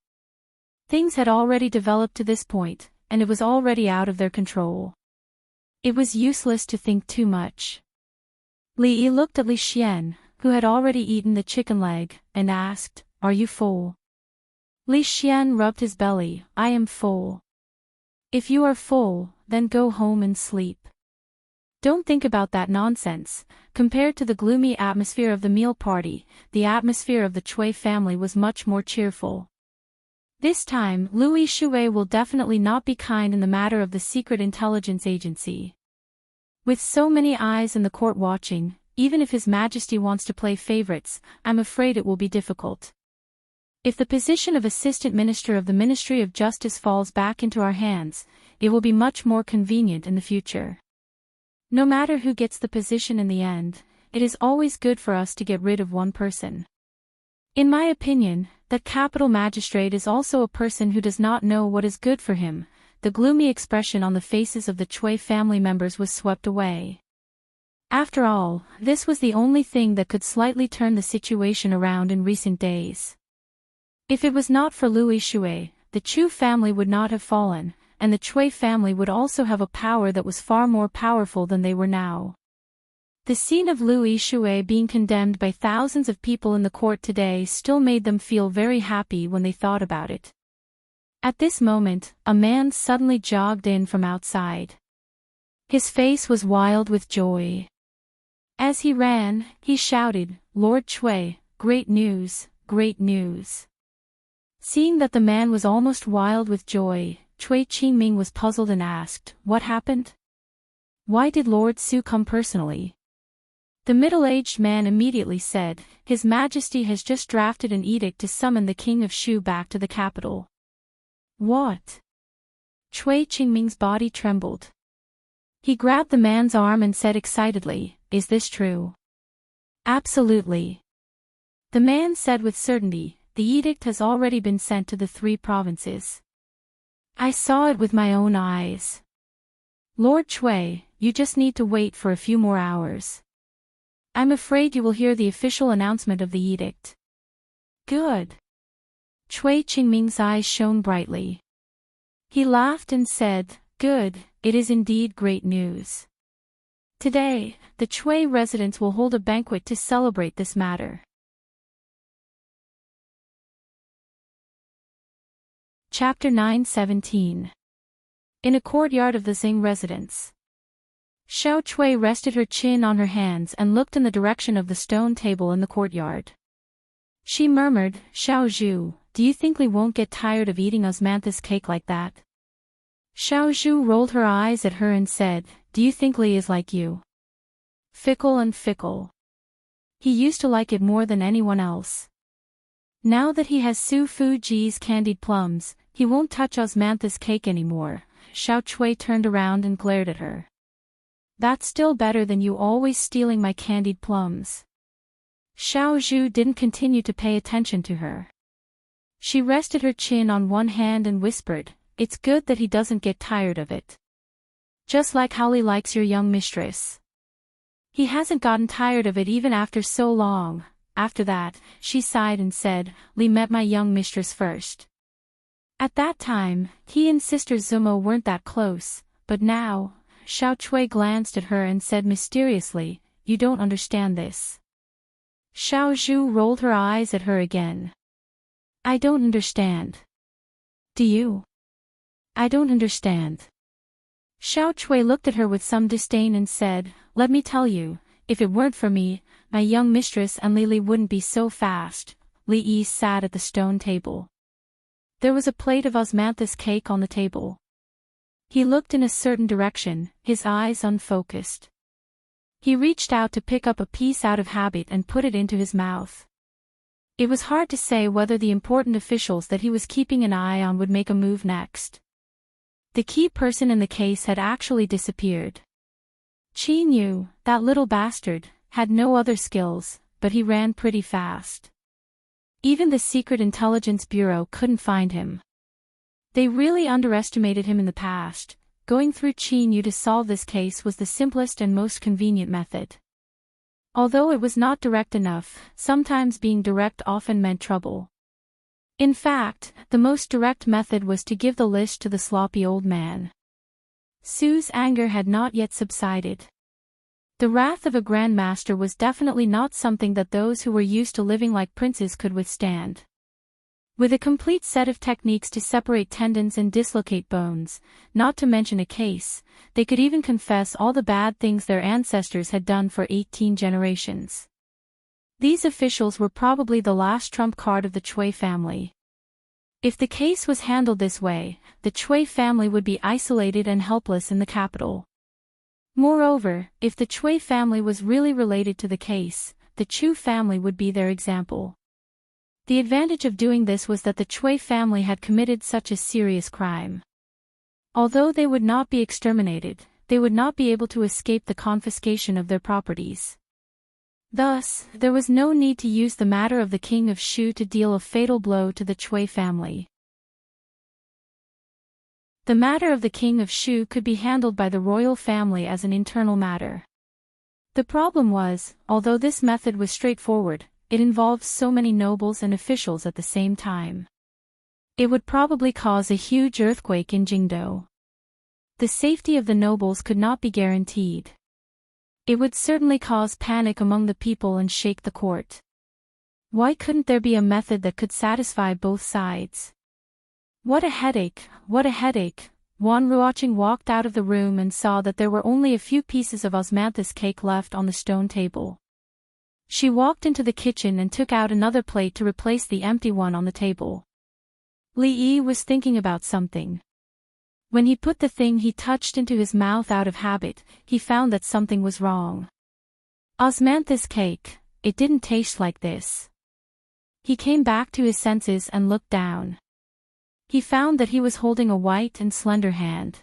Things had already developed to this point, and it was already out of their control. It was useless to think too much. Li Yi looked at Li Xian, who had already eaten the chicken leg, and asked, "Are you full?" Li Xian rubbed his belly, "I am full." "If you are full, then go home and sleep. Don't think about that nonsense." Compared to the gloomy atmosphere of the meal party, the atmosphere of the Cui family was much more cheerful. This time, Louis Shui will definitely not be kind in the matter of the secret intelligence agency. With so many eyes in the court watching, even if His Majesty wants to play favorites, I'm afraid it will be difficult. If the position of Assistant Minister of the Ministry of Justice falls back into our hands, it will be much more convenient in the future. No matter who gets the position in the end, it is always good for us to get rid of one person. In my opinion, that capital magistrate is also a person who does not know what is good for him. The gloomy expression on the faces of the Cui family members was swept away. After all, this was the only thing that could slightly turn the situation around in recent days. If it was not for Louis Shui, the Chu family would not have fallen, and the Cui family would also have a power that was far more powerful than they were now. The scene of Louis Shui being condemned by thousands of people in the court today still made them feel very happy when they thought about it. At this moment, a man suddenly jogged in from outside. His face was wild with joy. As he ran, he shouted, "Lord Cui, great news, great news." Seeing that the man was almost wild with joy, Cui Qingming was puzzled and asked, "What happened? Why did Lord Su come personally?" The middle-aged man immediately said, "His Majesty has just drafted an edict to summon the King of Shu back to the capital." "What?" Cui Qingming's body trembled. He grabbed the man's arm and said excitedly, "Is this true?" "Absolutely." The man said with certainty, "The edict has already been sent to the 3 provinces. I saw it with my own eyes. Lord Cui, you just need to wait for a few more hours. I'm afraid you will hear the official announcement of the edict." "Good." Cui Qingming's eyes shone brightly. He laughed and said, "Good, it is indeed great news. Today, the Cui residents will hold a banquet to celebrate this matter." Chapter 9:17. In a courtyard of the Xing residence. Xiao Cui rested her chin on her hands and looked in the direction of the stone table in the courtyard. She murmured, "Xiao Zhu, do you think Li won't get tired of eating osmanthus cake like that?" Xiao Zhu rolled her eyes at her and said, "Do you think Li is like you? Fickle and fickle. He used to like it more than anyone else. Now that he has Su Fuji's candied plums, he won't touch osmanthus cake anymore." Xiao Cui turned around and glared at her. "That's still better than you always stealing my candied plums." Xiao Zhu didn't continue to pay attention to her. She rested her chin on one hand and whispered, "It's good that he doesn't get tired of it." Just like how Li likes your young mistress. He hasn't gotten tired of it even after so long. After that, she sighed and said, Li met my young mistress first. At that time, he and Sister Zumo weren't that close, but now, Xiao Chui glanced at her and said mysteriously, you don't understand this. Xiao Zhu rolled her eyes at her again. I don't understand. Do you? I don't understand. Xiao Chui looked at her with some disdain and said, let me tell you, if it weren't for me, my young mistress and Li wouldn't be so fast. Li Yi sat at the stone table. There was a plate of osmanthus cake on the table. He looked in a certain direction, his eyes unfocused. He reached out to pick up a piece out of habit and put it into his mouth. It was hard to say whether the important officials that he was keeping an eye on would make a move next. The key person in the case had actually disappeared. Qi knew, that little bastard, had no other skills, but he ran pretty fast. Even the Secret Intelligence Bureau couldn't find him. They really underestimated him in the past. Going through Qi Yu to solve this case was the simplest and most convenient method. Although it was not direct enough, sometimes being direct often meant trouble. In fact, the most direct method was to give the list to the sloppy old man. Su's anger had not yet subsided. The wrath of a grandmaster was definitely not something that those who were used to living like princes could withstand. With a complete set of techniques to separate tendons and dislocate bones, not to mention a case, they could even confess all the bad things their ancestors had done for 18 generations. These officials were probably the last trump card of the Chui family. If the case was handled this way, the Chui family would be isolated and helpless in the capital. Moreover, if the Chui family was really related to the case, the Chu family would be their example. The advantage of doing this was that the Chui family had committed such a serious crime. Although they would not be exterminated, they would not be able to escape the confiscation of their properties. Thus, there was no need to use the matter of the King of Shu to deal a fatal blow to the Chui family. The matter of the King of Shu could be handled by the royal family as an internal matter. The problem was, although this method was straightforward, it involved so many nobles and officials at the same time. It would probably cause a huge earthquake in Jingdou. The safety of the nobles could not be guaranteed. It would certainly cause panic among the people and shake the court. Why couldn't there be a method that could satisfy both sides? What a headache, what a headache. Wan Ruoqing walked out of the room and saw that there were only a few pieces of osmanthus cake left on the stone table. She walked into the kitchen and took out another plate to replace the empty one on the table. Li Yi was thinking about something. When he put the thing he touched into his mouth out of habit, he found that something was wrong. Osmanthus cake, it didn't taste like this. He came back to his senses and looked down. He found that he was holding a white and slender hand.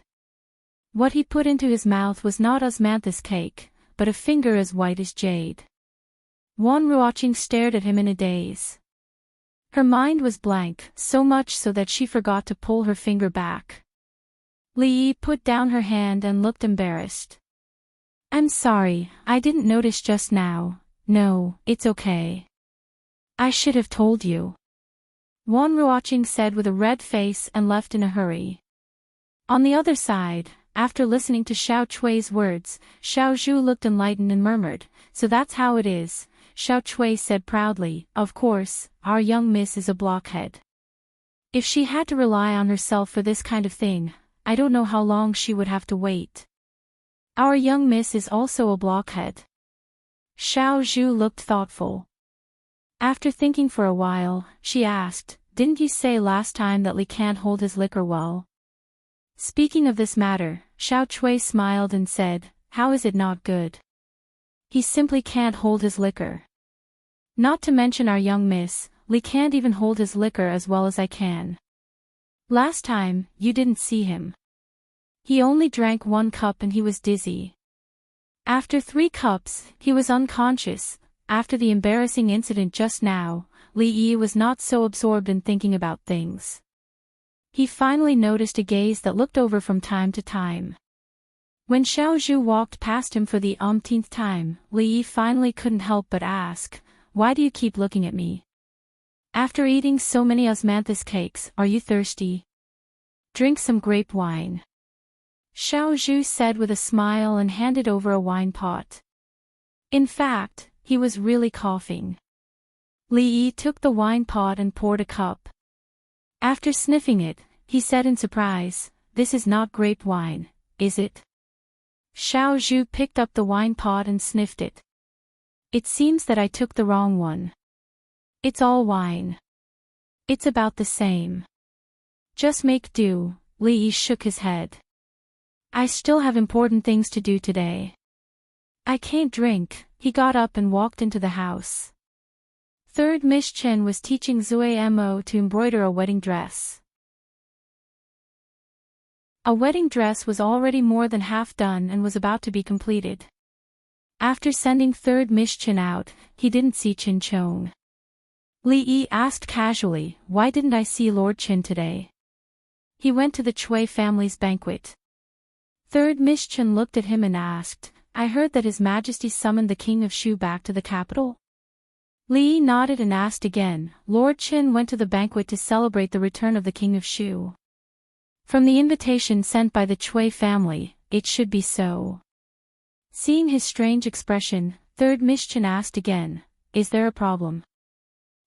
What he put into his mouth was not osmanthus cake, but a finger as white as jade. Wan Ruoqing stared at him in a daze. Her mind was blank, so much so that she forgot to pull her finger back. Li Yi put down her hand and looked embarrassed. I'm sorry, I didn't notice just now. No, it's okay. I should have told you. Wan Ruoqing said with a red face and left in a hurry. On the other side, after listening to Xiao Chui's words, Xiao Zhu looked enlightened and murmured, so that's how it is. Xiao Chui said proudly, of course, our young miss is a blockhead. If she had to rely on herself for this kind of thing, I don't know how long she would have to wait. Our young miss is also a blockhead. Xiao Zhu looked thoughtful. After thinking for a while, she asked, didn't you say last time that Li can't hold his liquor well? Speaking of this matter, Xiao Chui smiled and said, how is it not good? He simply can't hold his liquor. Not to mention our young miss, Li can't even hold his liquor as well as I can. Last time, you didn't see him. He only drank 1 cup and he was dizzy. After 3 cups, he was unconscious. After the embarrassing incident just now, Li Yi was not so absorbed in thinking about things. He finally noticed a gaze that looked over from time to time. When Xiao Zhu walked past him for the umpteenth time, Li Yi finally couldn't help but ask, "Why do you keep looking at me? After eating so many osmanthus cakes, are you thirsty? Drink some grape wine." Xiao Zhu said with a smile and handed over a wine pot. In fact, he was really coughing. Li Yi took the wine pot and poured a cup. After sniffing it, he said in surprise, "This is not grape wine, is it?" Xiao Zhu picked up the wine pot and sniffed it. "It seems that I took the wrong one. It's all wine. It's about the same. Just make do." Li Yi shook his head. "I still have important things to do today. I can't drink." He got up and walked into the house. Third Miss Chen was teaching Zui Mo to embroider a wedding dress. A wedding dress was already more than half done and was about to be completed. After sending Third Miss Chen out, he didn't see Qin Chong. Li Yi asked casually, "Why didn't I see Lord Qin today?" "He went to the Chui family's banquet." Third Miss Chen looked at him and asked, "I heard that His Majesty summoned the King of Shu back to the capital?" Li Yi nodded and asked again, "Lord Qin went to the banquet to celebrate the return of the King of Shu. From the invitation sent by the Chui family, it should be so." Seeing his strange expression, Third Miss Chen asked again, "Is there a problem?"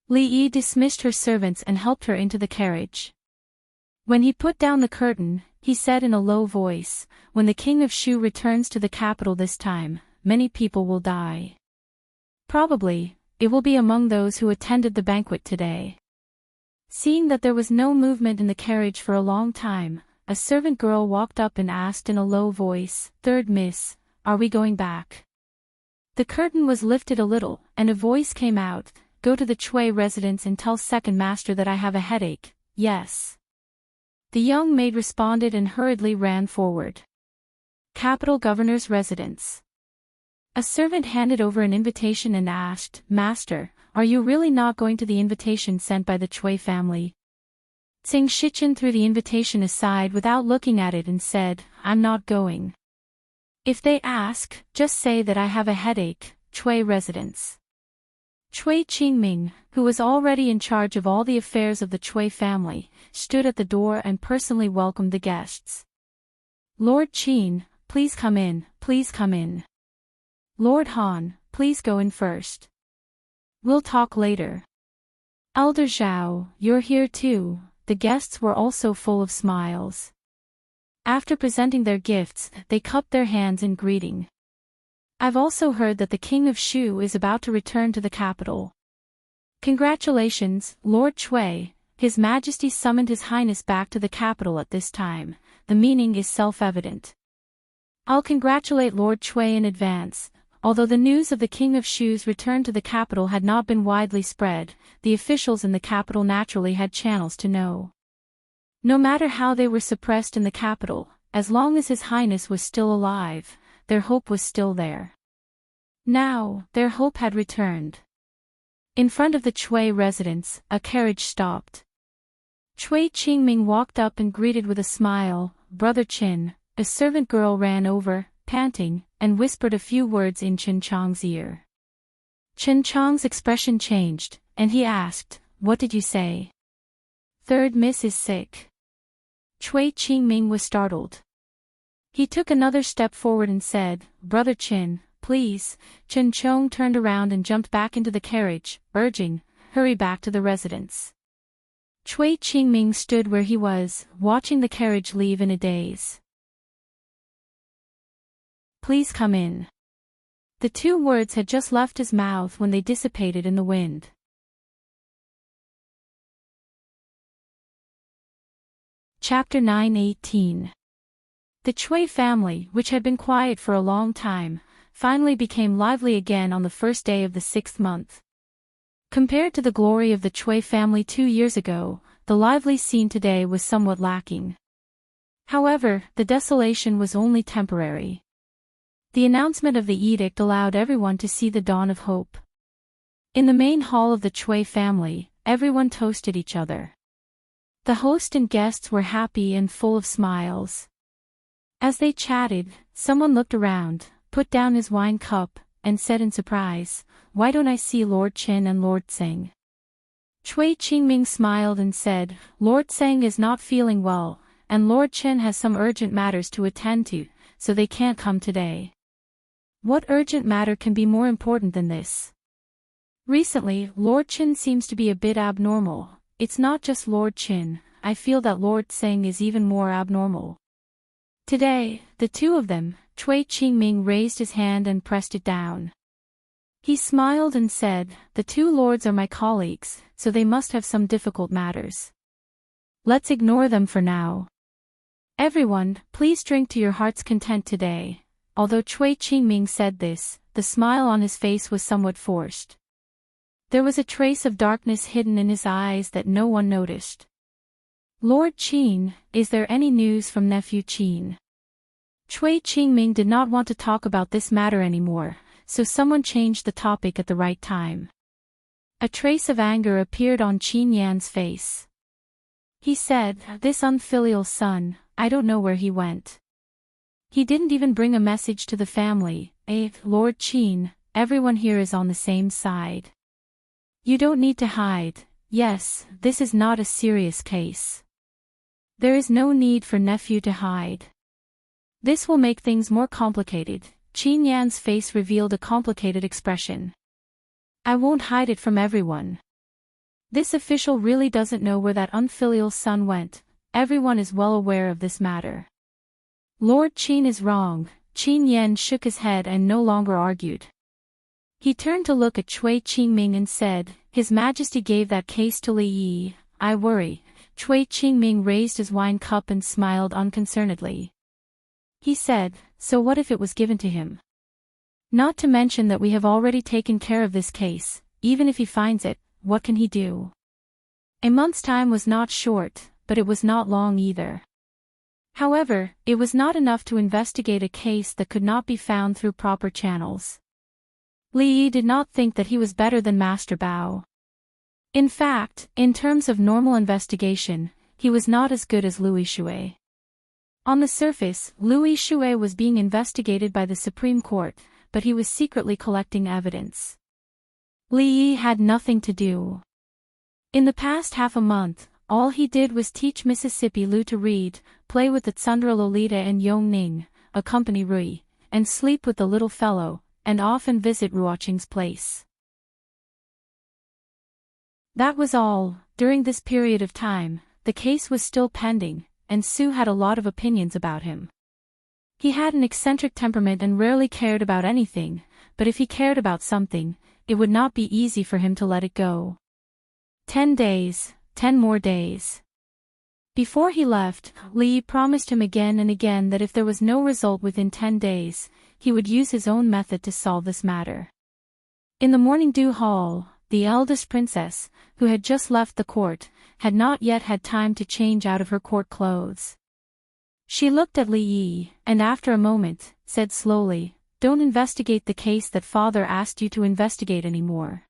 Li Yi dismissed her servants and helped her into the carriage. When he put down the curtain, he said in a low voice, "When the King of Shu returns to the capital this time, many people will die. Probably, it will be among those who attended the banquet today." Seeing that there was no movement in the carriage for a long time, a servant girl walked up and asked in a low voice, "Third Miss, are we going back?" The curtain was lifted a little, and a voice came out, "Go to the Chui residence and tell second master that I have a headache." "Yes." The young maid responded and hurriedly ran forward. Capital Governor's residence. A servant handed over an invitation and asked, "Master, are you really not going to the invitation sent by the Chui family?" Tsing Shichen threw the invitation aside without looking at it and said, "I'm not going. If they ask, just say that I have a headache." Chui residence. Chui Qingming, who was already in charge of all the affairs of the Chui family, stood at the door and personally welcomed the guests. "Lord Qin, please come in, please come in. Lord Han, please go in first. We'll talk later. Elder Zhao, you're here too." The guests were also full of smiles. After presenting their gifts, they cupped their hands in greeting. "I've also heard that the King of Shu is about to return to the capital." "Congratulations, Lord Chui. His Majesty summoned His Highness back to the capital at this time. The meaning is self-evident." "I'll congratulate Lord Chui in advance." Although the news of the King of Shu's return to the capital had not been widely spread, the officials in the capital naturally had channels to know. No matter how they were suppressed in the capital, as long as His Highness was still alive, their hope was still there. Now, their hope had returned. In front of the Chui residence, a carriage stopped. Chui Qingming walked up and greeted with a smile, "Brother Qin." A servant girl ran over, panting, and whispered a few words in Qin Chong's ear. Qin Chong's expression changed, and he asked, "What did you say?" "Third Miss is sick." Chui Qingming was startled. He took another step forward and said, "Brother Qin, please." Qin Chong turned around and jumped back into the carriage, urging, "Hurry back to the residence." Chui Qingming stood where he was, watching the carriage leave in a daze. "Please come in." The two words had just left his mouth when they dissipated in the wind. Chapter 9:18. The Chui family, which had been quiet for a long time, finally became lively again on the first day of the 6th month. Compared to the glory of the Chui family 2 years ago, the lively scene today was somewhat lacking. However, the desolation was only temporary. The announcement of the edict allowed everyone to see the dawn of hope. In the main hall of the Chui family, everyone toasted each other. The host and guests were happy and full of smiles. As they chatted, Someone looked around, put down his wine cup, and said in surprise, "Why don't I see Lord Qin and Lord Tseng?" Cui Qingming smiled and said, "Lord Tseng is not feeling well, and Lord Qin has some urgent matters to attend to, so they can't come today." What urgent matter can be more important than this? Recently, Lord Qin seems to be a bit abnormal. It's not just Lord Qin, I feel that Lord Tseng is even more abnormal. Today, the two of them, Cui Qingming raised his hand and pressed it down. He smiled and said, "The two lords are my colleagues, so they must have some difficult matters. Let's ignore them for now. Everyone, please drink to your heart's content today." Although Cui Qingming said this, the smile on his face was somewhat forced. There was a trace of darkness hidden in his eyes that no one noticed. "Lord Qin, is there any news from nephew Qin?" Cui Qingming did not want to talk about this matter anymore, so someone changed the topic at the right time. A trace of anger appeared on Qin Yan's face. He said, "This unfilial son, I don't know where he went. He didn't even bring a message to the family. Lord Qin, everyone here is on the same side. You don't need to hide. Yes, this is not a serious case. There is no need for nephew to hide. This will make things more complicated." Qin Yan's face revealed a complicated expression. "I won't hide it from everyone. This official really doesn't know where that unfilial son went. Everyone is well aware of this matter." "Lord Qin is wrong." Qin Yan shook his head and no longer argued. He turned to look at Cui Qingming and said, "His Majesty gave that case to Li Yi. I worry." Cui Qingming raised his wine cup and smiled unconcernedly. He said, "So what if it was given to him? Not to mention that we have already taken care of this case. Even if he finds it, what can he do?" A month's time was not short, but it was not long either. However, it was not enough to investigate a case that could not be found through proper channels. Li Yi did not think that he was better than Master Bao. In fact, in terms of normal investigation, he was not as good as Louis Shui. On the surface, Louis Shui was being investigated by the Supreme Court, but he was secretly collecting evidence. Li Yi had nothing to do. In the past half a month, all he did was teach Mississippi Lu to read, play with the Tsundra Lolita and Yong Ning, accompany Rui, and sleep with the little fellow, and often visit Ruoqing's place. That was all. During this period of time, the case was still pending, and Su had a lot of opinions about him. He had an eccentric temperament and rarely cared about anything, but if he cared about something, it would not be easy for him to let it go. 10 days, 10 more days. Before he left, Li promised him again and again that if there was no result within 10 days, he would use his own method to solve this matter. In the morning dew hall, the eldest princess, who had just left the court, had not yet had time to change out of her court clothes. She looked at Li Yi, and after a moment, said slowly, "Don't investigate the case that father asked you to investigate anymore."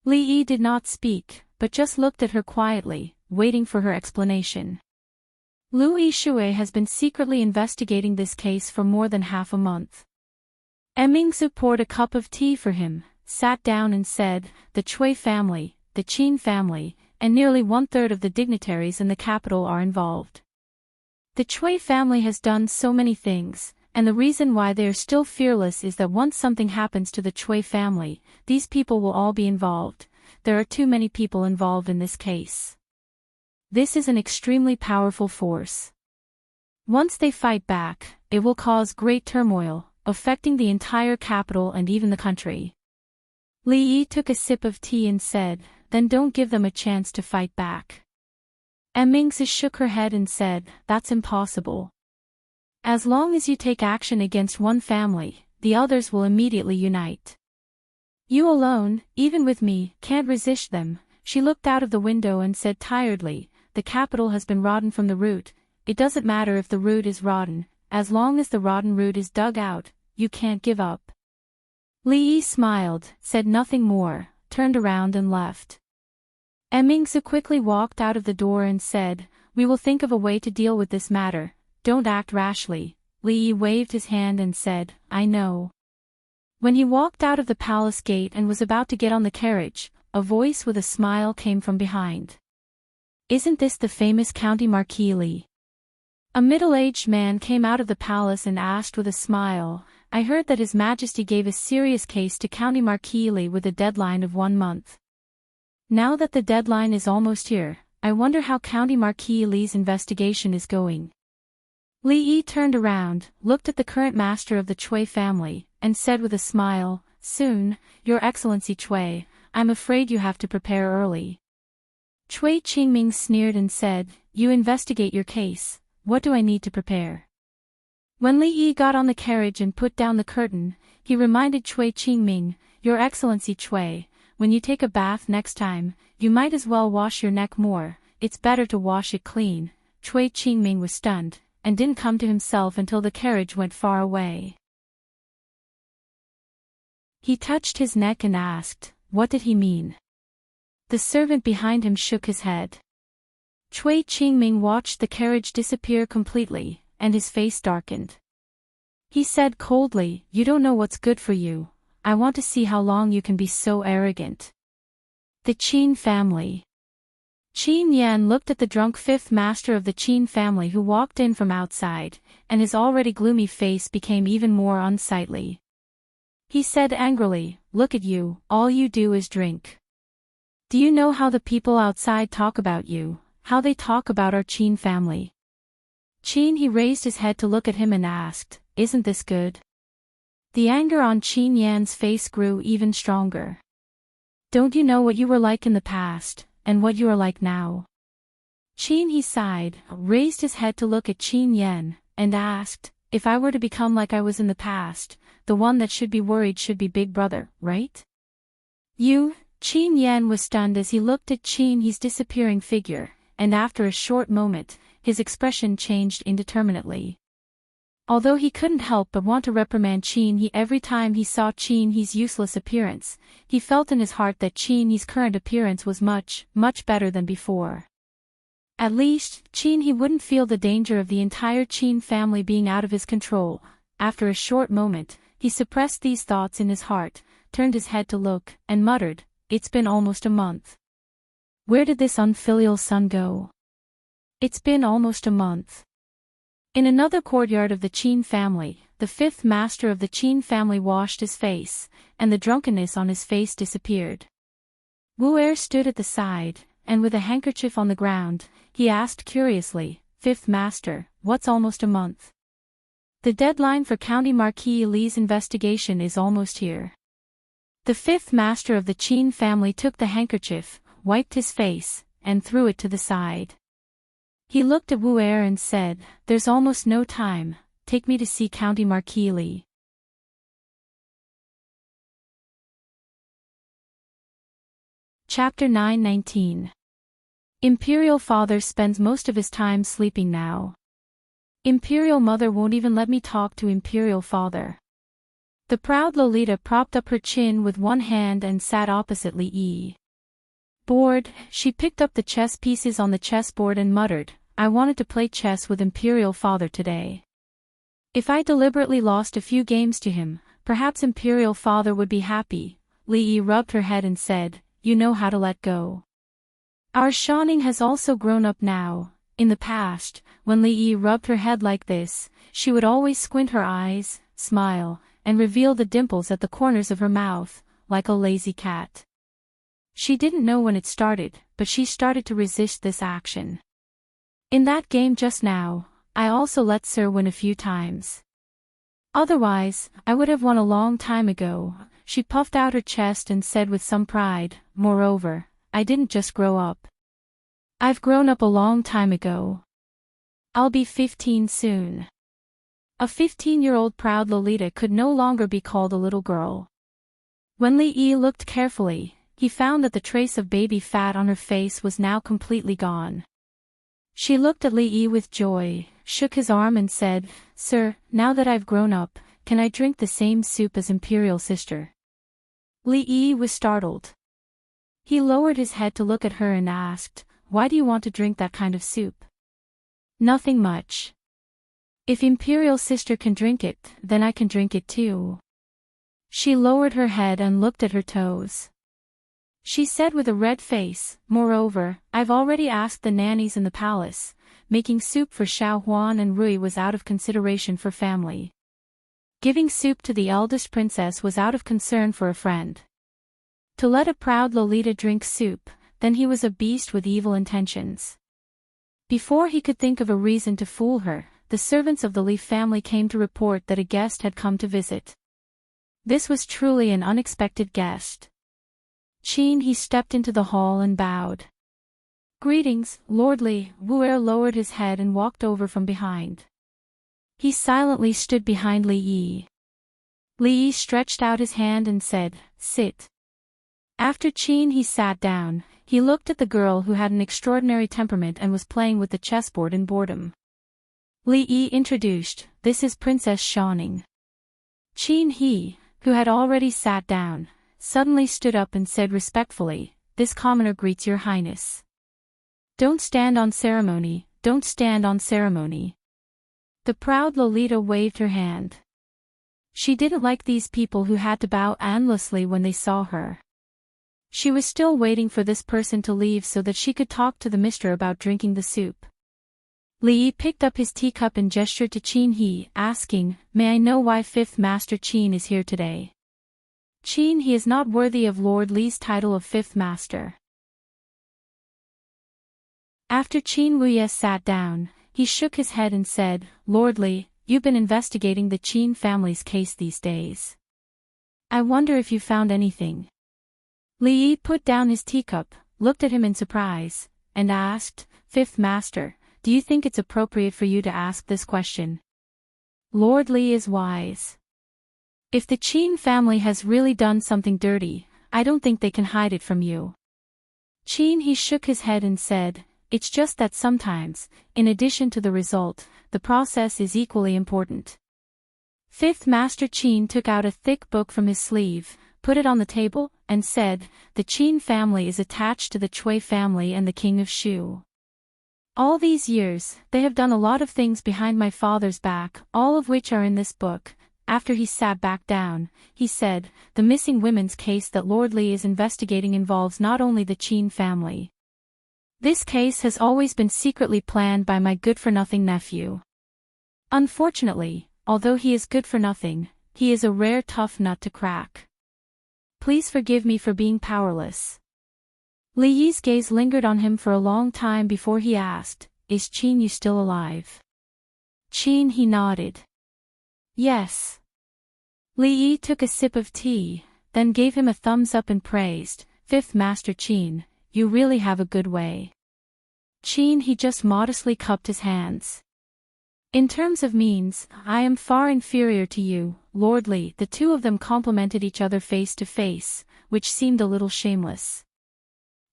Li Yi did not speak, but just looked at her quietly, waiting for her explanation. Louis Shui has been secretly investigating this case for more than half a month. Mingzu poured a cup of tea for him, sat down and said, "The Cui family, the Qin family, and nearly 1/3 of the dignitaries in the capital are involved. The Cui family has done so many things, and the reason why they are still fearless is that once something happens to the Cui family, these people will all be involved. There are too many people involved in this case. This is an extremely powerful force. Once they fight back, it will cause great turmoil, affecting the entire capital and even the country." Li Yi took a sip of tea and said, "Then don't give them a chance to fight back." Mingzi shook her head and said, "That's impossible. As long as you take action against one family, the others will immediately unite. You alone, even with me, can't resist them." She looked out of the window and said tiredly, "The capital has been rotten from the root. It doesn't matter if the root is rotten, as long as the rotten root is dug out, you can't give up." Li Yi smiled, said nothing more, turned around and left. Mingzi quickly walked out of the door and said, "We will think of a way to deal with this matter. Don't act rashly. Li Yi waved his hand and said, I know. When he walked out of the palace gate and was about to get on the carriage, a voice with a smile came from behind. Isn't this the famous County Marquis Li? A middle-aged man came out of the palace and asked with a smile, I heard that His Majesty gave a serious case to County Marquis Li with a deadline of 1 month. Now that the deadline is almost here, I wonder how County Marquis Li's investigation is going. Li Yi turned around, looked at the current master of the Chui family, and said with a smile, Soon, Your Excellency Chui, I'm afraid you have to prepare early. Chui Qingming sneered and said, You investigate your case, what do I need to prepare? When Li Yi got on the carriage and put down the curtain, he reminded Chui Qingming, Your Excellency Chui, when you take a bath next time, you might as well wash your neck more, it's better to wash it clean. Chui Qingming was stunned, and didn't come to himself until the carriage went far away. He touched his neck and asked, what did he mean? The servant behind him shook his head. Chui Qingming watched the carriage disappear completely, and his face darkened. He said coldly, You don't know what's good for you. I want to see how long you can be so arrogant. The Qin family. Qin Yan looked at the drunk fifth master of the Qin family who walked in from outside, and his already gloomy face became even more unsightly. He said angrily, Look at you, all you do is drink. Do you know how the people outside talk about you, how they talk about our Qin family? Qin he raised his head to look at him and asked, Isn't this good? The anger on Qin Yan's face grew even stronger. Don't you know what you were like in the past, and what you are like now? Qin he sighed, raised his head to look at Qin Yan, and asked, If I were to become like I was in the past, the one that should be worried should be Big Brother, right? You? Qin Yan was stunned as he looked at Qin He's disappearing figure, and after a short moment, his expression changed indeterminately. Although he couldn't help but want to reprimand Qin He every time he saw Qin He's useless appearance, he felt in his heart that Qin He's current appearance was much, much better than before. At least, Qin He wouldn't feel the danger of the entire Qin family being out of his control. After a short moment, he suppressed these thoughts in his heart, turned his head to look, and muttered, It's been almost a month. Where did this unfilial son go? It's been almost a month. In another courtyard of the Qin family, the fifth master of the Qin family washed his face, and the drunkenness on his face disappeared. Wu Er stood at the side, and with a handkerchief on the ground, he asked curiously, Fifth master, what's almost a month? The deadline for County Marquis Li's investigation is almost here. The fifth master of the Qin family took the handkerchief, wiped his face, and threw it to the side. He looked at Wu Er and said, There's almost no time, take me to see County Marquis Li. Chapter 9:19. Imperial Father spends most of his time sleeping now. Imperial Mother won't even let me talk to Imperial Father. The proud Lolita propped up her chin with one hand and sat opposite Li Yi. Bored, she picked up the chess pieces on the chessboard and muttered, I wanted to play chess with Imperial Father today. If I deliberately lost a few games to him, perhaps Imperial Father would be happy. Li Yi rubbed her head and said, You know how to let go. Our Shaning has also grown up now. In the past, when Li Yi rubbed her head like this, she would always squint her eyes, smile, and reveal the dimples at the corners of her mouth, like a lazy cat. She didn't know when it started, but she started to resist this action. In that game just now, I also let Sir win a few times. Otherwise, I would have won a long time ago. She puffed out her chest and said with some pride, Moreover, I didn't just grow up. I've grown up a long time ago. I'll be 15 soon. A 15-year-old proud Lolita could no longer be called a little girl. When Li Yi looked carefully, he found that the trace of baby fat on her face was now completely gone. She looked at Li Yi with joy, shook his arm and said, Sir, now that I've grown up, can I drink the same soup as Imperial Sister? Li Yi was startled. He lowered his head to look at her and asked, Why do you want to drink that kind of soup? Nothing much. If Imperial Sister can drink it, then I can drink it too. She lowered her head and looked at her toes. She said with a red face, moreover, I've already asked the nannies in the palace. Making soup for Xiao Huan and Rui was out of consideration for family. Giving soup to the eldest princess was out of concern for a friend. To let a proud Lolita drink soup, then he was a beast with evil intentions. Before he could think of a reason to fool her, the servants of the Li family came to report that a guest had come to visit. This was truly an unexpected guest. He stepped into the hall and bowed. Greetings, Lord Li. Wu lowered his head and walked over from behind. He silently stood behind Li Yi. Li Yi stretched out his hand and said, sit. After he sat down, he looked at the girl who had an extraordinary temperament and was playing with the chessboard in boredom. Li Yi introduced, this is Princess Xiaoning. He, who had already sat down, suddenly stood up and said respectfully, this commoner greets your highness. Don't stand on ceremony, don't stand on ceremony. The proud Lolita waved her hand. She didn't like these people who had to bow endlessly when they saw her. She was still waiting for this person to leave so that she could talk to the mister about drinking the soup. Li Yi picked up his teacup and gestured to He, asking, may I know why 5th Master Qin is here today? He is not worthy of Lord Li's title of 5th Master. After Wuye sat down, he shook his head and said, Lord Li, you've been investigating the Qin family's case these days. I wonder if you found anything. Li Yi put down his teacup, looked at him in surprise, and asked, 5th Master, do you think it's appropriate for you to ask this question? Lord Li is wise. If the Qin family has really done something dirty, I don't think they can hide it from you. He shook his head and said, it's just that sometimes, in addition to the result, the process is equally important. 5th Master Qin took out a thick book from his sleeve, put it on the table, and said, the Qin family is attached to the Cui family and the king of Shu. All these years, they have done a lot of things behind my father's back, all of which are in this book. After he sat back down, he said, the missing women's case that Lord Li is investigating involves not only the Qin family. This case has always been secretly planned by my good-for-nothing nephew. Unfortunately, although he is good for nothing, he is a rare tough nut to crack. Please forgive me for being powerless. Li Yi's gaze lingered on him for a long time before he asked, is you still alive? He nodded. Yes. Li Yi took a sip of tea, then gave him a thumbs up and praised, 5th Master Qin, you really have a good way. He just modestly cupped his hands. In terms of means, I am far inferior to you, Lord Li. The two of them complimented each other face to face, which seemed a little shameless.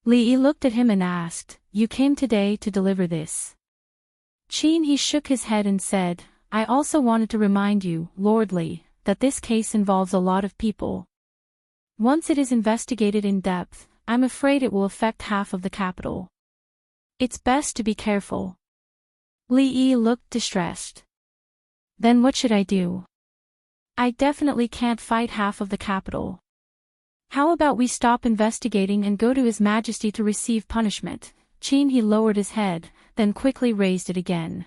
Li Yi looked at him and asked, you came today to deliver this? He shook his head and said, I also wanted to remind you, Lord Li, that this case involves a lot of people. Once it is investigated in depth, I'm afraid it will affect half of the capital. It's best to be careful. Li Yi looked distressed. Then what should I do? I definitely can't fight half of the capital. How about we stop investigating and go to His Majesty to receive punishment? He lowered his head, then quickly raised it again.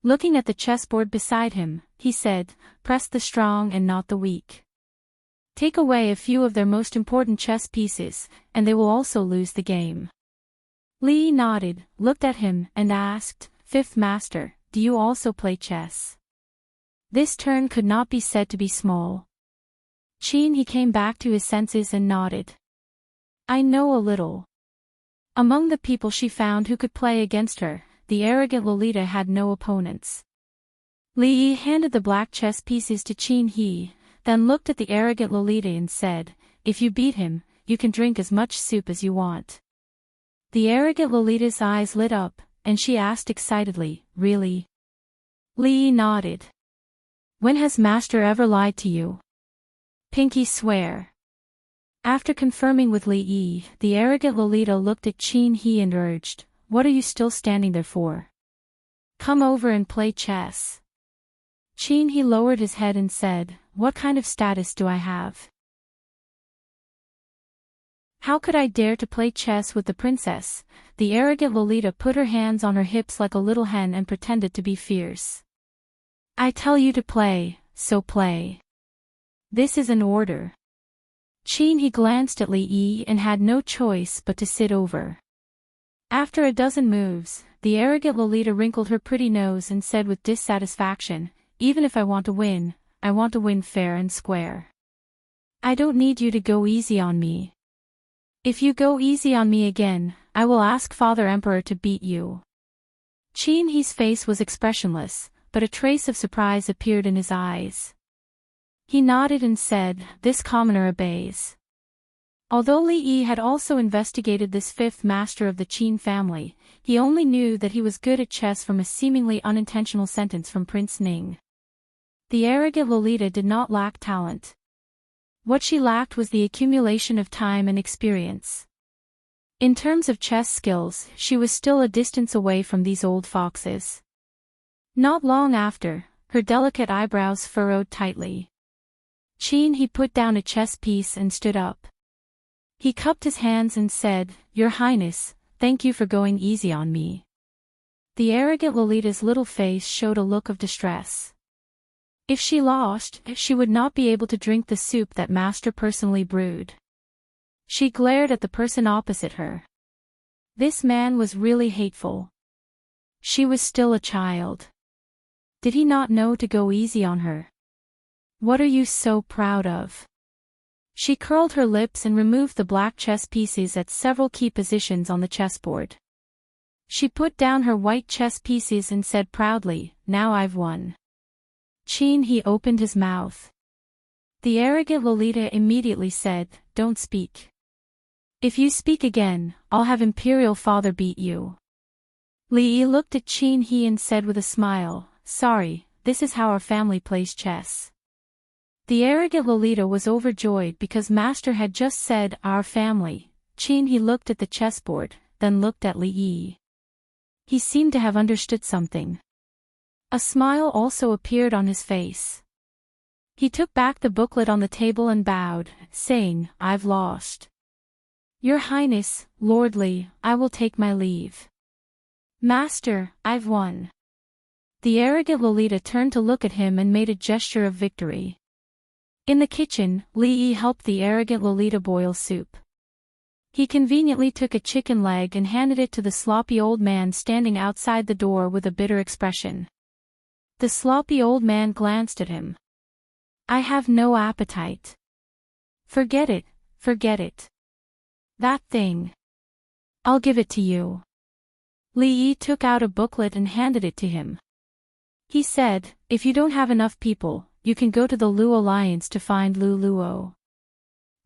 Looking at the chessboard beside him, he said, press the strong and not the weak. Take away a few of their most important chess pieces, and they will also lose the game. Li nodded, looked at him, and asked, 5th Master, do you also play chess? This turn could not be said to be small. He came back to his senses and nodded. I know a little. Among the people she found who could play against her, the arrogant Lolita had no opponents. Li Yi handed the black chess pieces to He, then looked at the arrogant Lolita and said, if you beat him, you can drink as much soup as you want. The arrogant Lolita's eyes lit up, and she asked excitedly, really? Li Yi nodded. When has Master ever lied to you? Pinky swear. After confirming with Li Yi, the arrogant Lolita looked at He and urged, what are you still standing there for? Come over and play chess. He lowered his head and said, "What kind of status do I have? How could I dare to play chess with the princess?" The arrogant Lolita put her hands on her hips like a little hen and pretended to be fierce. "I tell you to play, so play. This is an order." He glanced at Li Yi and had no choice but to sit over. After a dozen moves, the arrogant Lolita wrinkled her pretty nose and said with dissatisfaction, "Even if I want to win, I want to win fair and square. I don't need you to go easy on me. If you go easy on me again, I will ask Father Emperor to beat you." He's face was expressionless, but a trace of surprise appeared in his eyes. He nodded and said, "This commoner obeys." Although Li Yi had also investigated this fifth master of the Qin family, he only knew that he was good at chess from a seemingly unintentional sentence from Prince Ning. The arrogant Lolita did not lack talent. What she lacked was the accumulation of time and experience. In terms of chess skills, she was still a distance away from these old foxes. Not long after, her delicate eyebrows furrowed tightly. He put down a chess piece and stood up. He cupped his hands and said, "Your Highness, thank you for going easy on me." The arrogant Lolita's little face showed a look of distress. If she lost, she would not be able to drink the soup that Master personally brewed. She glared at the person opposite her. This man was really hateful. She was still a child. Did he not know to go easy on her? "What are you so proud of?" She curled her lips and removed the black chess pieces at several key positions on the chessboard. She put down her white chess pieces and said proudly, "Now I've won." He opened his mouth. The arrogant Lolita immediately said, "Don't speak. If you speak again, I'll have Imperial Father beat you." Li Yi looked at He and said with a smile, "Sorry, this is how our family plays chess." The arrogant Lolita was overjoyed because Master had just said, "our family." He looked at the chessboard, then looked at Li Yi. He seemed to have understood something. A smile also appeared on his face. He took back the booklet on the table and bowed, saying, "I've lost. Your Highness, Lord Li, I will take my leave." "Master, I've won." The arrogant Lolita turned to look at him and made a gesture of victory. In the kitchen, Li Yi helped the arrogant Lolita boil soup. He conveniently took a chicken leg and handed it to the sloppy old man standing outside the door with a bitter expression. The sloppy old man glanced at him. "I have no appetite." Forget it, forget it. That thing. I'll give it to you." Li Yi took out a booklet and handed it to him. He said, "If you don't have enough people, you can go to the Luo Alliance to find Lu Luo.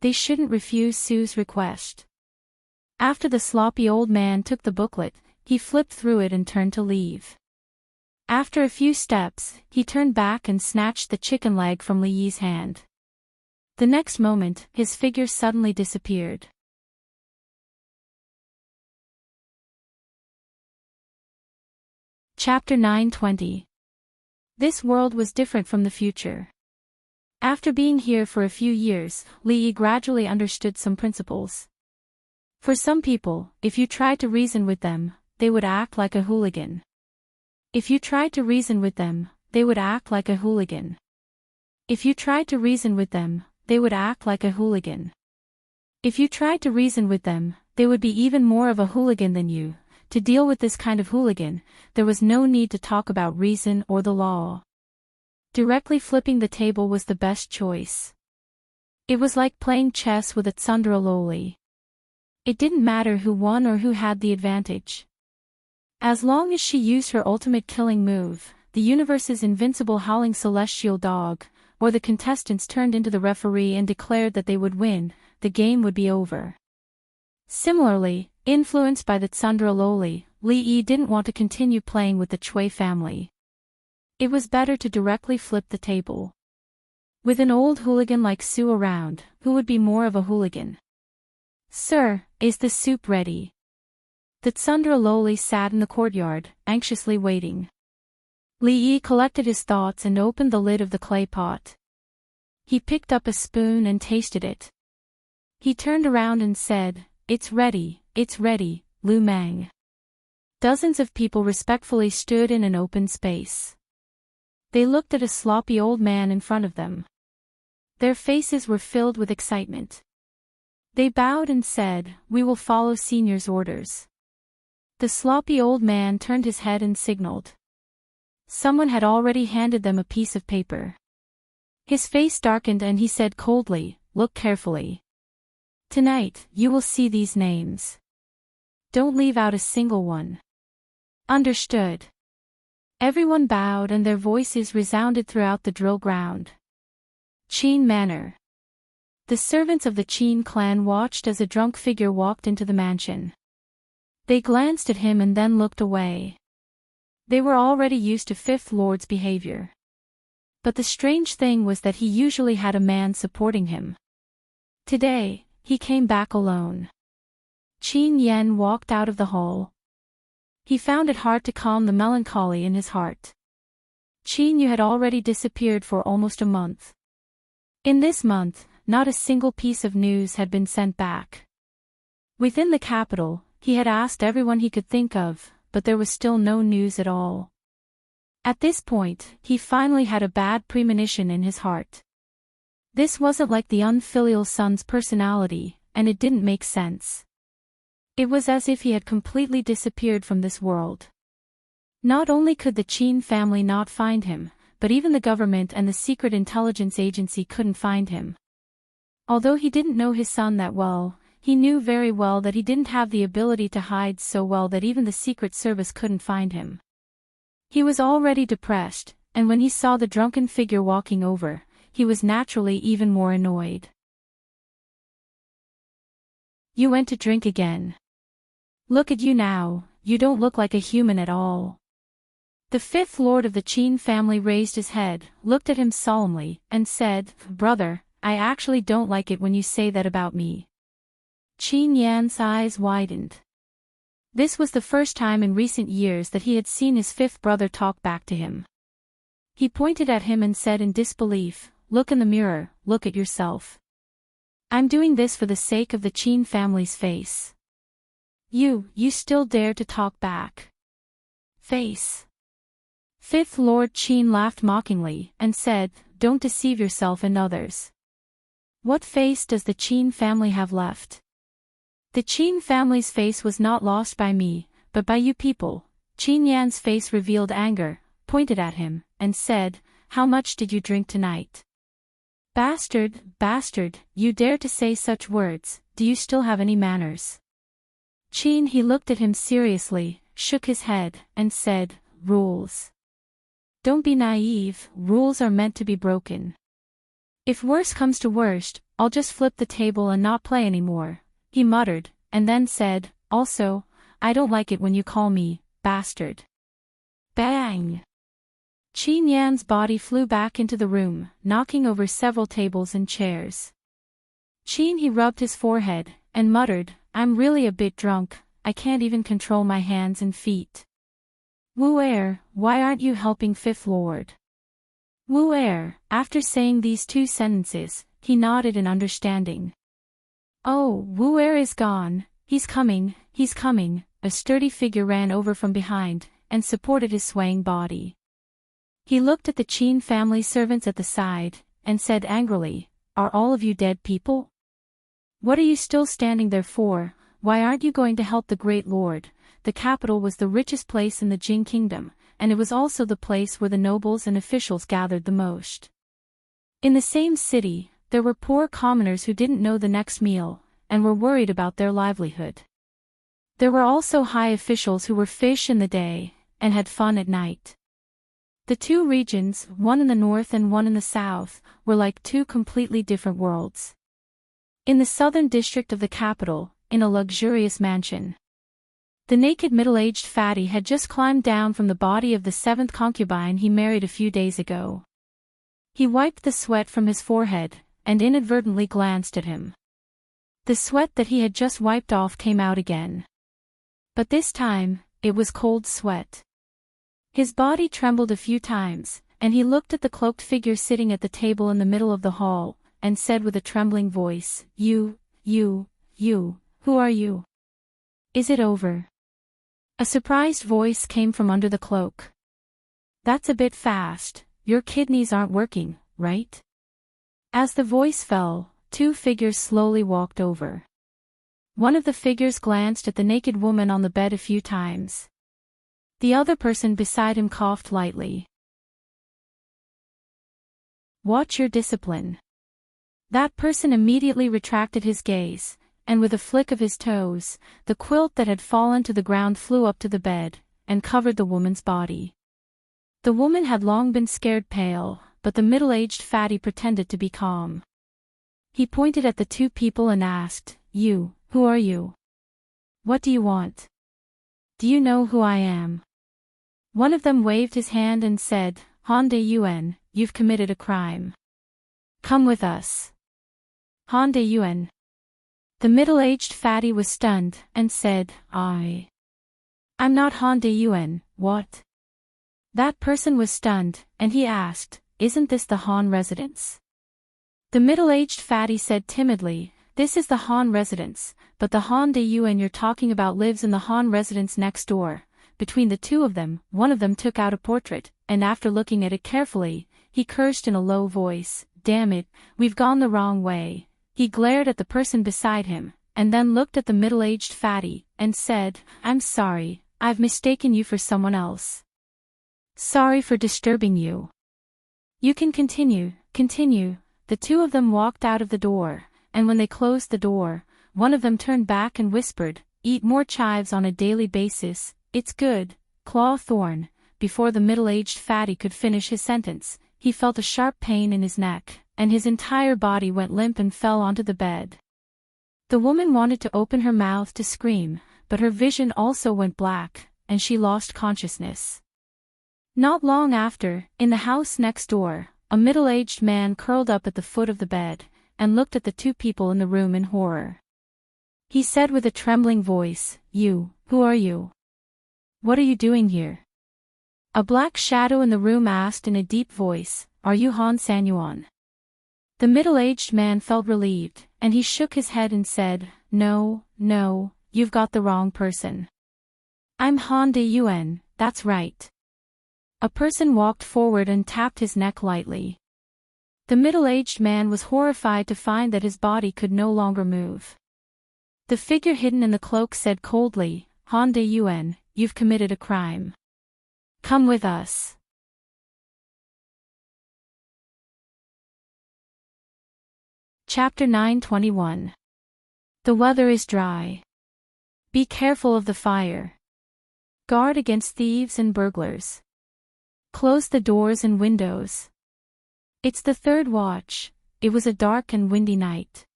They shouldn't refuse Sue's request." After the sloppy old man took the booklet, he flipped through it and turned to leave. After a few steps, he turned back and snatched the chicken leg from Li Yi's hand. The next moment, his figure suddenly disappeared. Chapter 920. This world was different from the future. After being here for a few years, Li Yi gradually understood some principles. For some people, if you tried to reason with them, they would act like a hooligan. If you tried to reason with them, they would act like a hooligan. If you tried to reason with them, they would act like a hooligan. If you tried to reason with them, they would be even more of a hooligan than you. To deal with this kind of hooligan, there was no need to talk about reason or the law. Directly flipping the table was the best choice. It was like playing chess with a tsundere loli. It didn't matter who won or who had the advantage. As long as she used her ultimate killing move, the universe's invincible howling celestial dog, or the contestants turned into the referee and declared that they would win, the game would be over. Similarly, influenced by the tsundere loli, Li Yi didn't want to continue playing with the Chui family. It was better to directly flip the table. With an old hooligan like Su around, who would be more of a hooligan? "Sir, is the soup ready?" The tsundere loli sat in the courtyard, anxiously waiting. Li Yi collected his thoughts and opened the lid of the clay pot. He picked up a spoon and tasted it. He turned around and said, it's ready, Lu Mang. Dozens of people respectfully stood in an open space. They looked at a sloppy old man in front of them. Their faces were filled with excitement. They bowed and said, we will follow Senior's orders. The sloppy old man turned his head and signaled. Someone had already handed them a piece of paper. His face darkened and he said coldly, look carefully. Tonight, you will see these names. Don't leave out a single one. Understood. Everyone bowed and their voices resounded throughout the drill ground. Qin Manor. The servants of the Qin clan watched as a drunk figure walked into the mansion. They glanced at him and then looked away. They were already used to Fifth Lord's behavior. But the strange thing was that he usually had a man supporting him. Today, he came back alone. Qin Yan walked out of the hall. He found it hard to calm the melancholy in his heart. Qin Yu had already disappeared for almost a month. In this month, not a single piece of news had been sent back. Within the capital, he had asked everyone he could think of, but there was still no news at all. At this point, he finally had a bad premonition in his heart. This wasn't like the unfilial son's personality, and it didn't make sense. It was as if he had completely disappeared from this world. Not only could the Qin family not find him, but even the government and the secret intelligence agency couldn't find him. Although he didn't know his son that well, he knew very well that he didn't have the ability to hide so well that even the Secret Service couldn't find him. He was already depressed, and when he saw the drunken figure walking over, he was naturally even more annoyed. You went to drink again. Look at you now, you don't look like a human at all. The fifth lord of the Qin family raised his head, looked at him solemnly, and said, Brother, I actually don't like it when you say that about me. Qin Yan's eyes widened. This was the first time in recent years that he had seen his fifth brother talk back to him. He pointed at him and said in disbelief, Look in the mirror, look at yourself. I'm doing this for the sake of the Qin family's face. You still dare to talk back. Face. Fifth Lord Qin laughed mockingly, and said, Don't deceive yourself and others. What face does the Qin family have left? The Qin family's face was not lost by me, but by you people. Qin Yan's face revealed anger, pointed at him, and said, How much did you drink tonight? Bastard, you dare to say such words, do you still have any manners? Qin he looked at him seriously, shook his head, and said, Rules. Don't be naive, rules are meant to be broken. If worse comes to worst, I'll just flip the table and not play anymore, he muttered, and then said, Also, I don't like it when you call me, bastard. Bang! Qin Yan's body flew back into the room, knocking over several tables and chairs. Qin he rubbed his forehead, and muttered, I'm really a bit drunk, I can't even control my hands and feet. Wu Er, why aren't you helping Fifth Lord? Wu Er, after saying these two sentences, he nodded in understanding. Oh, Wu Er is gone, he's coming, a sturdy figure ran over from behind, and supported his swaying body. He looked at the Qin family servants at the side, and said angrily, Are all of you dead people? What are you still standing there for? Why aren't you going to help the great lord? The capital was the richest place in the Jing kingdom, and it was also the place where the nobles and officials gathered the most. In the same city, there were poor commoners who didn't know the next meal, and were worried about their livelihood. There were also high officials who were fish in the day, and had fun at night. The two regions, one in the north and one in the south, were like two completely different worlds. In the southern district of the capital, in a luxurious mansion, the naked middle-aged fatty had just climbed down from the body of the seventh concubine he married a few days ago. He wiped the sweat from his forehead, and inadvertently glanced at him. The sweat that he had just wiped off came out again. But this time, it was cold sweat. His body trembled a few times, and he looked at the cloaked figure sitting at the table in the middle of the hall, and said with a trembling voice, You, who are you? Is it over? A surprised voice came from under the cloak. That's a bit fast, your kidneys aren't working, right? As the voice fell, two figures slowly walked over. One of the figures glanced at the naked woman on the bed a few times. The other person beside him coughed lightly. Watch your discipline. That person immediately retracted his gaze, and with a flick of his toes, the quilt that had fallen to the ground flew up to the bed, and covered the woman's body. The woman had long been scared pale, but the middle-aged fatty pretended to be calm. He pointed at the two people and asked, You, who are you? What do you want? Do you know who I am? One of them waved his hand and said, Han De Yuen, you've committed a crime. Come with us. Han De Yuen. The middle-aged fatty was stunned, and said, I'm not Han De Yuen, what? That person was stunned, and he asked, Isn't this the Han residence? The middle-aged fatty said timidly, This is the Han residence, but the Han De Yuen you're talking about lives in the Han residence next door. Between the two of them, one of them took out a portrait, and after looking at it carefully, he cursed in a low voice, Damn it, we've gone the wrong way. He glared at the person beside him, and then looked at the middle-aged fatty, and said, I'm sorry, I've mistaken you for someone else. Sorry for disturbing you. You can continue. The two of them walked out of the door, and when they closed the door, one of them turned back and whispered, Eat more chives on a daily basis, it's good, Claw Thorn. Before the middle-aged fatty could finish his sentence, he felt a sharp pain in his neck, and his entire body went limp and fell onto the bed. The woman wanted to open her mouth to scream, but her vision also went black, and she lost consciousness. Not long after, in the house next door, a middle-aged man curled up at the foot of the bed, and looked at the two people in the room in horror. He said with a trembling voice, You, who are you? What are you doing here? A black shadow in the room asked in a deep voice, Are you Han Sanyuan? The middle-aged man felt relieved, and he shook his head and said, No, you've got the wrong person. I'm Han De Yuen, that's right. A person walked forward and tapped his neck lightly. The middle-aged man was horrified to find that his body could no longer move. The figure hidden in the cloak said coldly, Han De Yuen, you've committed a crime. Come with us. Chapter 9:21. The weather is dry. Be careful of the fire. Guard against thieves and burglars. Close the doors and windows. It's the third watch. It was a dark and windy night.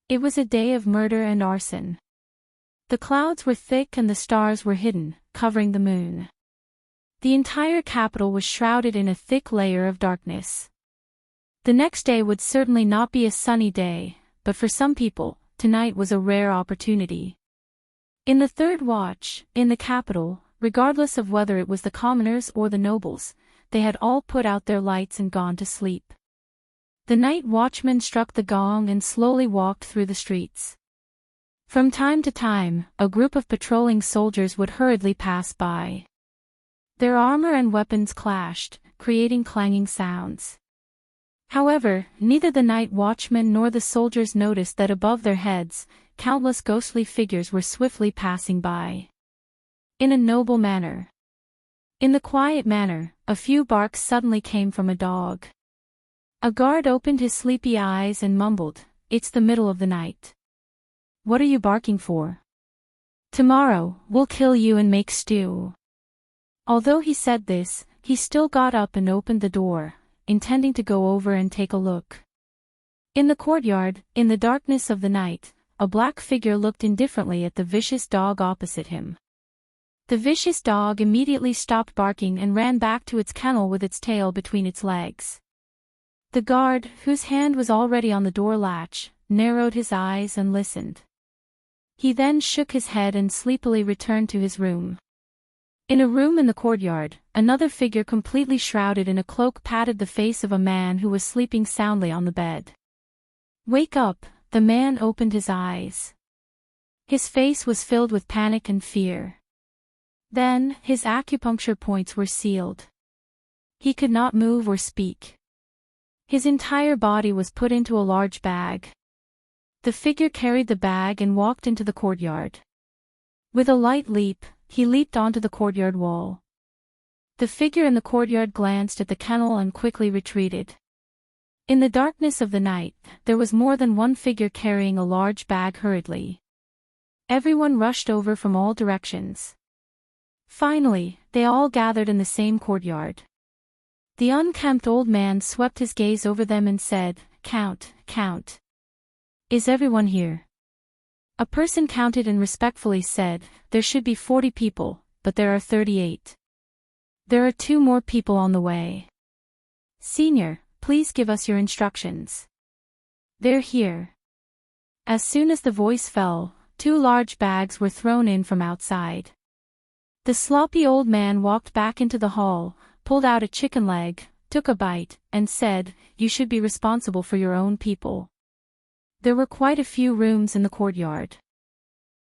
It was a day of murder and arson. The clouds were thick and the stars were hidden, covering the moon. The entire capital was shrouded in a thick layer of darkness. The next day would certainly not be a sunny day, but for some people, tonight was a rare opportunity. In the third watch, in the capital, regardless of whether it was the commoners or the nobles, they had all put out their lights and gone to sleep. The night watchman struck the gong and slowly walked through the streets. From time to time, a group of patrolling soldiers would hurriedly pass by. Their armor and weapons clashed, creating clanging sounds. However, neither the night watchman nor the soldiers noticed that above their heads, countless ghostly figures were swiftly passing by. In a noble manner. In the quiet manner, a few barks suddenly came from a dog. A guard opened his sleepy eyes and mumbled, It's the middle of the night. What are you barking for? Tomorrow, we'll kill you and make stew. Although he said this, he still got up and opened the door, intending to go over and take a look. In the courtyard, in the darkness of the night, a black figure looked indifferently at the vicious dog opposite him. The vicious dog immediately stopped barking and ran back to its kennel with its tail between its legs. The guard, whose hand was already on the door latch, narrowed his eyes and listened. He then shook his head and sleepily returned to his room. In a room in the courtyard, another figure completely shrouded in a cloak patted the face of a man who was sleeping soundly on the bed. "Wake up," the man opened his eyes. His face was filled with panic and fear. Then, his acupuncture points were sealed. He could not move or speak. His entire body was put into a large bag. The figure carried the bag and walked into the courtyard. With a light leap, he leaped onto the courtyard wall. The figure in the courtyard glanced at the kennel and quickly retreated. In the darkness of the night, there was more than one figure carrying a large bag hurriedly. Everyone rushed over from all directions. Finally, they all gathered in the same courtyard. The unkempt old man swept his gaze over them and said, "Count, count. Is everyone here?" A person counted and respectfully said, "There should be 40 people, but there are 38. There are 2 more people on the way. Senior, please give us your instructions." "They're here." As soon as the voice fell, 2 large bags were thrown in from outside. The sloppy old man walked back into the hall, pulled out a chicken leg, took a bite, and said, "You should be responsible for your own people." There were quite a few rooms in the courtyard.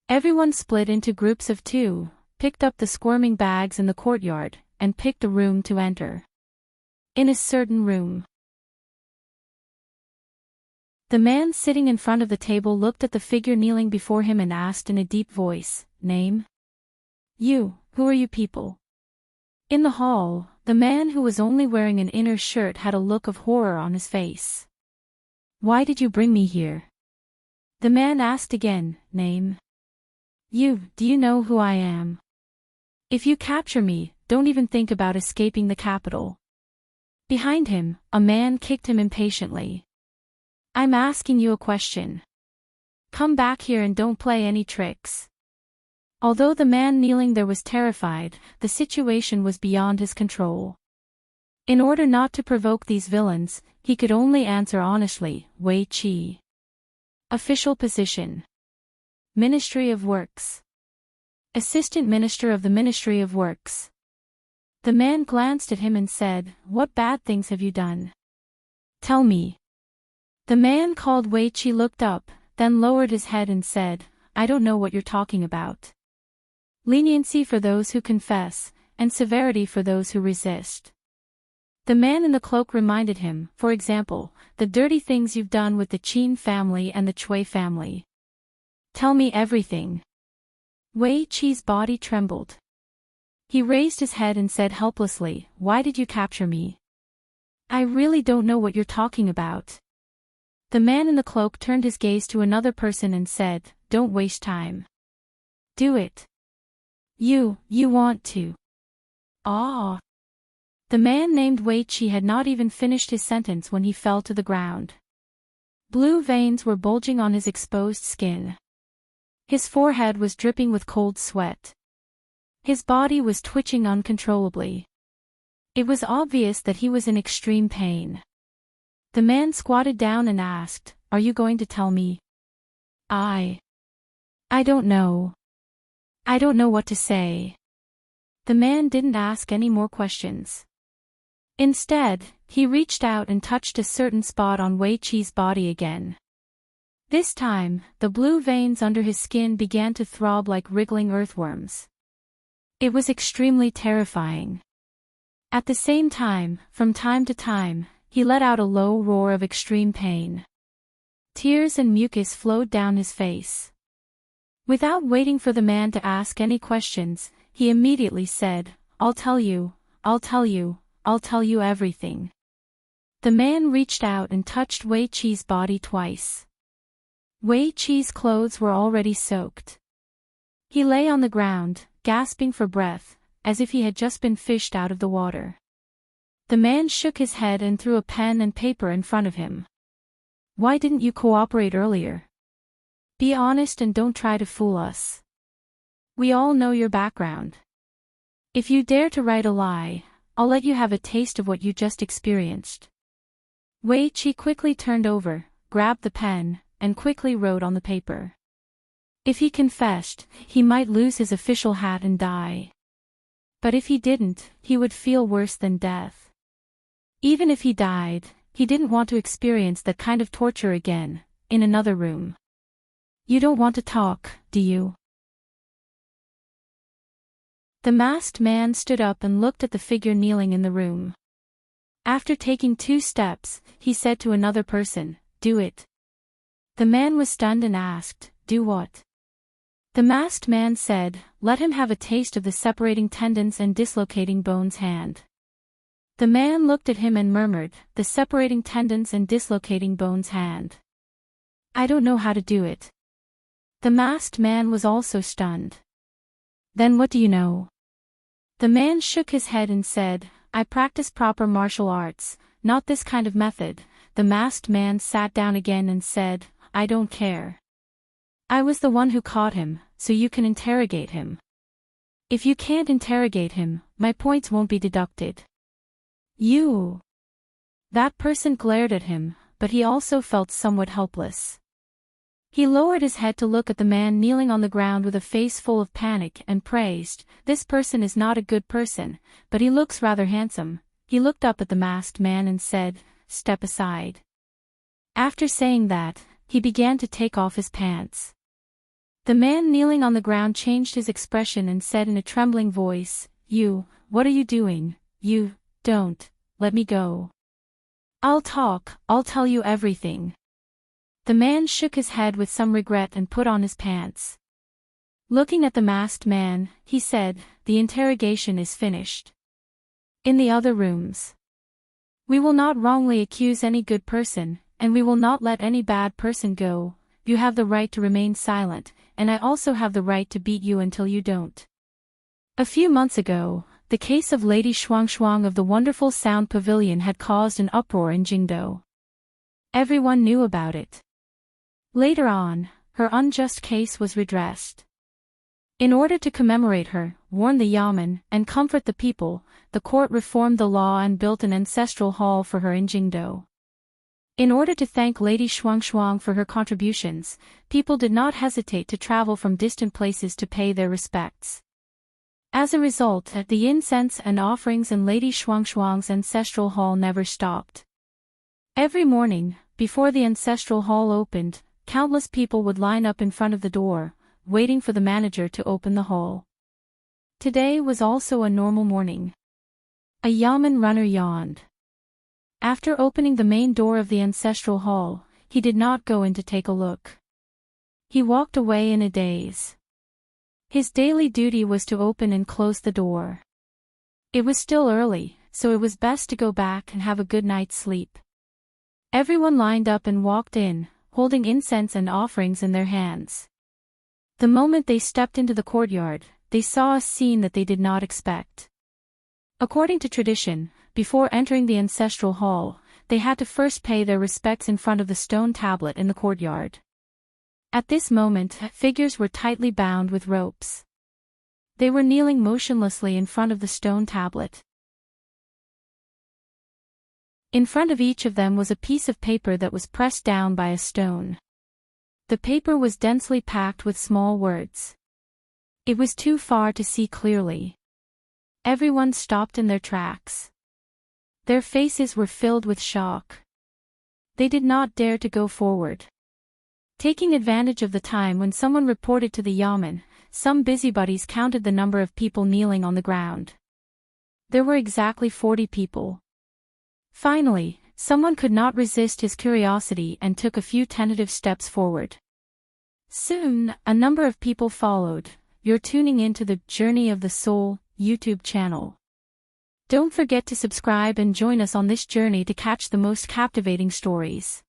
Everyone split into groups of 2, picked up the squirming bags in the courtyard, and picked a room to enter. In a certain room, the man sitting in front of the table looked at the figure kneeling before him and asked in a deep voice, "Name?" "You, who are you people?" In the hall, the man who was only wearing an inner shirt had a look of horror on his face. "Why did you bring me here?" The man asked again, "Name?" "You, do you know who I am? If you capture me, don't even think about escaping the capital." Behind him, a man kicked him impatiently. "I'm asking you a question. Come back here and don't play any tricks." Although the man kneeling there was terrified, the situation was beyond his control. In order not to provoke these villains, he could only answer honestly, "Wei Qi." Official position: Ministry of Works. Assistant Minister of the Ministry of Works. The man glanced at him and said, "What bad things have you done? Tell me." The man called Wei Qi looked up, then lowered his head and said, "I don't know what you're talking about. Leniency for those who confess, and severity for those who resist." The man in the cloak reminded him, for example, the dirty things you've done with the Qin family and the Chui family. "Tell me everything." Wei Qi's body trembled. He raised his head and said helplessly, "Why did you capture me? I really don't know what you're talking about." The man in the cloak turned his gaze to another person and said, "Don't waste time. Do it. You want to." "Ah." The man named Wei Qi had not even finished his sentence when he fell to the ground. Blue veins were bulging on his exposed skin. His forehead was dripping with cold sweat. His body was twitching uncontrollably. It was obvious that he was in extreme pain. The man squatted down and asked, "Are you going to tell me?" I don't know. I don't know what to say." The man didn't ask any more questions. Instead, he reached out and touched a certain spot on Wei Qi's body again. This time, the blue veins under his skin began to throb like wriggling earthworms. It was extremely terrifying. At the same time, from time to time, he let out a low roar of extreme pain. Tears and mucus flowed down his face. Without waiting for the man to ask any questions, he immediately said, "I'll tell you, I'll tell you, I'll tell you everything." The man reached out and touched Wei Qi's body twice. Wei Qi's clothes were already soaked. He lay on the ground, gasping for breath, as if he had just been fished out of the water. The man shook his head and threw a pen and paper in front of him. "Why didn't you cooperate earlier? Be honest and don't try to fool us. We all know your background. If you dare to write a lie, I'll let you have a taste of what you just experienced." Wei Qi quickly turned over, grabbed the pen, and quickly wrote on the paper. If he confessed, he might lose his official hat and die. But if he didn't, he would feel worse than death. Even if he died, he didn't want to experience that kind of torture again, in another room. You don't want to talk, do you? The masked man stood up and looked at the figure kneeling in the room. After taking 2 steps, he said to another person, "Do it." The man was stunned and asked, "Do what?" The masked man said, "Let him have a taste of the separating tendons and dislocating bones hand." The man looked at him and murmured, "The separating tendons and dislocating bones hand. I don't know how to do it." The masked man was also stunned. "Then what do you know?" The man shook his head and said, "I practice proper martial arts, not this kind of method." The masked man sat down again and said, "I don't care. I was the one who caught him, so you can interrogate him. If you can't interrogate him, my points won't be deducted." "You." That person glared at him, but he also felt somewhat helpless. He lowered his head to look at the man kneeling on the ground with a face full of panic and praised, "This person is not a good person, but he looks rather handsome." He looked up at the masked man and said, "Step aside." After saying that, he began to take off his pants. The man kneeling on the ground changed his expression and said in a trembling voice, What are you doing? Don't, let me go. I'll tell you everything." The man shook his head with some regret and put on his pants. Looking at the masked man, he said, "The interrogation is finished. In the other rooms. We will not wrongly accuse any good person, and we will not let any bad person go. You have the right to remain silent, and I also have the right to beat you until you don't." A few months ago, the case of Lady Shuang of the wonderful Sound Pavilion had caused an uproar in Jingdo. Everyone knew about it. Later on, her unjust case was redressed. In order to commemorate her, warn the yamen, and comfort the people, the court reformed the law and built an ancestral hall for her in Jingdo. In order to thank Lady Shuang for her contributions, people did not hesitate to travel from distant places to pay their respects. As a result, the incense and offerings in Lady Shuang's ancestral hall never stopped. Every morning, before the ancestral hall opened, countless people would line up in front of the door, waiting for the manager to open the hall. Today was also a normal morning. A yamen runner yawned. After opening the main door of the ancestral hall, he did not go in to take a look. He walked away in a daze. His daily duty was to open and close the door. It was still early, so it was best to go back and have a good night's sleep. Everyone lined up and walked in, holding incense and offerings in their hands. The moment they stepped into the courtyard, they saw a scene that they did not expect. According to tradition, before entering the ancestral hall, they had to first pay their respects in front of the stone tablet in the courtyard. At this moment, figures were tightly bound with ropes. They were kneeling motionlessly in front of the stone tablet. In front of each of them was a piece of paper that was pressed down by a stone. The paper was densely packed with small words. It was too far to see clearly. Everyone stopped in their tracks. Their faces were filled with shock. They did not dare to go forward. Taking advantage of the time when someone reported to the yamen, some busybodies counted the number of people kneeling on the ground. There were exactly 40 people. Finally, someone could not resist his curiosity and took a few tentative steps forward. Soon, a number of people followed. You're tuning into the Journey of the Soul YouTube channel. Don't forget to subscribe and join us on this journey to catch the most captivating stories.